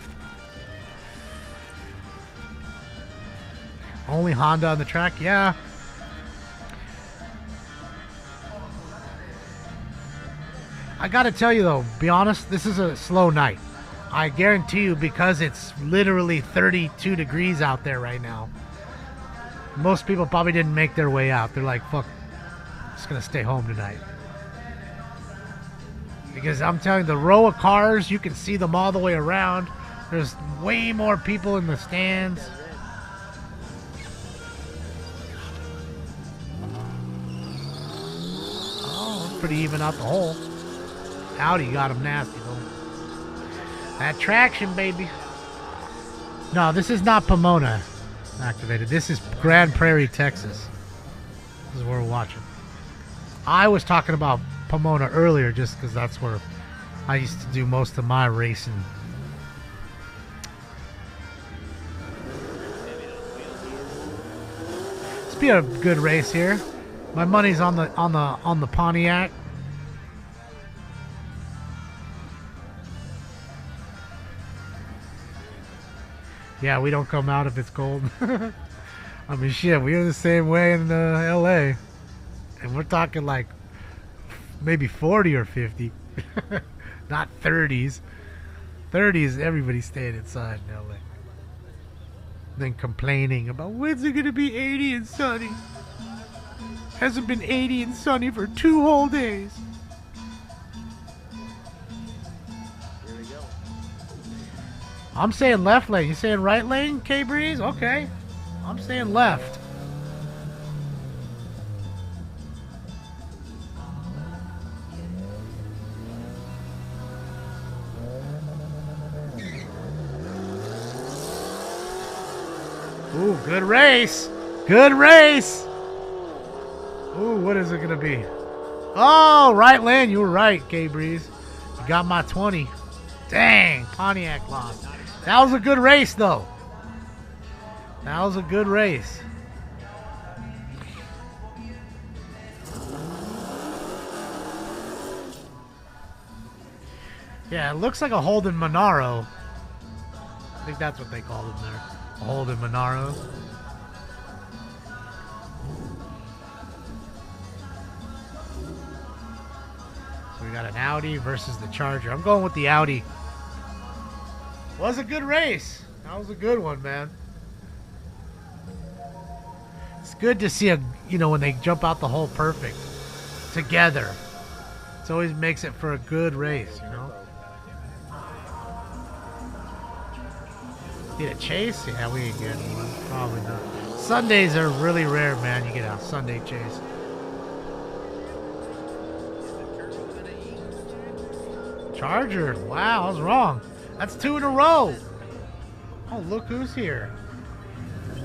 Only Honda on the track? Yeah. I gotta tell you though, be honest, this is a slow night. I guarantee you, because it's literally 32 degrees out there right now. Most people probably didn't make their way out. They're like, fuck, I'm just gonna stay home tonight. Because I'm telling you, the row of cars, you can see them all the way around. There's way more people in the stands. Oh, it's pretty even out the hole. Audi got him nasty though. That traction, baby. No, this is not Pomona activated. This is Grand Prairie, Texas. This is where we're watching. I was talking about Pomona earlier just because that's where I used to do most of my racing. This be a good race here. My money's on the Pontiac. Yeah, we don't come out if it's cold. I mean, shit, we are the same way in LA. And we're talking like maybe 40 or 50. Not 30s. 30s, everybody's staying inside in LA. Then complaining about, when's it going to be 80 and sunny? Hasn't been 80 and sunny for 2 whole days. I'm saying left lane. You saying right lane, K-Breeze? Okay. I'm saying left. Ooh, good race. Good race. Ooh, what is it going to be? Oh, right lane. You were right, K-Breeze. You got my 20. Dang, Pontiac lost. That was a good race, though. That was a good race. Yeah, it looks like a Holden Monaro. I think that's what they called him there. A Holden Monaro. So we got an Audi versus the Charger. I'm going with the Audi. Was a good race. That was a good one, man. It's good to see when they jump out the hole perfect together. It always makes it for a good race, you know. Need a chase? Yeah, we ain't getting one. Probably not. Sundays are really rare, man. You get a Sunday chase. Charger. Wow, I was wrong. That's 2 in a row. Oh, look who's here.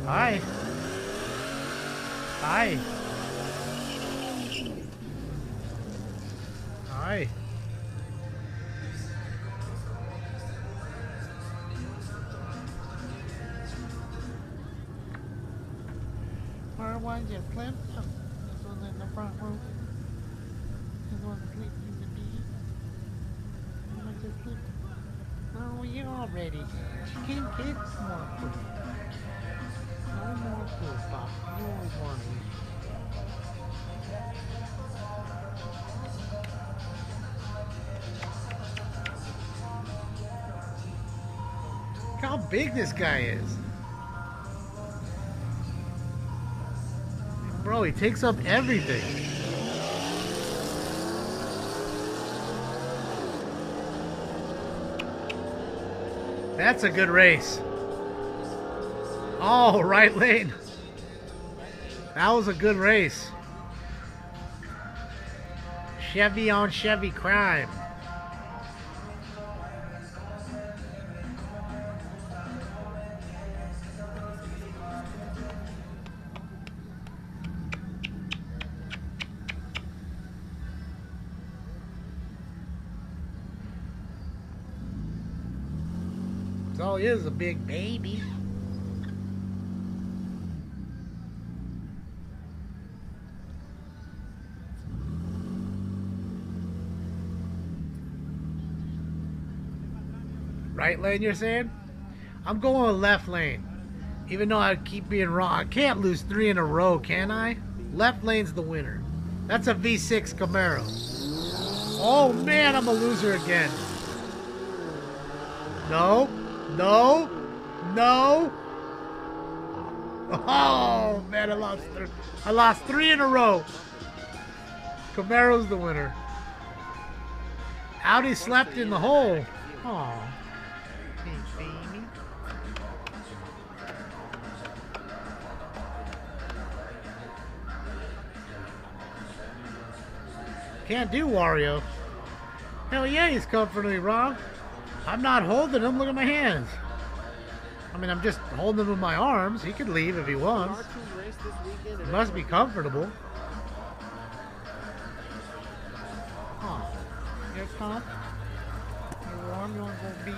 Hi. Hi. Hi. Where was you, Clint? This one's in the front row. This one's sleeping in the bed. How much is sleeping? Oh, you already. You can't get more food. No more food, Pop. You always want to eat. Look how big this guy is. Bro, he takes up everything. That's a good race. Oh, right lane. That was a good race. Chevy on Chevy crime. All he is a big baby. Right lane, you're saying? I'm going left lane. Even though I keep being wrong, I can't lose 3 in a row, can I? Left lane's the winner. That's a V6 Camaro. Oh man, I'm a loser again. No, no, no. Oh man, I lost 3 in a row. Camaro's the winner. Audi slept in the hole. Oh. Baby. Can't do Wario. Hell yeah, he's comfortably wrong. I'm not holding him. Look at my hands. I mean, I'm just holding him with my arms. He could leave if he wants. He must be comfortable. Oh, you're calm. You're warm. You want to go be?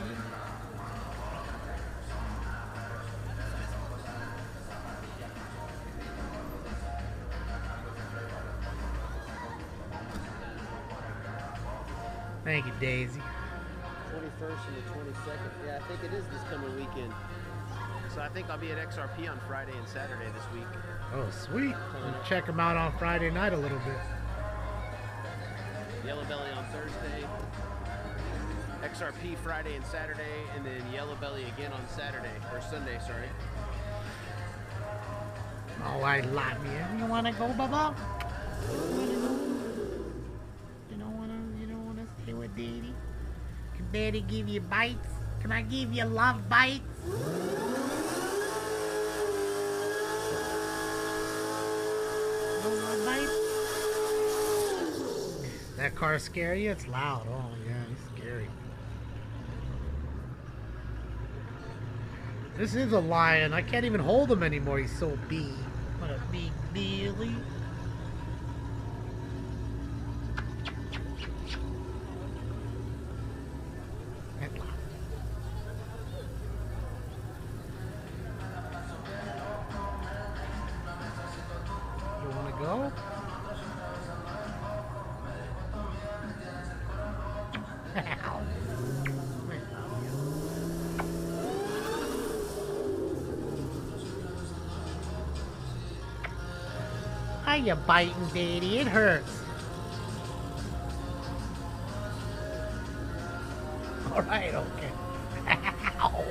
Thank you, Daisy. 21st and the 22nd. Yeah, I think it is this coming weekend. So I think I'll be at XRP on Friday and Saturday this week. Oh, sweet. We'll check them out on Friday night a little bit. Yellow Belly on Thursday. XRP Friday and Saturday, and then Yellow Belly again on Saturday, or Sunday, sorry. Oh, I love you. You want to go, Bubba? You don't want to stay with Daddy? Can Daddy give you bites? Can I give you love bites? No love bites? That car scare you? It's loud. Oh, yeah, it's scary. This is a lion. I can't even hold him anymore. He's so big. What a big Billy. You want to go? How you biting, Daddy? It hurts. All right, okay. Ow. Ow.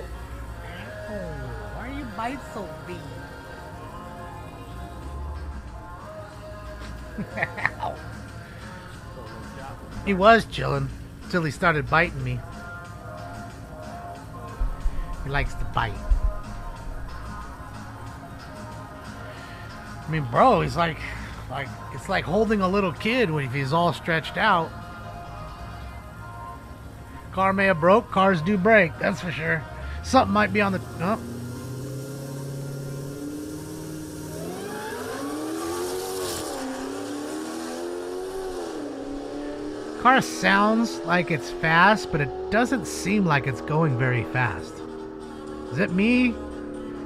Why are you biting so big? Ow. He was chilling until he started biting me. He likes to bite. I mean, bro, he's like it's like holding a little kid when he's all stretched out. Car may have broke. Cars do break, that's for sure. Something might be on the... Oh. Car sounds like it's fast, but it doesn't seem like it's going very fast. Is it me?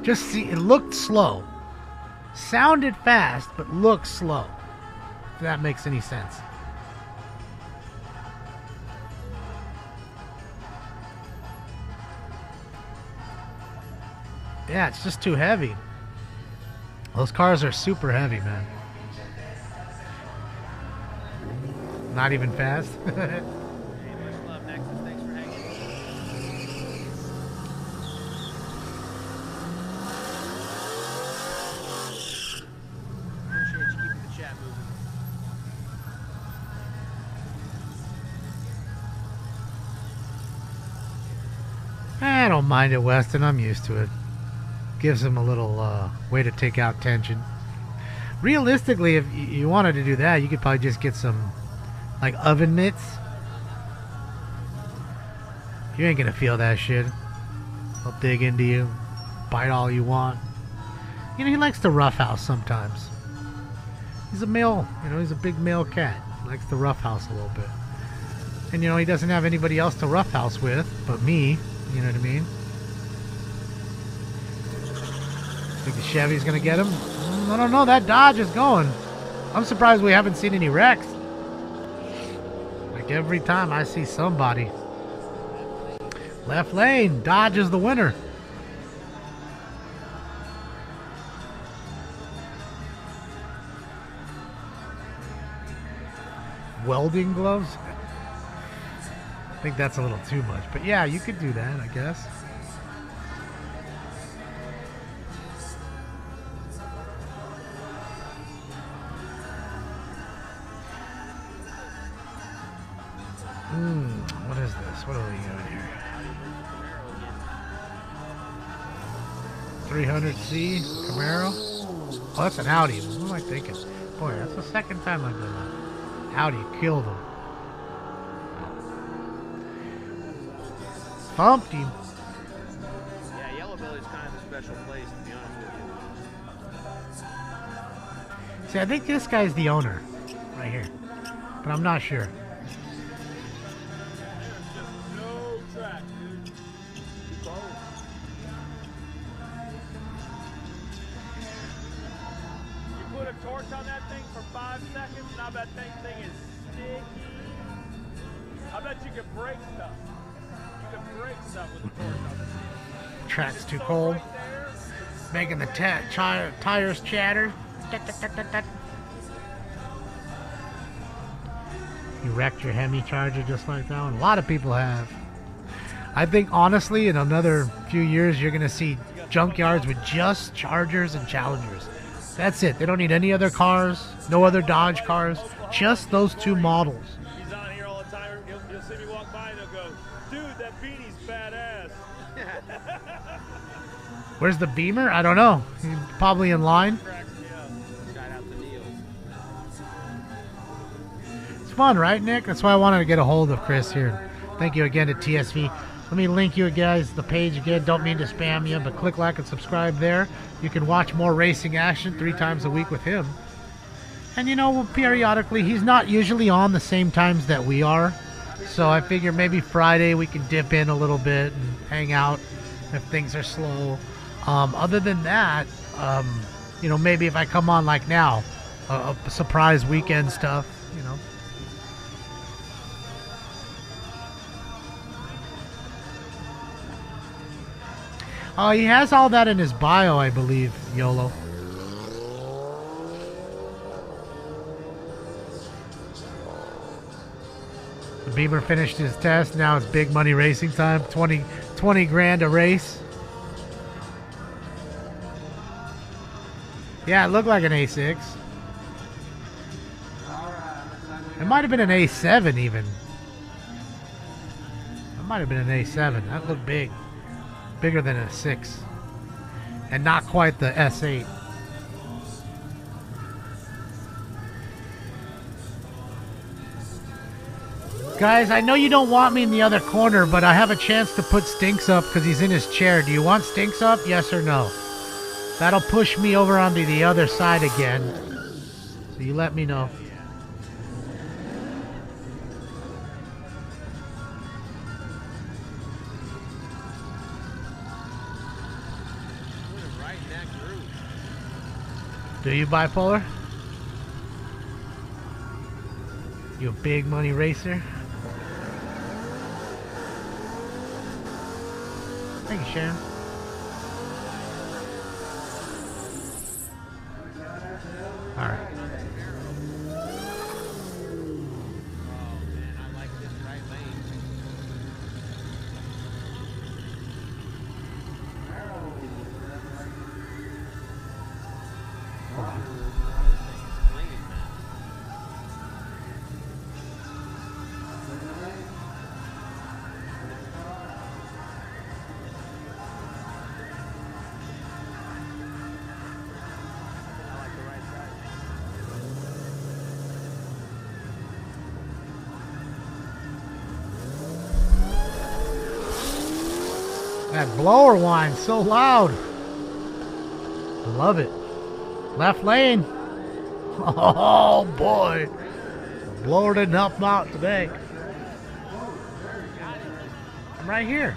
Just see, it looked slow. Sounded fast, but looked slow. If that makes any sense. Yeah, it's just too heavy. Those cars are super heavy, man. Not even fast. I don't mind it, Weston. I'm used to it. Gives him a little way to take out tension. Realistically, if you wanted to do that, you could probably just get some like oven mitts. You ain't gonna feel that shit. They'll dig into you, bite all you want. You know, he likes to roughhouse sometimes. He's a male, you know, he's a big male cat. He likes to roughhouse a little bit. And you know, he doesn't have anybody else to roughhouse with but me. You know what I mean? Think the Chevy's gonna get him? I don't know. That Dodge is going. I'm surprised we haven't seen any wrecks. Like every time I see somebody. Left lane. Dodge is the winner. welding gloves. I think that's a little too much, but yeah, you could do that, I guess. What is this? What are we doing here? 300C Camaro? Oh, that's an Audi. What am I thinking? Boy, that's the second time I've done that. Audi killed him. Thumped him. Yeah, Yellow Belly's kind of a special place, to be honest with you. See, I think this guy's the owner. Right here. But I'm not sure. No track, dude. You put a torch on that thing for 5 seconds, and I bet that thing is sticky. I bet you could break stuff. You could break stuff with a torch on it. Track's too cold. Making the tires chatter. You wrecked your Hemi Charger just like that one. A lot of people have. I think honestly in another few years you're going to see junkyards with just Chargers and Challengers. That's it. They don't need any other cars, no other Dodge cars, just those two models. He's on here all the time. He'll see me walk by and he'll go, dude, that beanie's badass. Where's the Beamer? I don't know. He's probably in line. Shout out to Neil. It's fun, right, Nick? That's why I wanted to get a hold of Chris here. Thank you again to TSV. Let me link you guys the page again. Don't mean to spam you, but click like and subscribe there. You can watch more racing action 3 times a week with him. And you know, periodically, he's not usually on the same times that we are. So I figure maybe Friday we can dip in a little bit and hang out if things are slow. Other than that, you know, maybe if I come on like now, a surprise weekend stuff, you know. Oh, he has all that in his bio, I believe, YOLO. The Beamer finished his test. Now it's big money racing time. 20 grand a race. Yeah, it looked like an A6. It might have been an A7 even. It might have been an A7. That looked big. Bigger than a 6. And not quite the S8. Guys, I know you don't want me in the other corner, but I have a chance to put Stinks up because he's in his chair. Do you want Stinks up? Yes or no? That'll push me over onto the other side again. So you let me know. Do you, Bipolar? You a big money racer? Thank you, Sharon. All right. That blower whine so loud. I love it. Left lane. Oh boy. The blower didn't help him out today. I'm right here.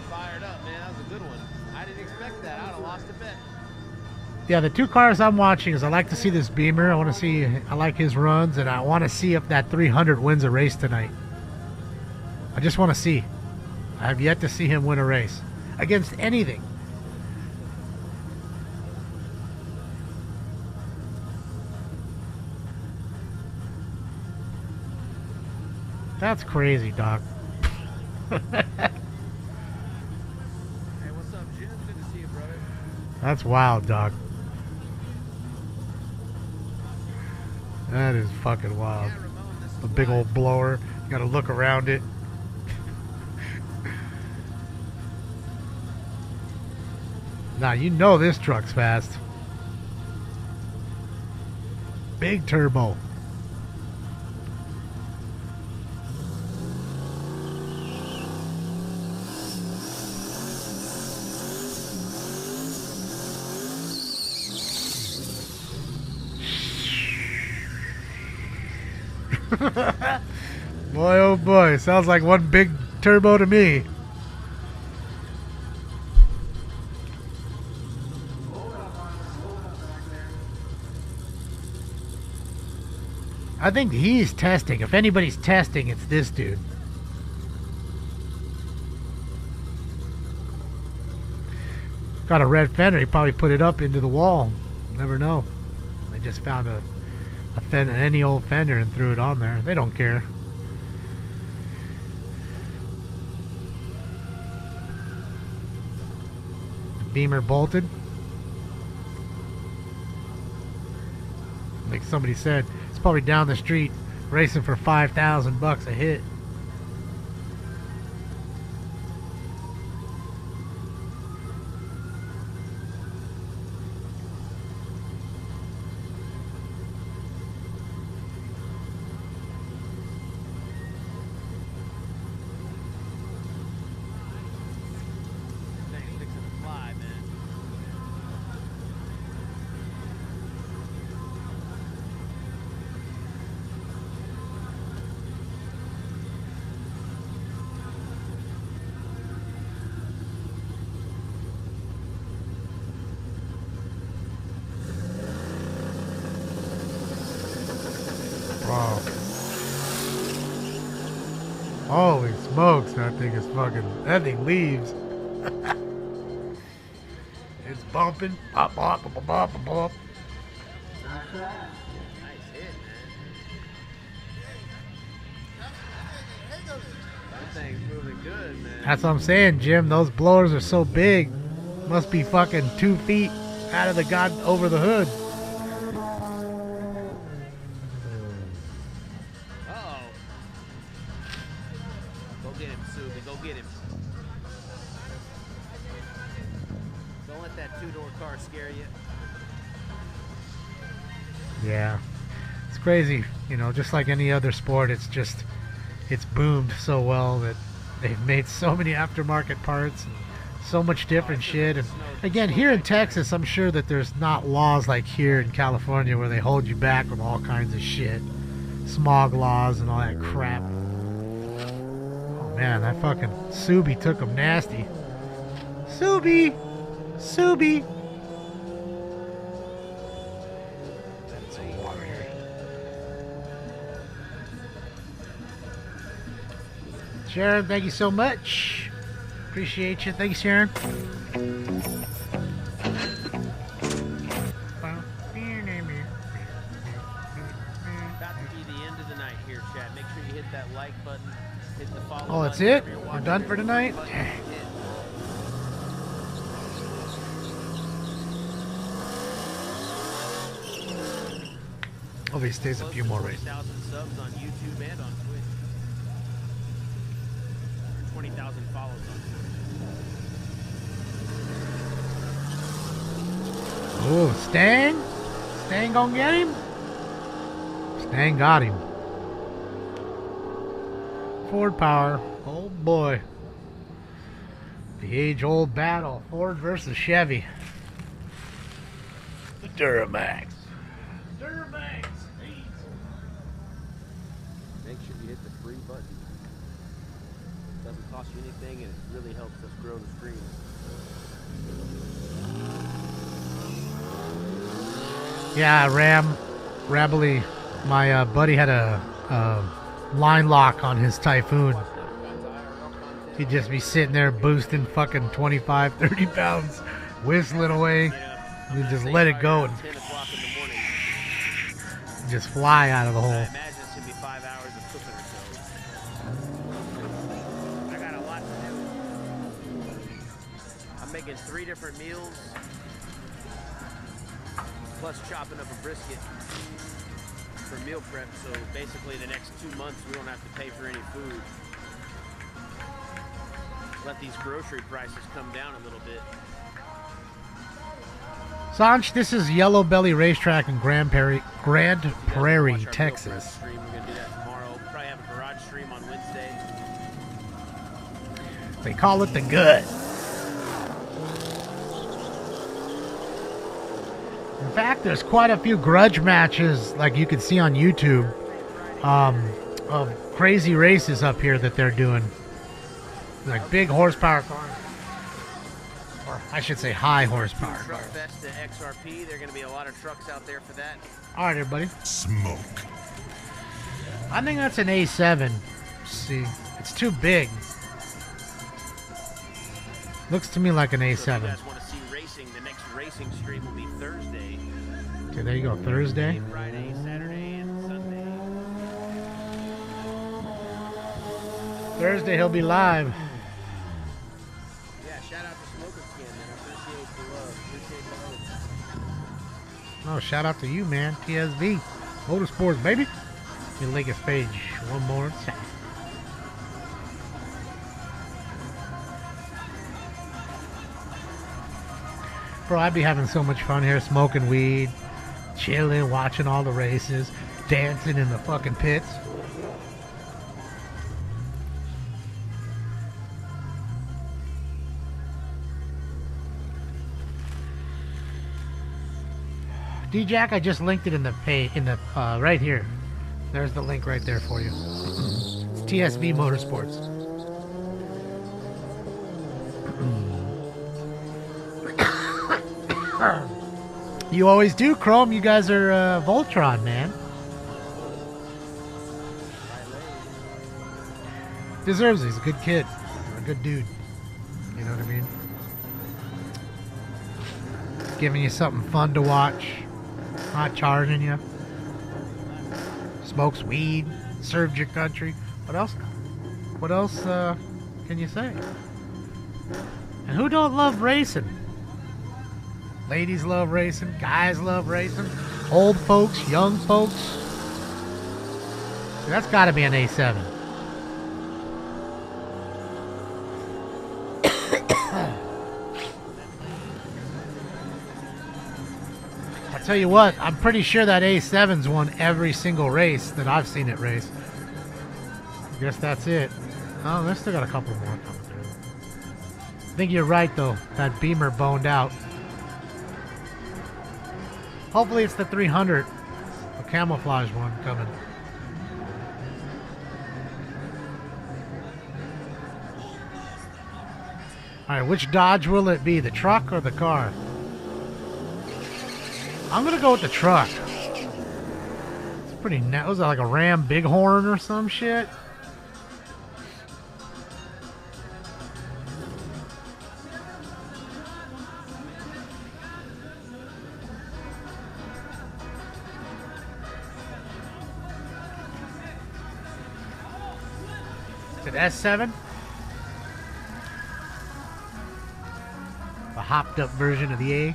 Fired up, man. That was a good one. I didn't expect that. I would have lost a bet. Yeah, the 2 cars I'm watching is I like to see this Beamer. I like his runs, and I want to see if that 300 wins a race tonight. I just want to see. I have yet to see him win a race against anything. That's crazy, Doc. Hey, what's up, Jim? Good to see you, brother. That's wild, Doc. That is fucking wild. Yeah, Ramon, this is A big old blower. You gotta look around it. Now you know this truck's fast. Big turbo. Boy, oh boy, sounds like one big turbo to me. I think he's testing. If anybody's testing, it's this dude. Got a red fender. He probably put it up into the wall. Never know. They just found a fender, any old fender, and threw it on there. They don't care. Beamer bolted. Like somebody said, it's probably down the street racing for $5,000 a hit. Thing's fixing to fly, man. Wow. Holy smokes, that thing is fucking, that thing leaves. It's bumping. Bop, bop, bop, bop, bop, bop. Nice hit, man. That thing's moving good, man. That's what I'm saying, Jim. Those blowers are so big. Must be fucking 2 feet out of the god over the hood. Uh-oh. Go get him, Subi. Go get him. Don't let that two-door car scare you. Yeah. It's crazy. You know, just like any other sport, it's just, it's boomed so well that they've made so many aftermarket parts and so much different shit. And again, here in Texas, I'm sure that there's not laws like here in California where they hold you back with all kinds of shit. Smog laws and all that crap. Oh man, that fucking Subi took him nasty. Subi! Subi! That's some water here. Sharon, thank you so much. Appreciate you. Thank you, Sharon. About to be the end of the night here, Chad. Make sure you hit that like button, hit the follow Oh, that's button. it? If you're We're watching done this, for tonight? hit. Hopefully, stays a few more races. 20,000 subs on YouTube and on Twitch. 20,000 follows on Twitch. Oh, Stang? Stang gonna get him? Stang got him. Ford power. Oh boy. The age-old battle. Ford versus Chevy. The Duramax. Duramax. Make sure you hit the free button. It doesn't cost you anything and it really helps us grow the stream. Yeah, Rabbly, my buddy had a line lock on his Typhoon. He'd just be sitting there boosting fucking 25, 30 pounds, whistling away, and just let it go and 10 o'clock in the morning. just fly out of the I hole. imagine it's going to be 5 hours of cooking or so. get 3 different meals, plus chopping up a brisket for meal prep. So basically the next 2 months we don't have to pay for any food. Let these grocery prices come down a little bit. Sanch, this is Yellow Belly Racetrack in Grand Prairie, Texas. We're gonna do that tomorrow. Probably have a garage stream on Wednesday. They call it the Good. In fact, there's quite a few grudge matches, like you can see on YouTube, of crazy races up here that they're doing. Like big horsepower cars. Or I should say high horsepower cars. Truck Fest to XRP. There are going to be a lot of trucks out there for that. All right, everybody. Smoke. I think that's an A7. See, it's too big. Looks to me like an A7. So if you guys want to see racing, the next racing stream will be Thursday. Okay, there you go. Thursday. Friday, Saturday, and Sunday. Thursday he'll be live. Yeah, shout out to Smoker Skin, man. I appreciate the love. Appreciate the love. Oh, shout out to you, man. TSV. Motorsports, baby. Let me link his page one more time. Bro, I'd be having so much fun here, smoking weed, chilling, watching all the races, dancing in the fucking pits. D-Jack, I just linked it in the right here. There's the link right there for you. It's TSV Motorsports. You always do, Chrome. You guys are Voltron, man. Deserves it. He's a good kid. A good dude. You know what I mean? Giving you something fun to watch. Not charging you. Smokes weed. Served your country. What else? What else can you say? And who don't love racing? Ladies love racing. Guys love racing. Old folks. Young folks. That's got to be an A7. I'll tell you what, I'm pretty sure that A7's won every single race that I've seen it race. I guess that's it. Oh, they still got a couple more coming through. I think you're right, though. That Beamer boned out. Hopefully it's the 300, a camouflage one coming. Alright, which Dodge will it be? The truck or the car? I'm gonna go with the truck. It's pretty net. Was that like a Ram Bighorn or some shit? Is it S7? A hopped up version of the A.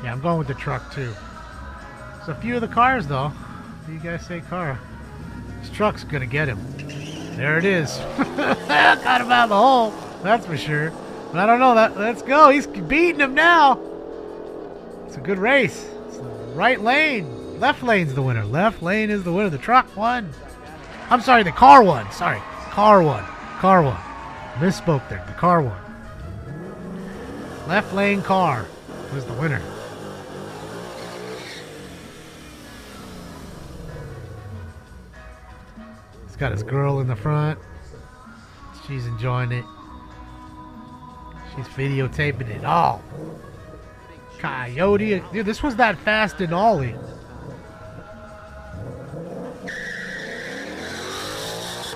Yeah, I'm going with the truck too. There's a few of the cars though. What do you guys say car? This truck's gonna get him. There it is. Got him out of the hole. That's for sure. But I don't know that. Let's go. He's beating him now. It's a good race. It's the right lane. Left lane's the winner. Left lane is the winner. The truck won. I'm sorry, the car won. Sorry. Car won. Car won. Misspoke there. The car won. Left lane car was the winner. He's got his girl in the front. She's enjoying it. She's videotaping it all. Coyote. Dude, this was that fast in Ollie.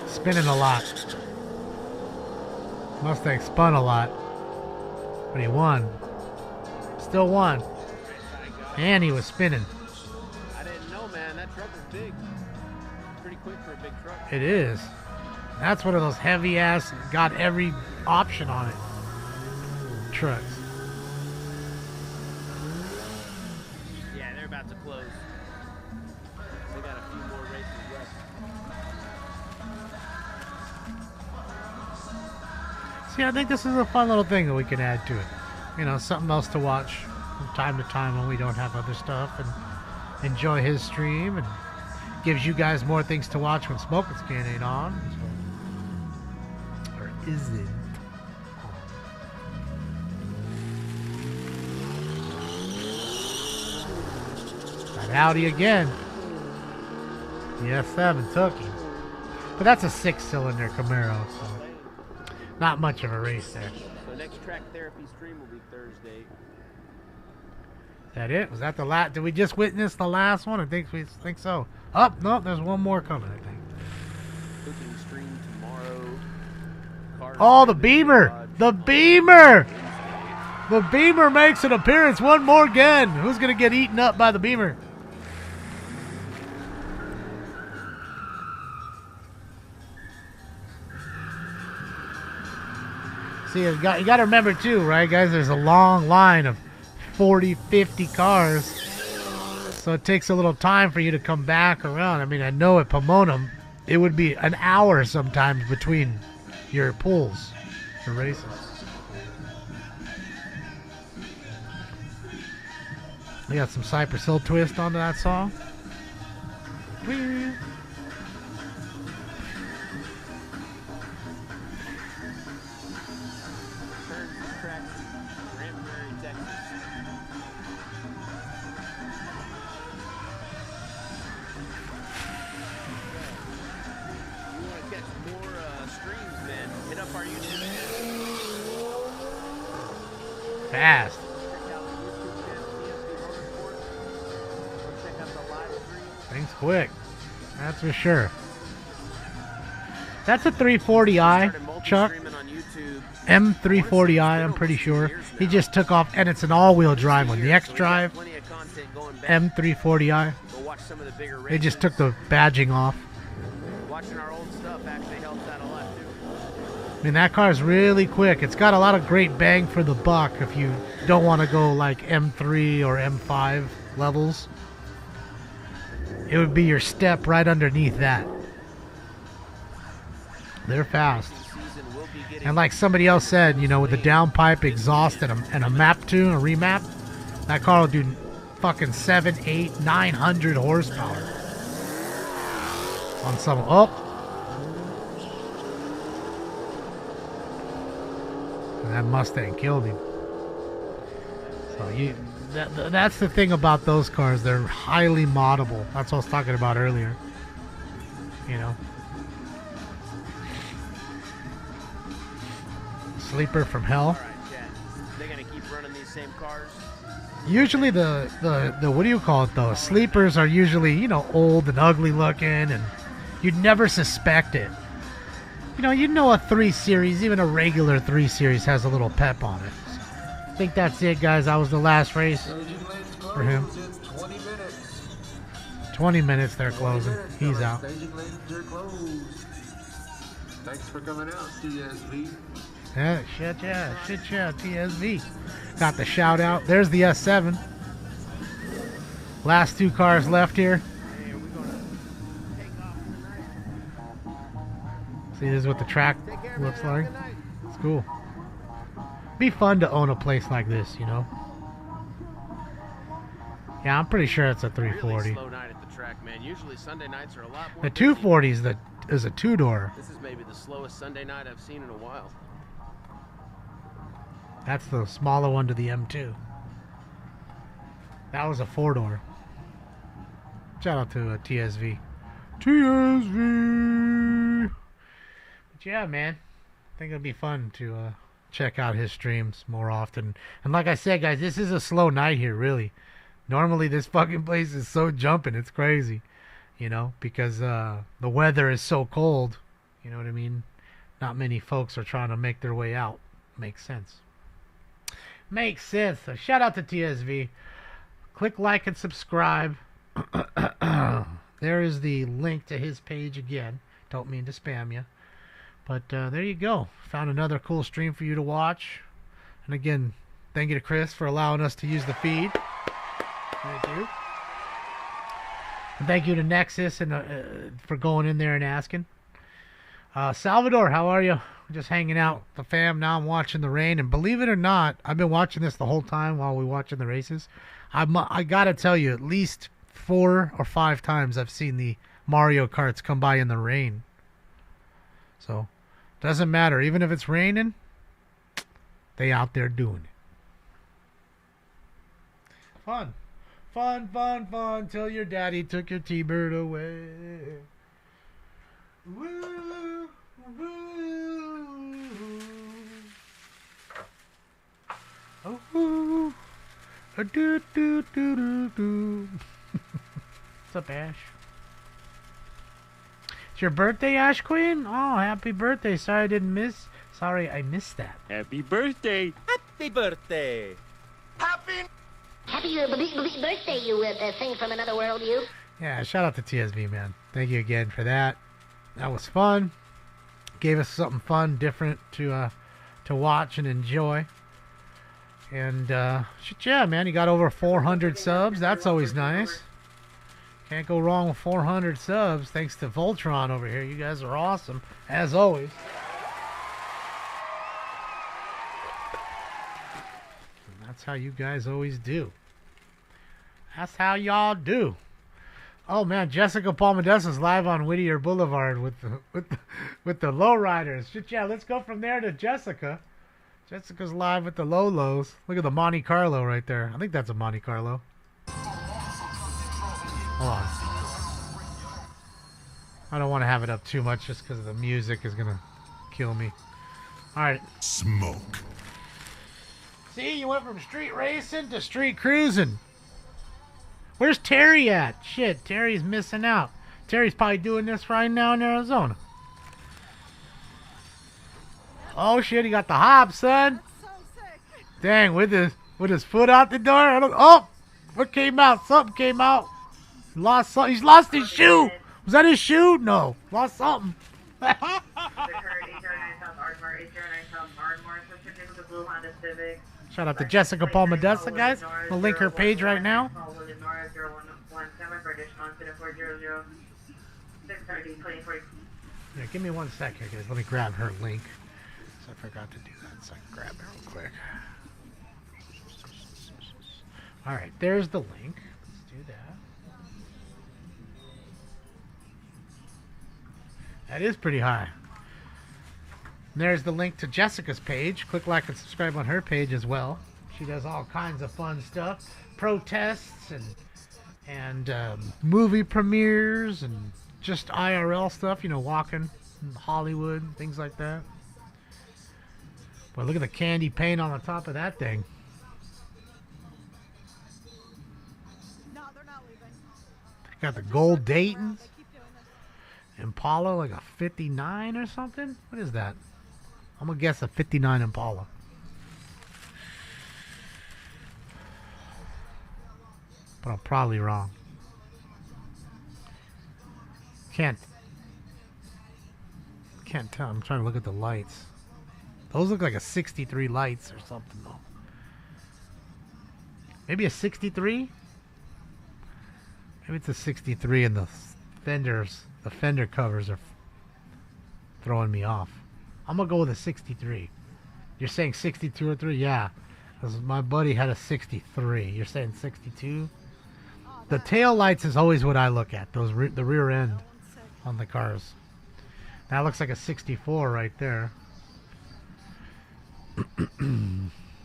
Spinning a lot. Mustang spun a lot. But he won. Still won. And he was spinning. I didn't quick for a big truck. It is. That's one of those heavy ass, got every option on it trucks. Yeah, they're about to close. They got a few more races left. See, I think this is a fun little thing that we can add to it. You know, something else to watch from time to time when we don't have other stuff, and enjoy his stream, and gives you guys more things to watch when Smoking Scan ain't on. So, or is it? That Audi again. The S7 took him. But that's a 6-cylinder Camaro, so not much of a race there. So next track therapy stream will be Thursday. Is that it? Was that the last? Did we just witness the last one? I think so. Oh, no, there's one more coming, I think. Cooking stream tomorrow. Cars Oh, the Beamer! The Beamer! The Beamer makes an appearance one more again. Who's going to get eaten up by the Beamer? See, you got to remember too, right, guys? There's a long line of 40, 50 cars. So it takes a little time for you to come back around. I mean, I know at Pomona, it would be an hour sometimes between your pulls, your races. We got some Cypress Hill twist onto that song. Whee! Fast. Things quick. That's for sure. That's a 340i, Chuck. M340i, I'm pretty sure. He just took off, and it's an all-wheel drive one. The X-Drive M340i. They just took the badging off. Watching our old stuff actually helps out a lot too. I mean, that car is really quick. It's got a lot of great bang for the buck if you don't want to go like M3 or M5 levels. It would be your step right underneath that. They're fast. And like somebody else said, you know, with the downpipe exhaust and a map tune, a remap, that car will do fucking 7, 8, 900 horsepower. On some, oh. And that Mustang killed him. So that's the thing about those cars. They're highly moddable. That's what I was talking about earlier. You know. Sleeper from hell. All right, Chad. They're gonna keep running these same cars. Usually the what do you call it though? Sleepers are usually, you know, old and ugly looking, and you'd never suspect it. You know a 3 Series, even a regular 3 Series has a little pep on it. So, I think that's it, guys. That was the last race for him. 20 minutes they're closing. He's out. Thanks for coming out, TSV. Yeah, shit, TSV. Got the shout out. There's the S7. Last 2 cars left here. See, this is what the track looks like. It's cool. Be fun to own a place like this, you know. Yeah, I'm pretty sure it's a 340. Really slow night at the track, man. Usually Sunday nights are a lot more. The 240 is a 2-door. This is maybe the slowest Sunday night I've seen in a while. That's the smaller one to the M2. That was a 4-door. Shout out to TSV. TSV! But yeah, man. I think it'll be fun to check out his streams more often. And like I said, guys, this is a slow night here, really. Normally, this fucking place is so jumping. It's crazy. You know, because the weather is so cold. You know what I mean? Not many folks are trying to make their way out. Makes sense. Makes sense. So shout out to TSV. Click like and subscribe. there is the link to his page again. Don't mean to spam you. But there you go. Found another cool stream for you to watch. And again, thank you to Chris for allowing us to use the feed. Thank you. And thank you to Nexus and for going in there and asking. Salvador, how are you? Just hanging out with the fam. Now I'm watching the rain. And believe it or not, I've been watching this the whole time while we're watching the races. I got to tell you, at least 4 or 5 times I've seen the Mario Karts come by in the rain. So, doesn't matter. Even if it's raining, they out there doing it. Fun. Fun, fun, fun, till your daddy took your T-Bird away. Woo, woo. Oh, woo. A do, do, do, do, do. What's up, Ash? It's your birthday, Ash Queen? Oh, happy birthday. Sorry I missed that. Happy birthday. Happy birthday. Happy birthday, you thing from another world, you. Yeah, shout out to TSB, man. Thank you again for that. That was fun. Gave us something fun, different to watch and enjoy. And shit, yeah, man, you got over 400 subs. That's always nice. Can't go wrong with 400 subs. Thanks to Voltron over here. You guys are awesome, as always. And that's how you guys always do. That's how y'all do. Oh man, Jessica Palmadessa's live on Whittier Boulevard with the Lowriders. Shit, yeah, let's go from there to Jessica. Jessica's live with the Lolos. Look at the Monte Carlo right there. I think that's a Monte Carlo. Hold on. I don't want to have it up too much just because the music is going to kill me. Alright. Smoke. See, you went from street racing to street cruising. Where's Terry at? Shit, Terry's missing out. Terry's probably doing this right now in Arizona. Oh shit, he got the hop, son. Dang, with his foot out the door. Oh, what came out? Something came out. Lost something. He's lost his shoe. Was that his shoe? No, lost something. Shout out to Jessica Palmadessa, guys. We'll link her page right now. Yeah, give me 1 second, guys. Let me grab her link. So I forgot to do that, so I can grab it real quick. Alright, there's the link. Let's do that. That is pretty high. And there's the link to Jessica's page. Click like and subscribe on her page as well. She does all kinds of fun stuff. Protests and movie premieres and just IRL stuff, you know, walking in Hollywood, things like that. But look at the candy paint on the top of that thing. No, they're not leaving. Got the gold Dayton's. Impala, like a 59 or something? What is that? I'm going to guess a 59 Impala. But I'm probably wrong. Can't tell. I'm trying to look at the lights. Those look like a 63 lights or something, though. Maybe a 63? Maybe it's a 63 and the fender covers are throwing me off. I'm going to go with a 63. You're saying 62 or 3? Yeah. Because my buddy had a 63. You're saying 62? The tail lights is always what I look at. The rear end on the cars. That looks like a 64 right there.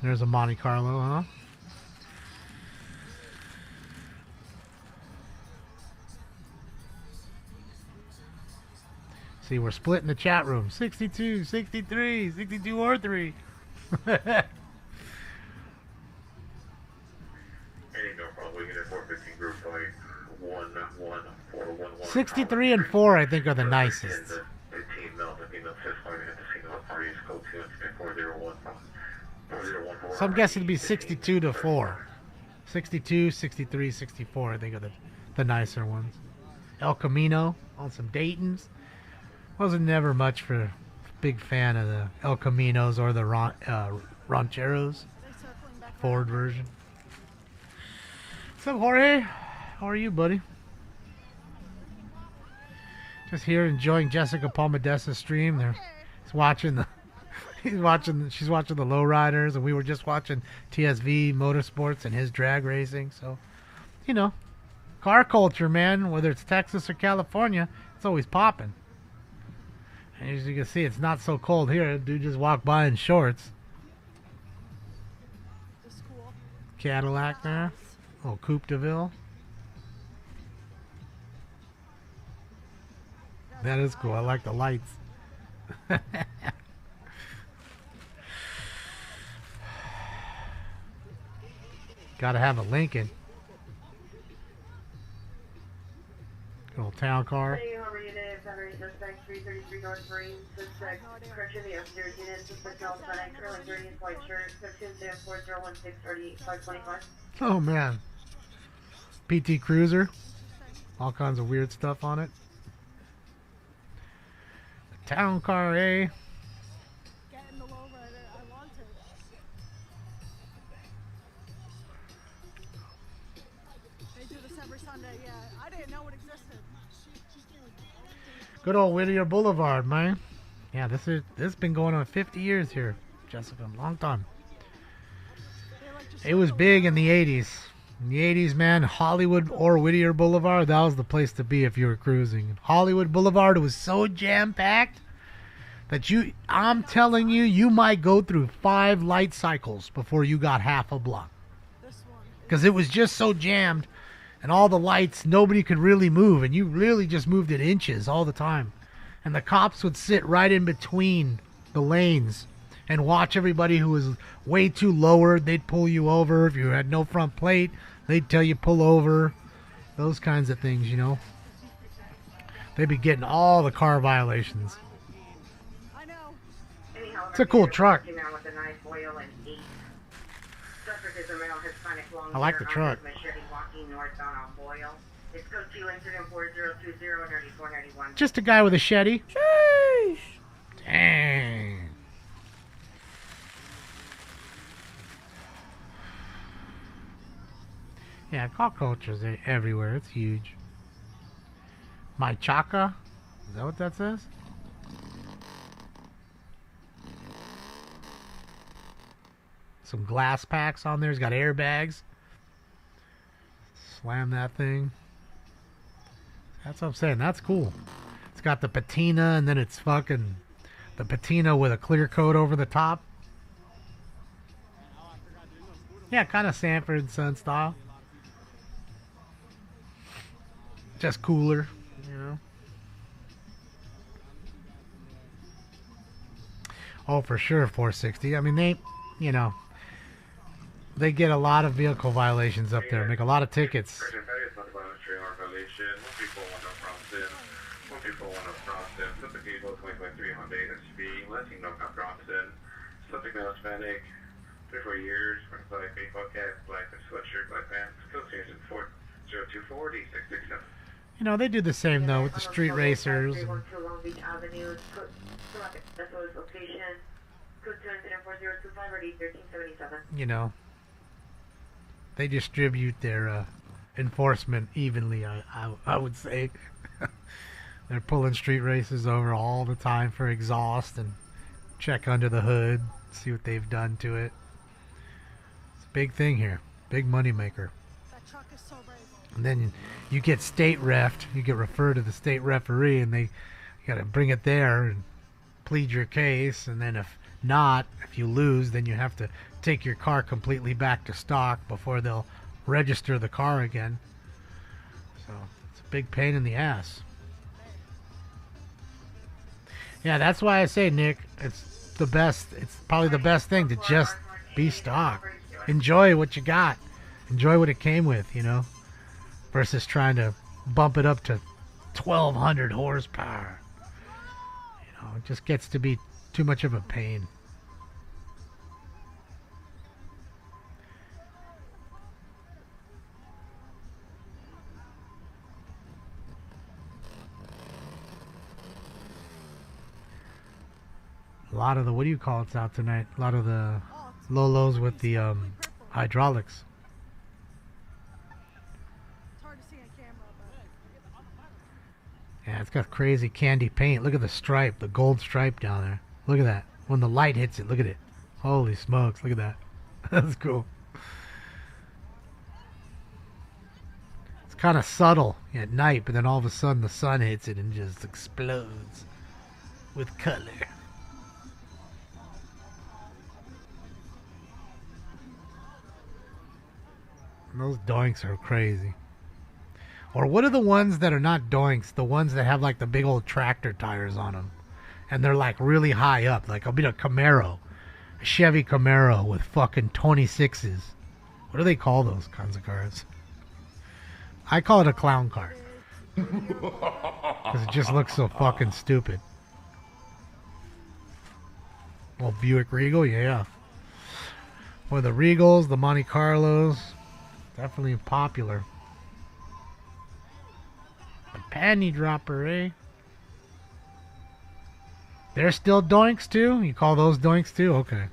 There's a Monte Carlo, huh? See, we're splitting the chat room. 62, 63, 62 or 3. 63 and 4, I think, are the nicest. So I'm guessing it'd be 62 to 4. 62, 63, 64, I think, are the nicer ones. El Camino on some Daytons. Wasn't never much for big fan of the El Caminos or the Rancheros Ford version. What's up, Jorge? How are you, buddy? Just here enjoying Jessica Palmadesa's stream. She's watching the Lowriders, and we were just watching TSV Motorsports and his drag racing. So, you know, car culture, man. Whether it's Texas or California, it's always popping. And as you can see, it's not so cold here. Dude just walked by in shorts. Cadillac there. Little Coupe de Ville. That is cool. I like the lights. Gotta have a Lincoln. Good old town car. Hey, how are you today? Saturday, suspect 333 North Marine, suspect correction, the upstairs unit, suspect California, curling 30 in white shirt, 15-4016 525. Oh man. PT Cruiser. All kinds of weird stuff on it. The town car, eh? Get in the Lowrider. I want it. They do this every Sunday, yeah. I didn't know it existed. Good old Whittier Boulevard, man. Yeah, this has been going on 50 years here, Jessica. Long time. It was big in the 80s. In the 80s, man, Hollywood or Whittier Boulevard, that was the place to be if you were cruising. Hollywood Boulevard was so jam-packed that I'm telling you, you might go through 5 light cycles before you got half a block. Because it was just so jammed, and all the lights, nobody could really move, and you really just moved at inches all the time. And the cops would sit right in between the lanes and watch everybody who was way too lowered. They'd pull you over. If you had no front plate, they'd tell you pull over. Those kinds of things, you know. They'd be getting all the car violations. I know. It's a cool truck. I like the truck. Just a guy with a Shetty. Sheesh. Dang. Yeah, car culture's everywhere. It's huge. My Chaka? Is that what that says? Some glass packs on there. It's got airbags. Slam that thing. That's what I'm saying. That's cool. It's got the patina, and then it's fucking the patina with a clear coat over the top. Yeah, kind of Sanford and Son style. Just cooler, you know. Oh, for sure, 460. I mean, they, you know, they get a lot of vehicle violations up there. Make a lot of tickets. Subject now Hispanic, 34 years, black baseball cap, black sweatshirt, black pants, still season 4024 D667. You know, they do the same though with the street racers. And, you know, they distribute their enforcement evenly, I would say. They're pulling street races over all the time for exhaust and check under the hood, see what they've done to it. It's a big thing here. Big money maker. That truck is so brave. And then you get state refed. You get referred to the state referee, and you got to bring it there and plead your case. And then if not, if you lose, then you have to take your car completely back to stock before they'll register the car again. So it's a big pain in the ass. Yeah, that's why I say, Nick, it's the best. It's probably the best thing to just be stock. Enjoy what you got. Enjoy what it came with, you know, versus trying to bump it up to 1,200 horsepower. You know, it just gets to be too much of a pain. A lot of the, what do you call it's out tonight? A lot of the Lolos with the hydraulics. It's hard to see on camera, but Yeah, it's got crazy candy paint. Look at the stripe, the gold stripe down there. Look at that. When the light hits it, look at it. Holy smokes, look at that. That's cool. It's kind of subtle at night, but then all of a sudden the sun hits it and just explodes with color. Those doinks are crazy. Or what are the ones that are not doinks? The ones that have like the big old tractor tires on them. And they're like really high up. Like I'll be a Camaro. A Chevy Camaro with fucking 26s. What do they call those kinds of cars? I call it a clown car. Because it just looks so fucking stupid. Well, Buick Regal, yeah. Or the Regals, the Monte Carlos. Definitely popular. A panty dropper, eh? They're still doinks too? You call those doinks too? Okay.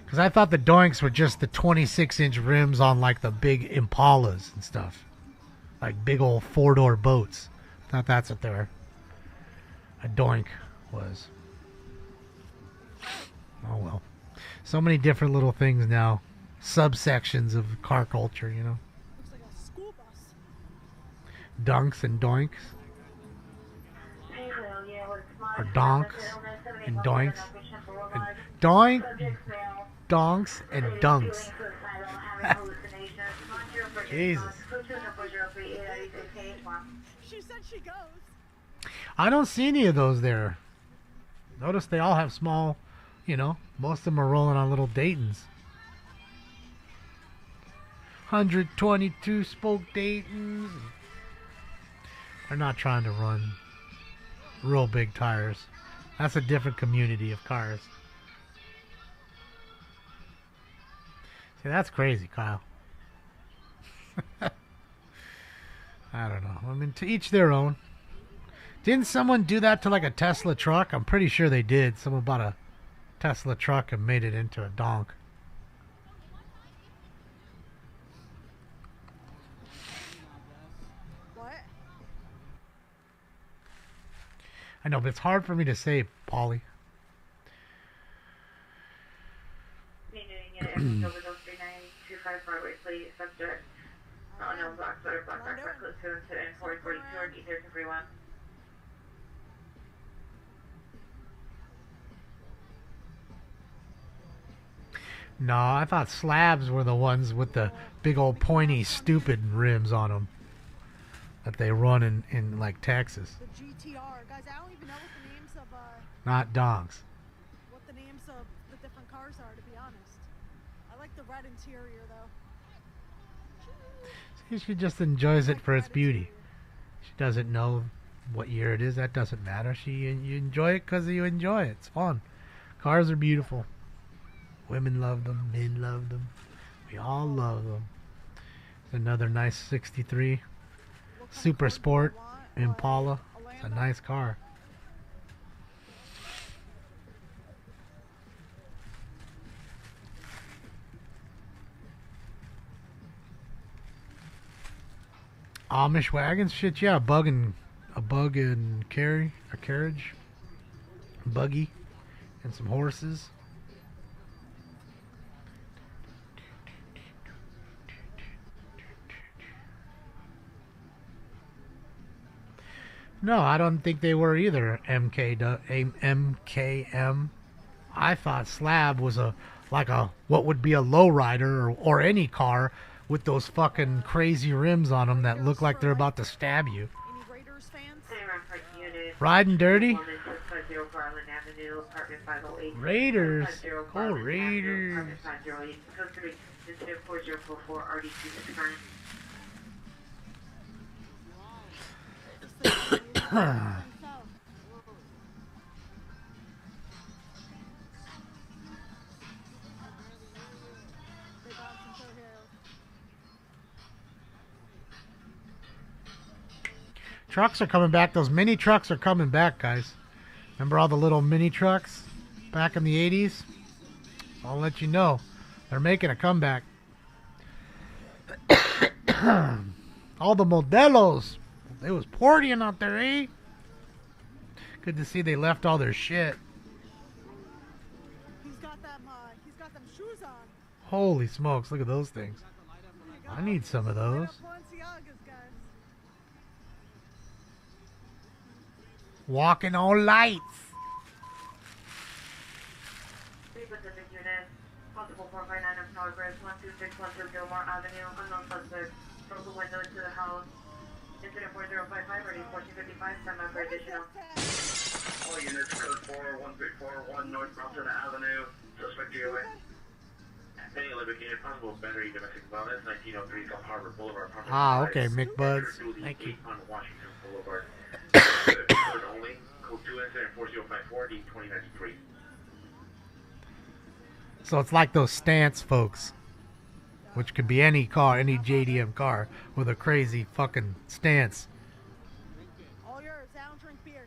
Because I thought the doinks were just the 26-inch rims on like the big Impalas and stuff. Like big old 4-door boats. I thought that's what a doink was. Oh well. So many different little things now. Subsections of car culture, you know. looks like a school bus. Dunks and doinks. Or donks and doinks. And donks and dunks. Jesus. She said she goes. I don't see any of those there. Notice they all have small, you know, most of them are rolling on little Daytons. 122 spoke Daytons. They're not trying to run real big tires. That's a different community of cars. See, that's crazy, Kyle. I don't know. I mean, to each their own. Didn't someone do that to like a Tesla truck? I'm pretty sure they did. Someone bought a Tesla truck and made it into a donk. What? I know, but it's hard for me to say, Polly. No, I thought slabs were the ones with the big old pointy stupid rims on them that they run in like Texas. The GTR. Guys, I don't even know what the names of Not donks. what the names of the different cars are, to be honest. I like the red interior though. She just enjoys it for its beauty. She doesn't know what year it is. That doesn't matter. You enjoy it because you enjoy it. It's fun. Cars are beautiful. Women love them. Men love them. We all love them. It's another nice 63 Super Sport Impala. It's a nice car. Amish wagons, shit, yeah, a carriage, buggy, and some horses. No, I don't think they were either. MKM. I thought slab was what would be a lowrider or any car with those fucking crazy rims on them that look like they're about to stab you. Any Raiders fans? Riding dirty? Raiders. Oh, Raiders. Trucks are coming back. Those mini trucks are coming back, guys. Remember all the little mini trucks back in the 80s? I'll let you know. They're making a comeback. All the Modelos. They was partying out there, eh? Good to see they left all their shit. He's got them shoes on. Holy smokes, look at those things. I need some of those. Balenciagas, guys. Walking on lights. Pacific unit, possible 459 of progress, 12612 Gilmore Avenue, unknown suspect, broke the window into the house. Incident 4055, ready 1455, stand by for additional. All units, code 41341 North Brompton Avenue, suspect DOA. Any indicated possible battery domestic violence, 1903 Gulf Harbor Boulevard. Okay, McBuds. Thank you. On Washington Boulevard. Code only, code 2 incident 4054 D2093. So it's like those stance folks, which could be any car, any JDM car with a crazy fucking stance. All yours. I don't drink beer.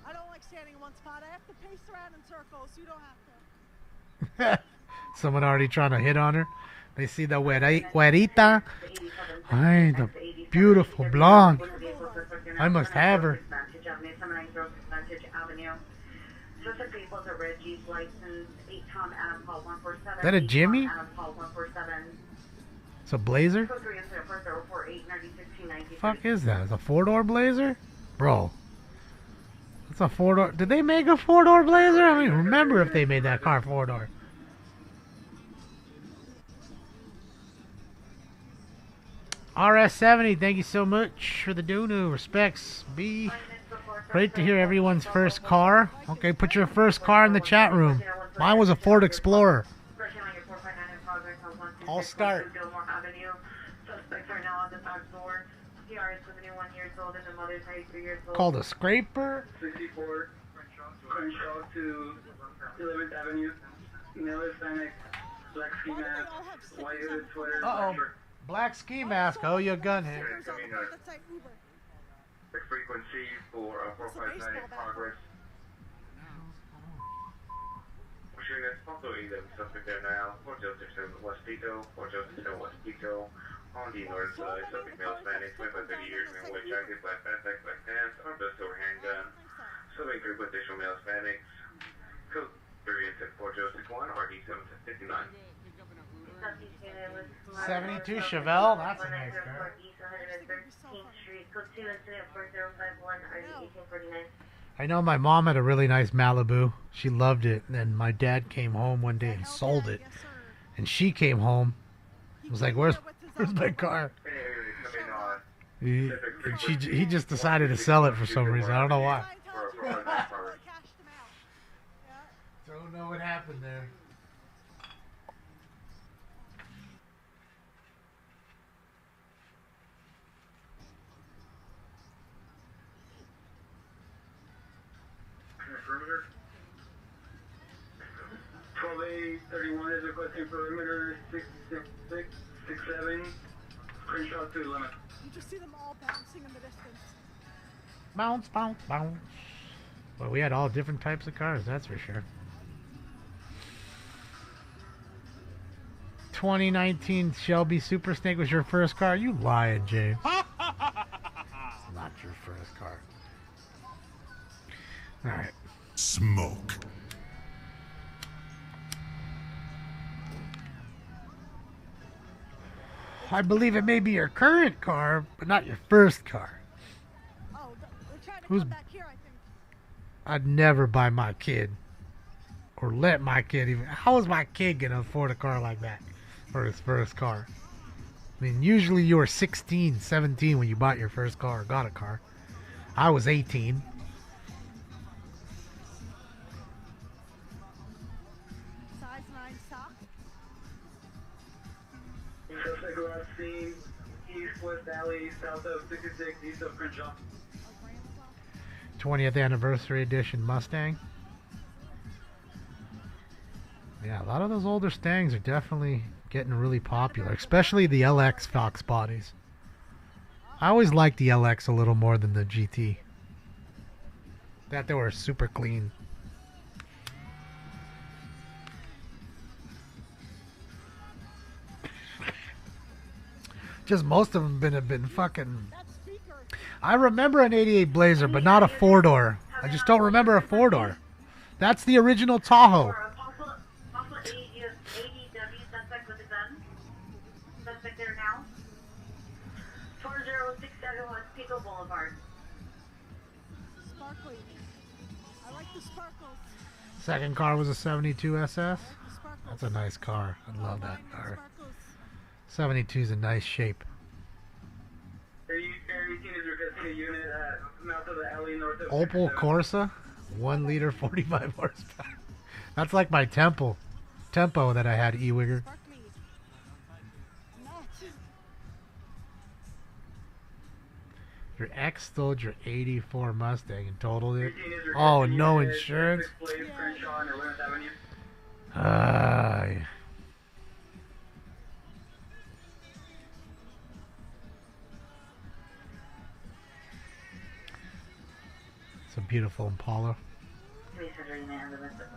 I don't like standing in one spot. I have to pace around in circles. You don't have to. Someone already trying to hit on her. They see the güerita. Ay, the beautiful blonde. I must have her. Is that a Jimmy? It's a Blazer? Fuck is that? It's a 4-door Blazer? Bro. It's a 4-door. Did they make a 4-door Blazer? I don't even remember if they made that car 4-door. RS70, thank you so much for the Dunu. Respects, B. Great to hear everyone's first car. Okay, put your first car in the chat room. Mine was a Ford Explorer. I'll start. Called a scraper. 64 Crenshaw to 11th Avenue. Male Hispanic, black ski mask, white hooded sweater. Uh-oh. Black ski mask. Oh, you gun hit. The frequency for 459 in progress. Unit, also either suspect there now, 4067 West Tito, 4067 West Tito, on the north side, subject male Hispanic, 25 30 years, in white jacket, black backpack, black pants, armed with silver handgun, subject group with additional male Hispanics, code 3 4061, RD 759. 72 Chevelle, that's a nice car. I know my mom had a really nice Malibu. She loved it. And my dad came home one day and sold it. And she came home. Was like, where's my car? He just decided to sell it for some reason. I don't know why. Don't know what happened there. Perimeter. 12A31 is requesting perimeter 667. Crenshaw to limit. You just see them all bouncing in the distance. Bounce, bounce, bounce. Well, we had all different types of cars, that's for sure. 2019 Shelby Super Snake was your first car? You lying, James. It's not your first car. Alright. Smoke. I believe it may be your current car, but not your first car. Oh, they're trying to come back here, I think. I'd never buy my kid, or let my kid even. How is my kid gonna afford a car like that for his first car? I mean, usually you were 16, 17 when you bought your first car or got a car. I was 18. Size 9 sock. Suspect last seen east-west alley, south of 66, east of Crenshaw. 20th anniversary edition Mustang. Yeah, a lot of those older Stangs are definitely getting really popular, especially the LX Fox bodies. I always liked the LX a little more than the GT. That they were super clean. Just most of them have been fucking... I remember an 88 Blazer, but not a 4-door. I just don't remember a 4-door. That's the original Tahoe. Suspect there now. 40671 Pico Boulevard. Sparkly. I like the sparkles. Second car was a 72 SS. That's a nice car. I love that car. 72 is a nice shape. Air 18 is requesting a unit mouth of the alley north of Opel Corsa, 1 liter, 45 horsepower. That's like my Tempo that I had E-Wigger. Your ex stole your 84 Mustang and totaled it. Oh, no insurance. It's a beautiful Impala.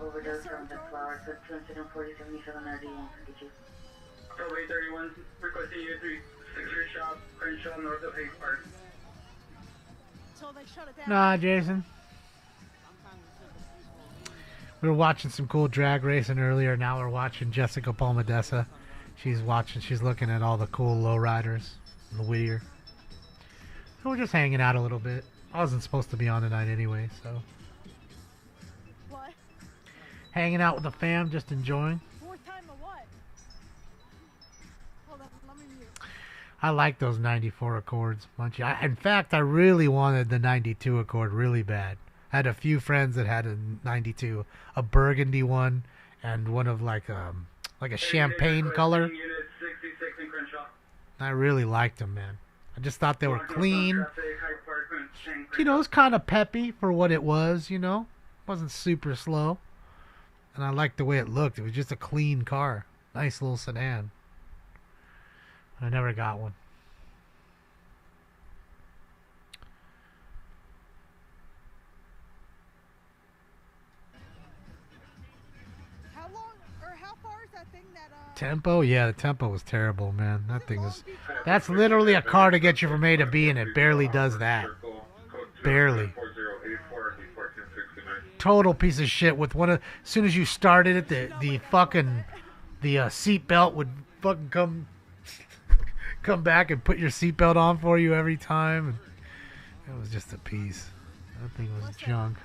Overdose from the flowers with 24077 RD152. Probably 31 requesting you 36 shop, Crenshaw north of Hayes Park. So they shut it down. Nah, Jason. We were watching some cool drag racing earlier. Now we're watching Jessica Palmadessa. She's looking at all the cool lowriders in the Whittier. So we're just hanging out a little bit. I wasn't supposed to be on tonight anyway, so. What? Hanging out with the fam, just enjoying. Fourth time or what? Hold on, let me mute. I like those 94 Accords, Munchie. In fact, I really wanted the 92 Accord really bad. I had a few friends that had a 92, a burgundy one, and one of like a champagne color. I really liked them, man. I just thought they were clean. You know, it was kind of peppy for what it was, you know. It wasn't super slow. And I liked the way it looked. It was just a clean car. Nice little sedan. I never got one. How long or how far is that thing that Tempo? Yeah, the Tempo was terrible, man. That thing is... That's literally a car to get you from A to B, and it barely does that. Barely. Total piece of shit. With one of... As soon as you started it, the fucking... The seatbelt would fucking come back and put your seatbelt on for you every time. And it was just a piece. That thing was junk.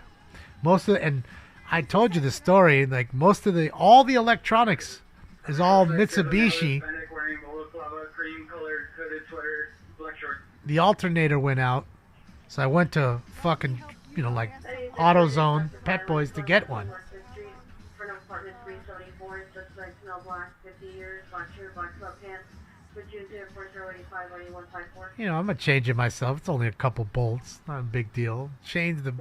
Most of... And I told you the story. Like, all the electronics is all Mitsubishi. The alternator went out, so I went to fucking, you know, like AutoZone, Pet Boys to get one. You know, I'm gonna change it myself. It's only a couple bolts, not a big deal. Change the.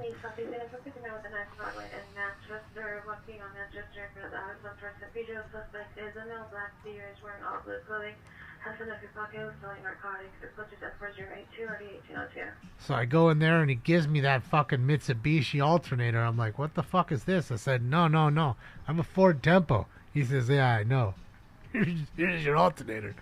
So I go in there and he gives me that fucking Mitsubishi alternator. I'm like, what the fuck is this? I said, no. I'm a Ford Tempo. He says, yeah, I know. Here's your alternator.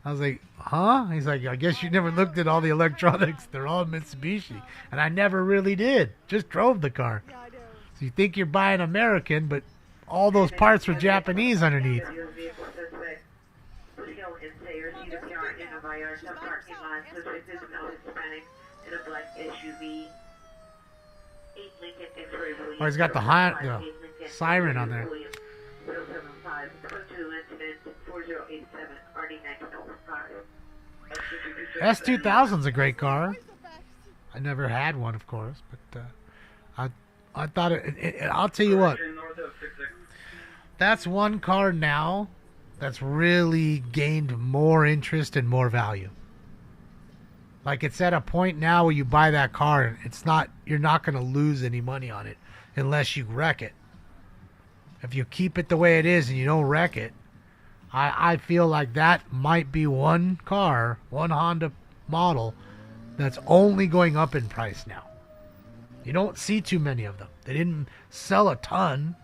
I was like, huh? He's like, I guess you never looked at all the electronics. They're all Mitsubishi. And I never really did. Just drove the car. So you think you're buying American, but all those parts were Japanese underneath. Oh, he's got the siren on there. S2000's a great car. I never had one, of course, but I thought I'll tell you what. That's one car now that's really gained more interest and more value. Like, it's at a point now where you buy that car, you're not going to lose any money on it unless you wreck it. If you keep it the way it is and you don't wreck it, I feel like that might be one car, one Honda model that's only going up in price now. You don't see too many of them. They didn't sell a ton.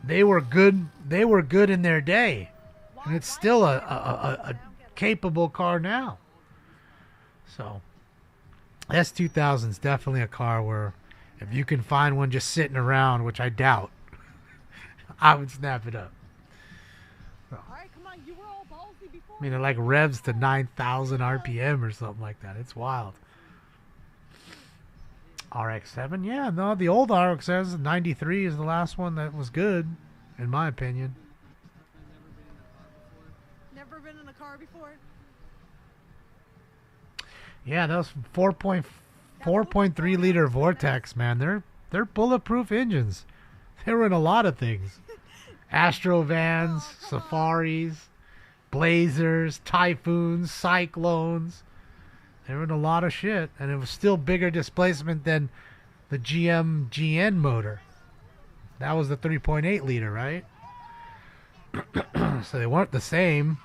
They were good. They were good in their day, and it's still a capable car now. So, S2000 is definitely a car where if you can find one just sitting around, which I doubt, I would snap it up. So, I mean, it like revs to 9,000 RPM or something like that. It's wild. RX-7, yeah, no, the old RX-7 93 is the last one that was good, in my opinion. Never been in a car before? Yeah, those 4.3 liter Vortex, man, they're bulletproof engines. They were in a lot of things. Astro vans, Safaris, Blazers, Typhoons, Cyclones. They were in a lot of shit, and it was still bigger displacement than the GM GN motor. That was the 3.8 liter, right? So they weren't the same.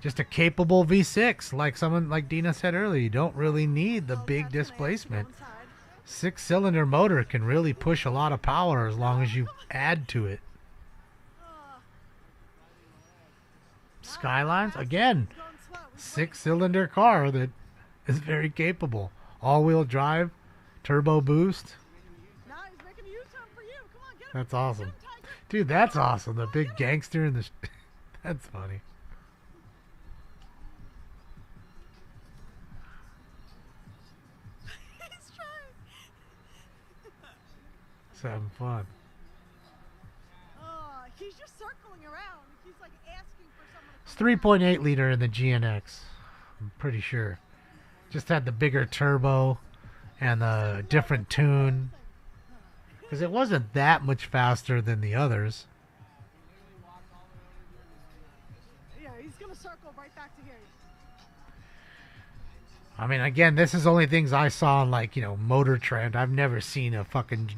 Just a capable V6, like someone like Dina said earlier. You don't really need the big displacement. 6-cylinder motor can really push a lot of power as long as you add to it. Skylines, again, 6-cylinder car that is very capable. All-wheel drive, turbo boost. That's awesome. Dude, that's awesome. The big gangster in the... That's funny. It's having fun. He's just circling around. He's like asking for someone to... It's 3.8 liter in the GNX. I'm pretty sure. Just had the bigger turbo and the different tune. Because it wasn't that much faster than the others. Yeah, he's going to circle right back to here. I mean, again, this is only things I saw on, like, you know, Motor Trend. I've never seen a fucking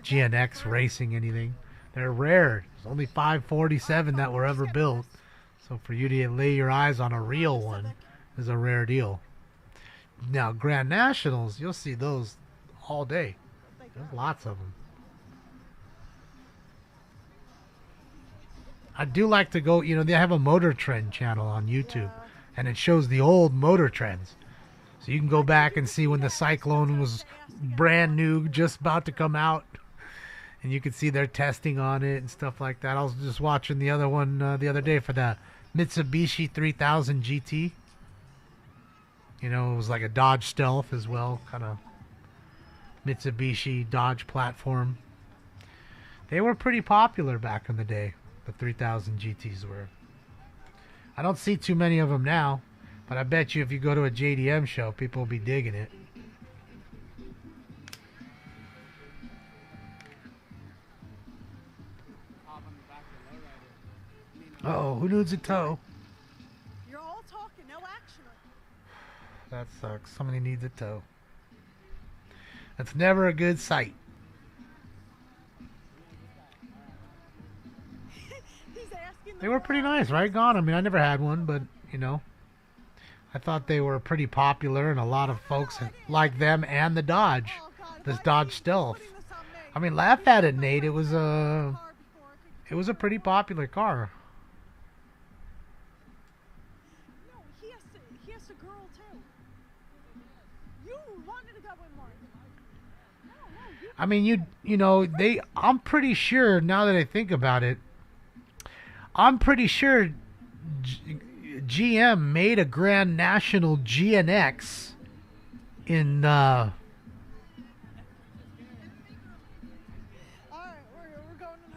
GNX racing anything. They're rare. There's only 547 that were ever built. So for you to lay your eyes on a real one is a rare deal. Now, Grand Nationals, you'll see those all day. There's lots of them. I do like to go, you know, they have a Motor Trend channel on YouTube, and it shows the old Motor Trends. So you can go back and see when the Cyclone was brand new, just about to come out. And you can see their testing on it and stuff like that. I was just watching the other one the other day for the Mitsubishi 3000 GT. You know, it was like a Dodge Stealth as well, kind of Mitsubishi Dodge platform. They were pretty popular back in the day, the 3000 GTs were. I don't see too many of them now, but I bet you if you go to a JDM show, people will be digging it. Uh-oh, who needs a tow? You're all talking, no action. That sucks. Somebody needs a tow. That's never a good sight. They were pretty nice, right, Gone? I mean, I never had one, but, you know, I thought they were pretty popular, and a lot of folks like them and the Dodge, this Dodge Stealth. I mean, laugh at it, Nate. It was a pretty popular car. No, he has a girl too. You wanted to go in one. I mean, you know, I'm pretty sure, now that I think about it, I'm pretty sure GM made a Grand National GNX in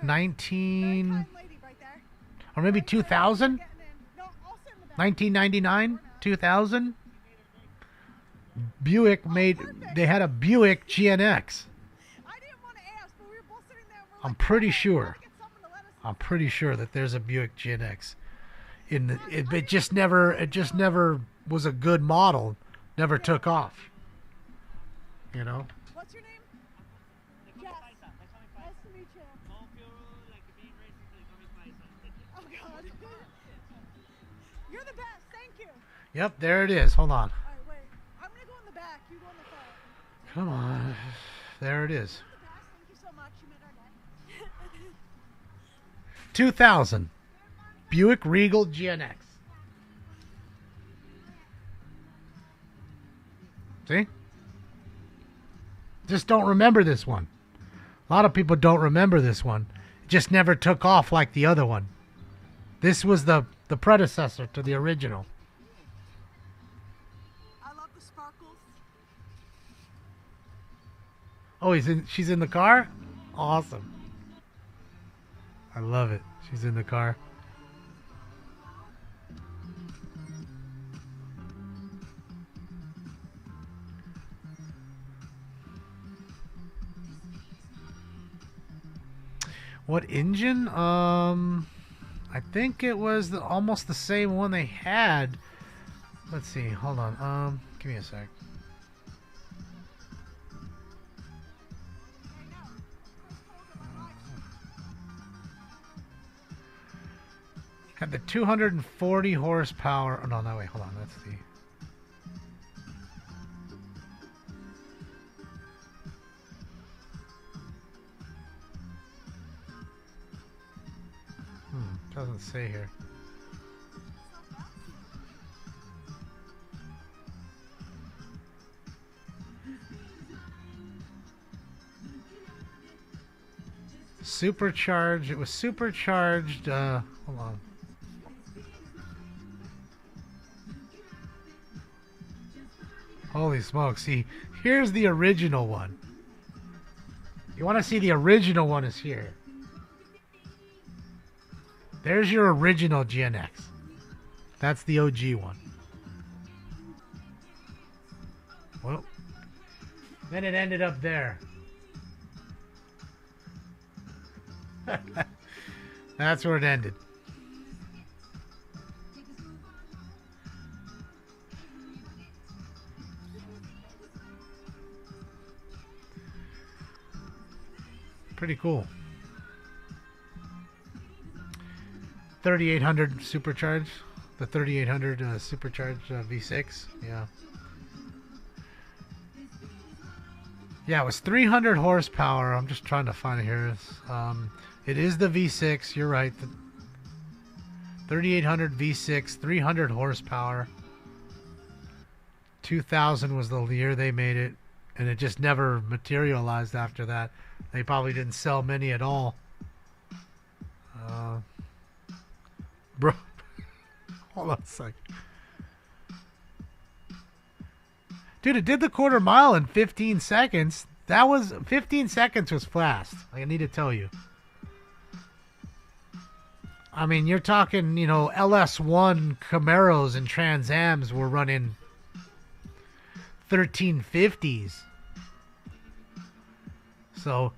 19 or maybe 2000, 1999, 2000. Buick they had a Buick GNX. I'm pretty sure that there's a Buick GNX. It just never was a good model. Never took off. You know. What's your name? Jess. Nice to meet you. Oh God. You're the best. Thank you. Yep, there it is. Hold on. Alright, wait. I'm gonna go in the back. You go in the front. Come on. There it is. The back. Thank you so much. You made our day. 2000 Buick Regal GNX. See? Just don't remember this one. A lot of people don't remember this one. It just never took off like the other one. This was the predecessor to the original. I love the sparkles. Oh, she's in the car? Awesome. I love it. She's in the car. What engine? I think it was almost the same one they had. Let's see. Hold on. Give me a sec. Had the 240 horsepower. Oh, no, wait. Hold on. That's the... Doesn't say here. Supercharged. It was supercharged. Hold on. Holy smokes. See, here's the original one. You want to see the original one is here. There's your original GNX. That's the OG one. Well, then it ended up there. That's where it ended. Pretty cool. 3800 supercharged, the 3800 supercharged V6. Yeah, it was 300 horsepower. I'm just trying to find it here. It is the V6. You're right. The 3800 V6, 300 horsepower. 2000 was the year they made it, and it just never materialized after that. They probably didn't sell many at all. Bro, hold on a sec. Dude, it did the quarter mile in 15 seconds. 15 seconds was fast. I need to tell you. I mean, you're talking, LS1 Camaros and Trans Ams were running 1350s. So,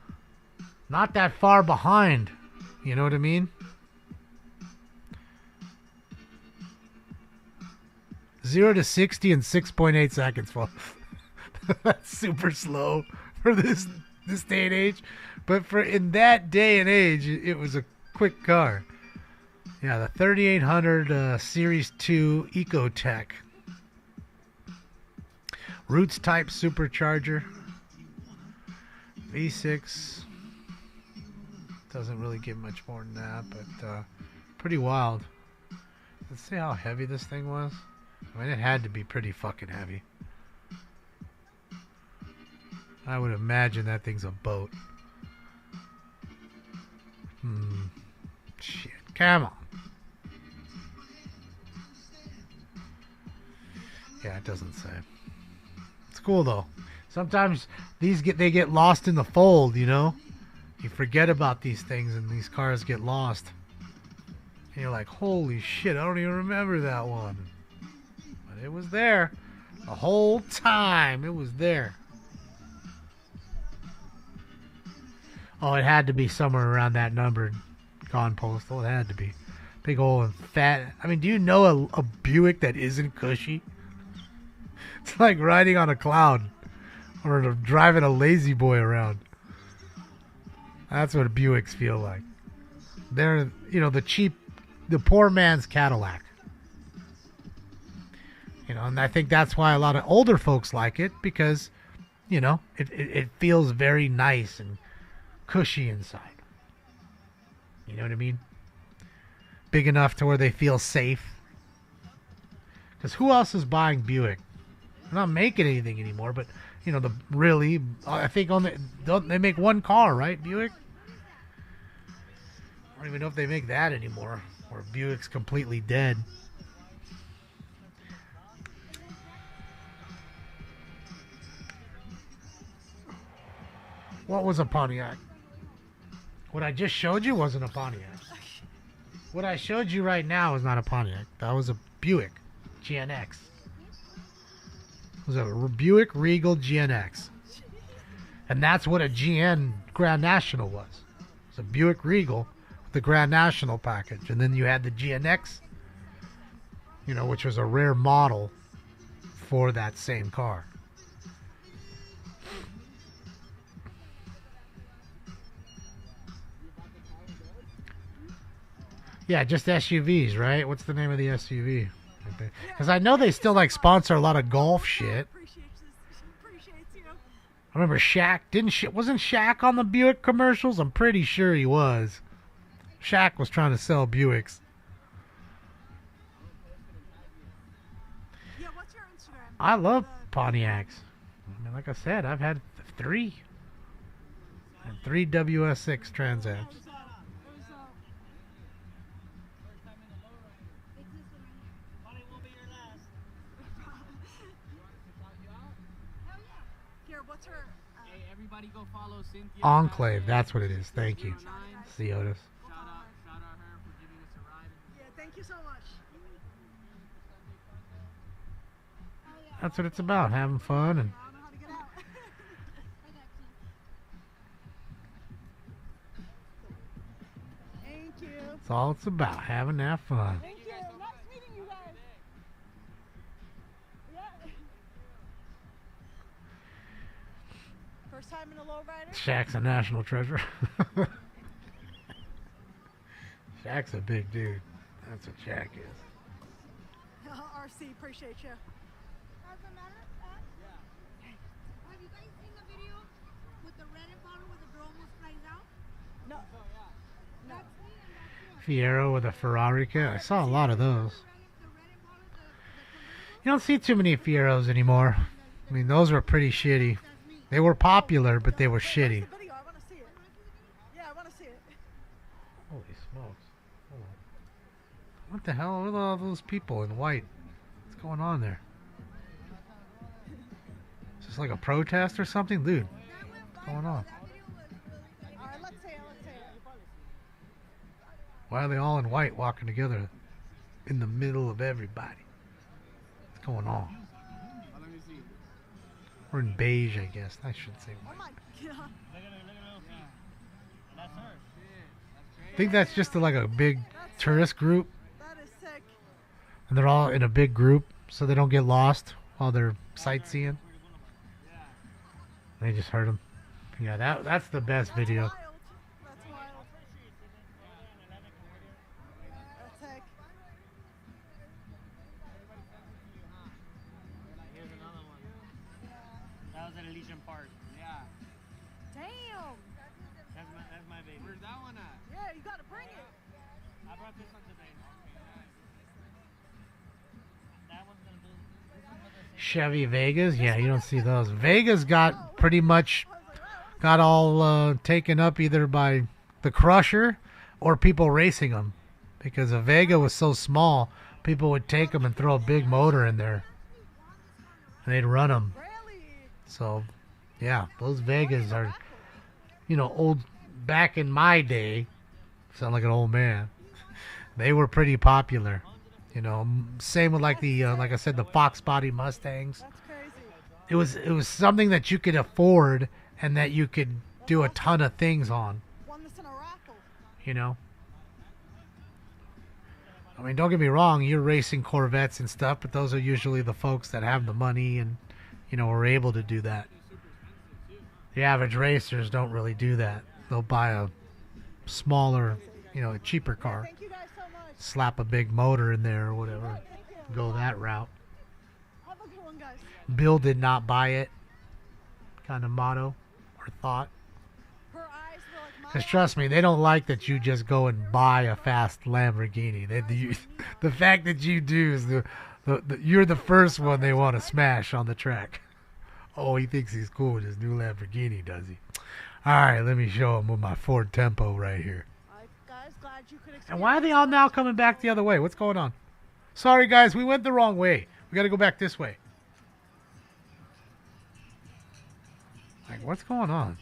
not that far behind. You know what I mean? 0 to 60 in 6.8 seconds. Well, that's super slow for this day and age. But for in that day and age, it was a quick car. Yeah, the 3800 Series 2 Ecotech. Roots type supercharger. V6. Doesn't really give much more than that, but pretty wild. Let's see how heavy this thing was. I mean, it had to be pretty fucking heavy. I would imagine that thing's a boat. Shit. Come on. Yeah, it doesn't say. It's cool though. Sometimes they get lost in the fold, You forget about these things and these cars get lost. And you're like, holy shit, I don't even remember that one. But it was there. The whole time it was there. Oh, it had to be somewhere around that number. Gone postal. It had to be. Big old and fat. I mean, do you know a Buick that isn't cushy? It's like riding on a cloud. Or driving a lazy boy around. That's what Buicks feel like. They're, the poor man's Cadillac. You know, and I think that's why a lot of older folks like it, because, you know, it feels very nice and cushy inside. You know what I mean? Big enough to where they feel safe. Because who else is buying Buick? They're not making anything anymore, but, you know, I think they make one car, right, Buick? I don't even know if they make that anymore, or Buick's completely dead. What was a Pontiac? What I just showed you wasn't a Pontiac. What I showed you right now is not a Pontiac. That was a Buick GNX. It was a Buick Regal GNX. And that's what a GN Grand National was. It's a Buick Regal with the Grand National package. And then you had the GNX, you know, which was a rare model for that same car. Yeah, just SUVs, right? What's the name of the SUV? Because I know they still like sponsor a lot of golf shit. I remember Shaq. Wasn't Shaq on the Buick commercials? I'm pretty sure he was. Shaq was trying to sell Buicks. Yeah, what's your Instagram? I love Pontiacs. I mean, like I said, I've had 3. And 3 WS6 Trans Ams. What's her? Hey, everybody go follow Cynthia. Enclave, that's what it is. Thank you. See Otis. Shout out her for giving us a ride. Yeah, thank you so much. That's what it's about, having fun. And I don't know how to get out. Thank you. that's all it's about, having that fun. Thank you. Nice meeting you guys. Yeah. First time in a lowrider? Shaq's a national treasure. Shaq's a big dude. That's what Shaq is. RC, appreciate you. As a matter of fact, have you guys seen the video with the red and bottle where the girl almost flies out? No. That's me and that's Fiero with a Ferrari kit. I saw a lot of those. You don't see too many Fieros anymore. I mean, those were pretty shitty. They were popular, but they were shitty. Video, I want to see it. Yeah, I want to see it. Holy smokes. Hold on. What the hell are all those people in white? What's going on there? Is this like a protest or something? Dude, what's going on? Alright, let's see it. Why are they all in white walking together in the middle of everybody? What's going on? We're in beige, I guess. I should say white. Oh my god. That's her. I think that's just like a big tourist group. That is sick. And they're all in a big group so they don't get lost while they're sightseeing. They just heard them. Yeah, that's the best video. Wild. That's wild. That's sick. Here's another one. That was at Elysian Park. Yeah. Damn. That's my baby. Where's that one at? Yeah, you gotta bring it. I brought this one today. That one's gonna do. Chevy Vegas. Yeah, you don't see those. Vegas got pretty much got all taken up either by the Crusher or people racing them. Because a Vega was so small, people would take them and throw a big motor in there. And they'd run them. So, yeah, those Vegas are, you know, old, back in my day, sound like an old man, they were pretty popular. You know, same with like the, like I said, the Fox body Mustangs. It was something that you could afford and that you could do a ton of things on. Won this in a raffle. You know? I mean, don't get me wrong, you're racing Corvettes and stuff, but those are usually the folks that have the money and, you know, are able to do that. The average racers don't really do that. They'll buy a smaller, you know, a cheaper car. Thank you guys so much. Slap a big motor in there or whatever. Go that route. one, guys. Bill did not buy it kind of motto or thought. Her eyes were like my Because trust me, they don't like that you just go and buy a fast Lamborghini. The fact that you do is you're the first one they want to smash on the track. Oh, he thinks he's cool with his new Lamborghini, does he? All right, let me show him with my Ford Tempo right here. guys, glad you could And why are they all now coming back the other way? What's going on? Sorry, guys, we went the wrong way. We got to go back this way. Like, what's going on?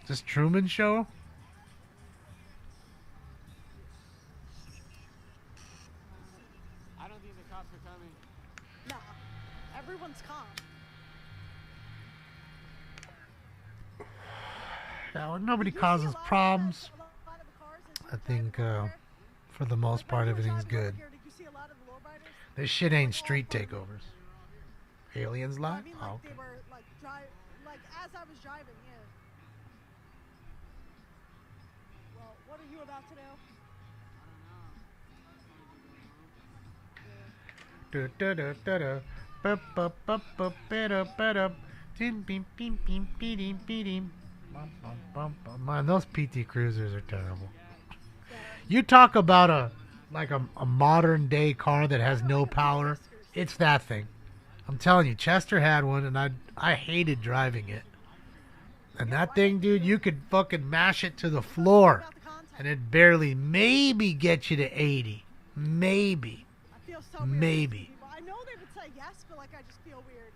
Is this Truman Show? I don't think the cops are coming. Nah, everyone's calm. Now, nobody causes problems. I think, for the most part, everything's good. This shit ain't street takeovers. Aliens live? Oh, okay. They were like as I was driving, yeah. Well, what are you about to do? Man, those PT Cruisers are terrible. You talk about a modern day car that has no power. It's that thing. I'm telling you, Chester had one, and I hated driving it. And that thing, dude, you could fucking mash it to the floor, and it barely maybe get you to 80. Maybe. Maybe. I know they would say yes, but like I just feel weird.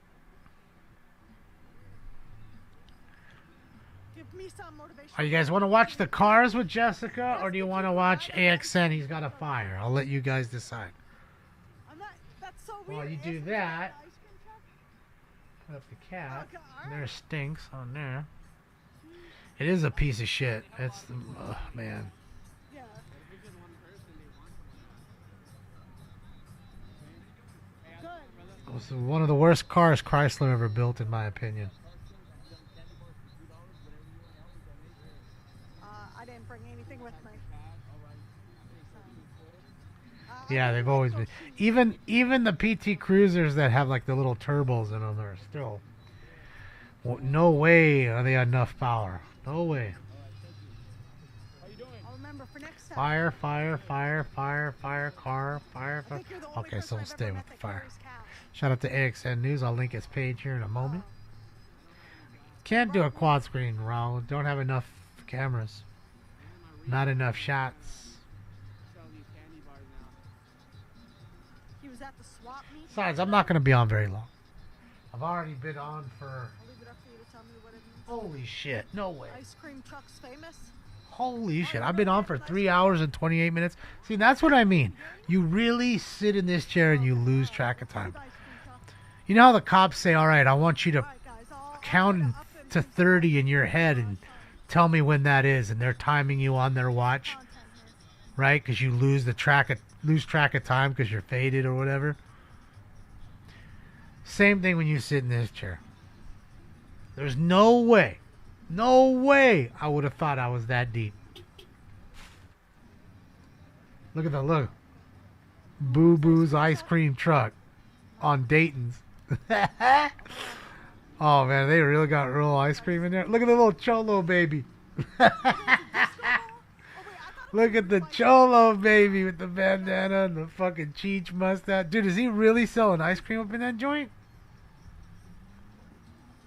Give me some motivation. You guys want to watch the cars with Jessica, or do you want to watch AXN? He's got a fire. I'll let you guys decide. That's so weird. While you do that, put up the cat. There stinks on there. It is a piece of shit. It's man. Yeah. It was one of the worst cars Chrysler ever built, in my opinion. I didn't bring anything with me. Yeah, they've always been. Even the PT Cruisers that have like the little turbos in them are still. Well, no way are they enough power. No way. I'll remember for next time. Fire, fire, fire, fire, fire, car, fire, fire. Okay, so we'll stay with the fire. Shout out to AXN News. I'll link his page here in a moment. Can't do a quad screen, Raul. Don't have enough cameras. Not enough shots. He was at the swap meet. Besides, I'm not going to be on very long. I've already been on for... I'll leave it up for you to tell me what it means. Holy shit, no way. Ice cream truck's famous. Holy shit, I've been on for 3 hours and 28 minutes. See, that's what I mean. You really sit in this chair and you lose track of time. You know how the cops say, all right, I want you to count to 30 in your head and tell me when that is, and they're timing you on their watch, right? Because you lose track of time because you're faded or whatever. Same thing when you sit in this chair. There's no way I would have thought I was that deep. Look at that, look. Boo Boo's ice cream truck on Dayton's. Oh man, they really got real ice cream in there. Look at the little Cholo baby. Look at the Cholo baby with the bandana and the fucking Cheech mustache. Dude, is he really selling ice cream up in that joint?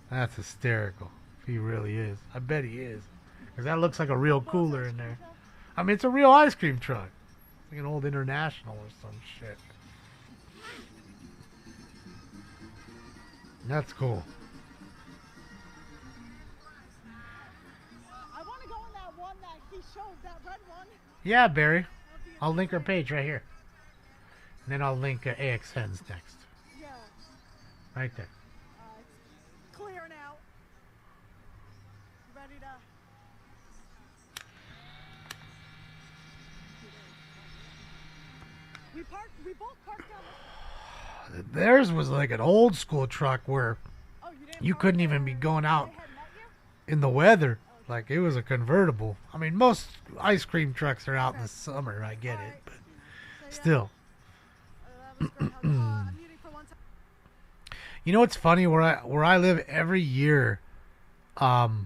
That's hysterical. If he really is. I bet he is. Because that looks like a real cooler in there. I mean, it's a real ice cream truck. It's like an old International or some shit. That's cool. I want to go in that one that he showed, that red one. Yeah, Barry. I'll link her page right here. And then I'll link AXN's next. Yeah. Right there. It's clearing out. Ready to... We both parked down the... Theirs was like an old school truck where you couldn't even be going out in the weather. Like, it was a convertible. I mean, most ice cream trucks are out in the summer. I get it, but still. You know what's funny? Where I live every year, right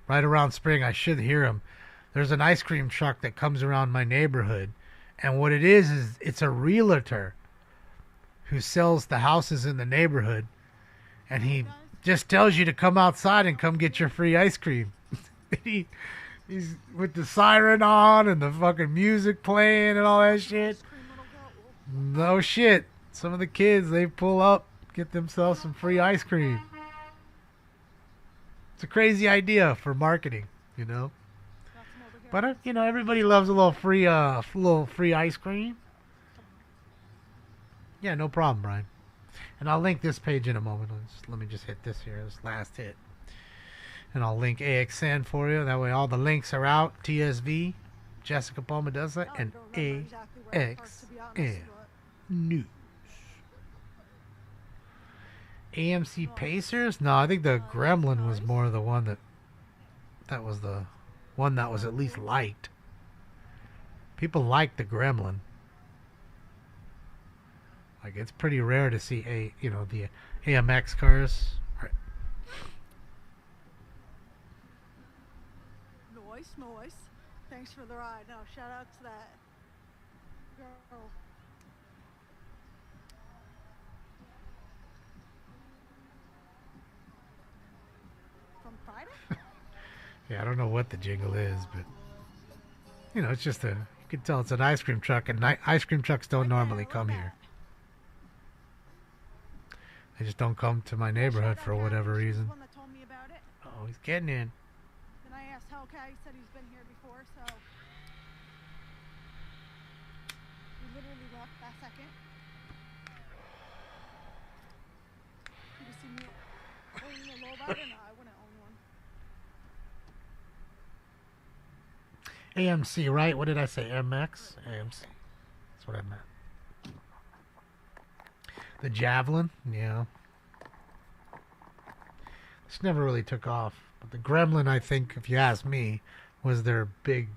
around spring, I should hear them. There's an ice cream truck that comes around my neighborhood, and what it is it's a realtor who sells the houses in the neighborhood, and he just tells you to come outside and come get your free ice cream. He's with the siren on and the fucking music playing and all that shit. No shit. Some of the kids, they pull up, get themselves some free ice cream. It's a crazy idea for marketing, you know. But you know, everybody loves a little free ice cream. Yeah, no problem, Brian. And I'll link this page in a moment. Let me just hit this here, this last hit. And I'll link AXN for you. That way all the links are out. TSV, Jessica Palma does that, and AXN News. AMC Pacers? No, I think the Gremlin was more the one that was the one that was at least liked. People like the Gremlin. Like, it's pretty rare to see the AMX cars. Right. Noise. Thanks for the ride. No, shout out to that girl. From Friday? Yeah, I don't know what the jingle is, but you know, it's just you can tell it's an ice cream truck, and ice cream trucks don't normally come here. They just don't come to my neighborhood for whatever reason. Oh, he's getting in. Then I asked Hellcat, he said he's been here before, so we literally left that second. You just see me owning a lowrider? No, I wouldn't own one. AMC, right? What did I say? MX? AMC. That's what I meant. The Javelin? Yeah. This never really took off. But the Gremlin, I think, if you ask me, was their big,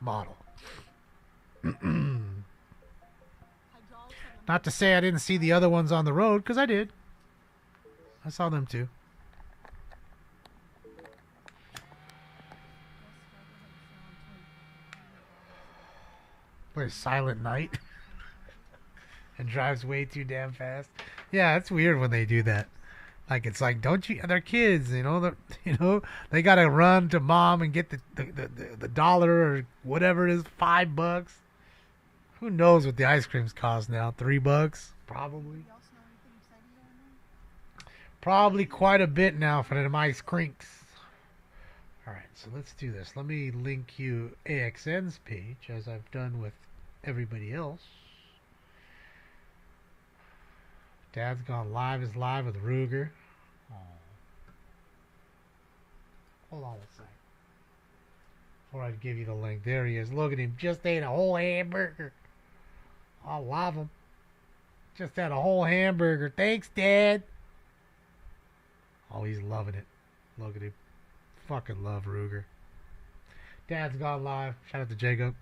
model. Not to say I didn't see the other ones on the road, because I did. I saw them too. Plays Silent Night. And drives way too damn fast. Yeah, it's weird when they do that. Like, it's like, don't you? They're kids, They gotta run to mom and get the dollar or whatever it is, $5. Who knows what the ice creams cost now? $3, probably. Probably quite a bit now for them ice creams. All right, so let's do this. Let me link you AXN's page, as I've done with everybody else. Dad's Gone Live is live with Ruger. Oh. Hold on a second. Before I give you the link. There he is. Look at him. Just ate a whole hamburger. I love him. Just had a whole hamburger. Thanks, Dad. Oh, he's loving it. Look at him. Fucking love Ruger. Dad's Gone Live. Shout out to Jacob.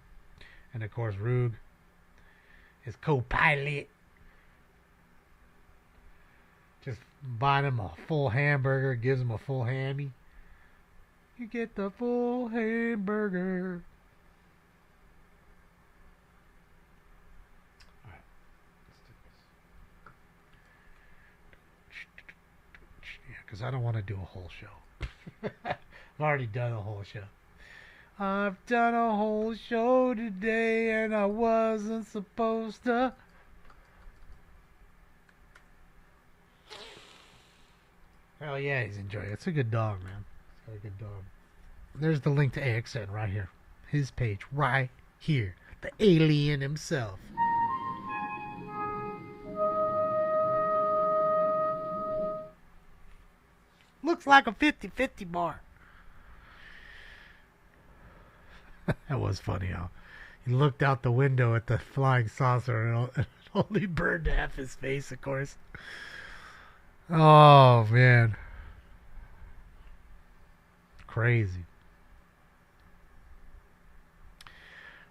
And, of course, Rug. His co-pilot. Just buying him a full hamburger, gives him a full hammy. You get the full hamburger. Alright, let's do this. Yeah, because I don't want to do a whole show. I've already done a whole show. I've done a whole show today and I wasn't supposed to. Hell yeah, he's enjoying it. It's a good dog, man. It's got a good dog. There's the link to AXN right here. His page right here. The alien himself. Looks like a 50-50 bar. That was funny, how he looked out the window at the flying saucer and it only burned half his face, of course. Oh, man. Crazy.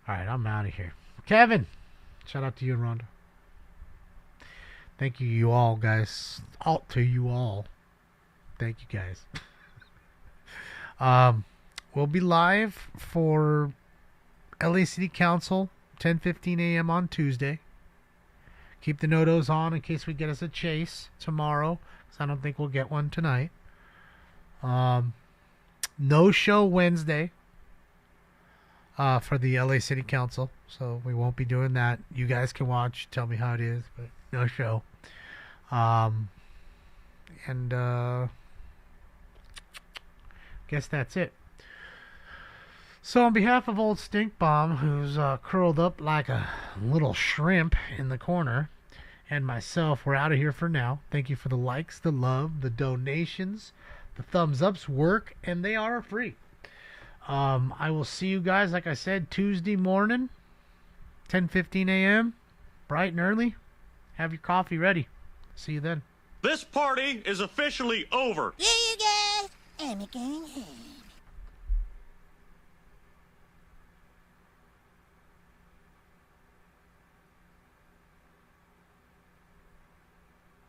Alright, I'm out of here. Kevin! Shout out to you and Rhonda. Thank you all, guys. Alt to you all. Thank you, guys. We'll be live for LA City Council, 10:15 a.m. on Tuesday. Keep the notos on in case we get us a chase tomorrow, because I don't think we'll get one tonight. No show Wednesday for the LA City Council, so we won't be doing that. You guys can watch, tell me how it is, but no show. Guess that's it. So on behalf of old Stink Bomb, who's curled up like a little shrimp in the corner, and myself, we're out of here for now. Thank you for the likes, the love, the donations. The thumbs ups work, and they are free. I will see you guys, like I said, Tuesday morning, 10:15 a.m., bright and early. Have your coffee ready. See you then. This party is officially over. See you again.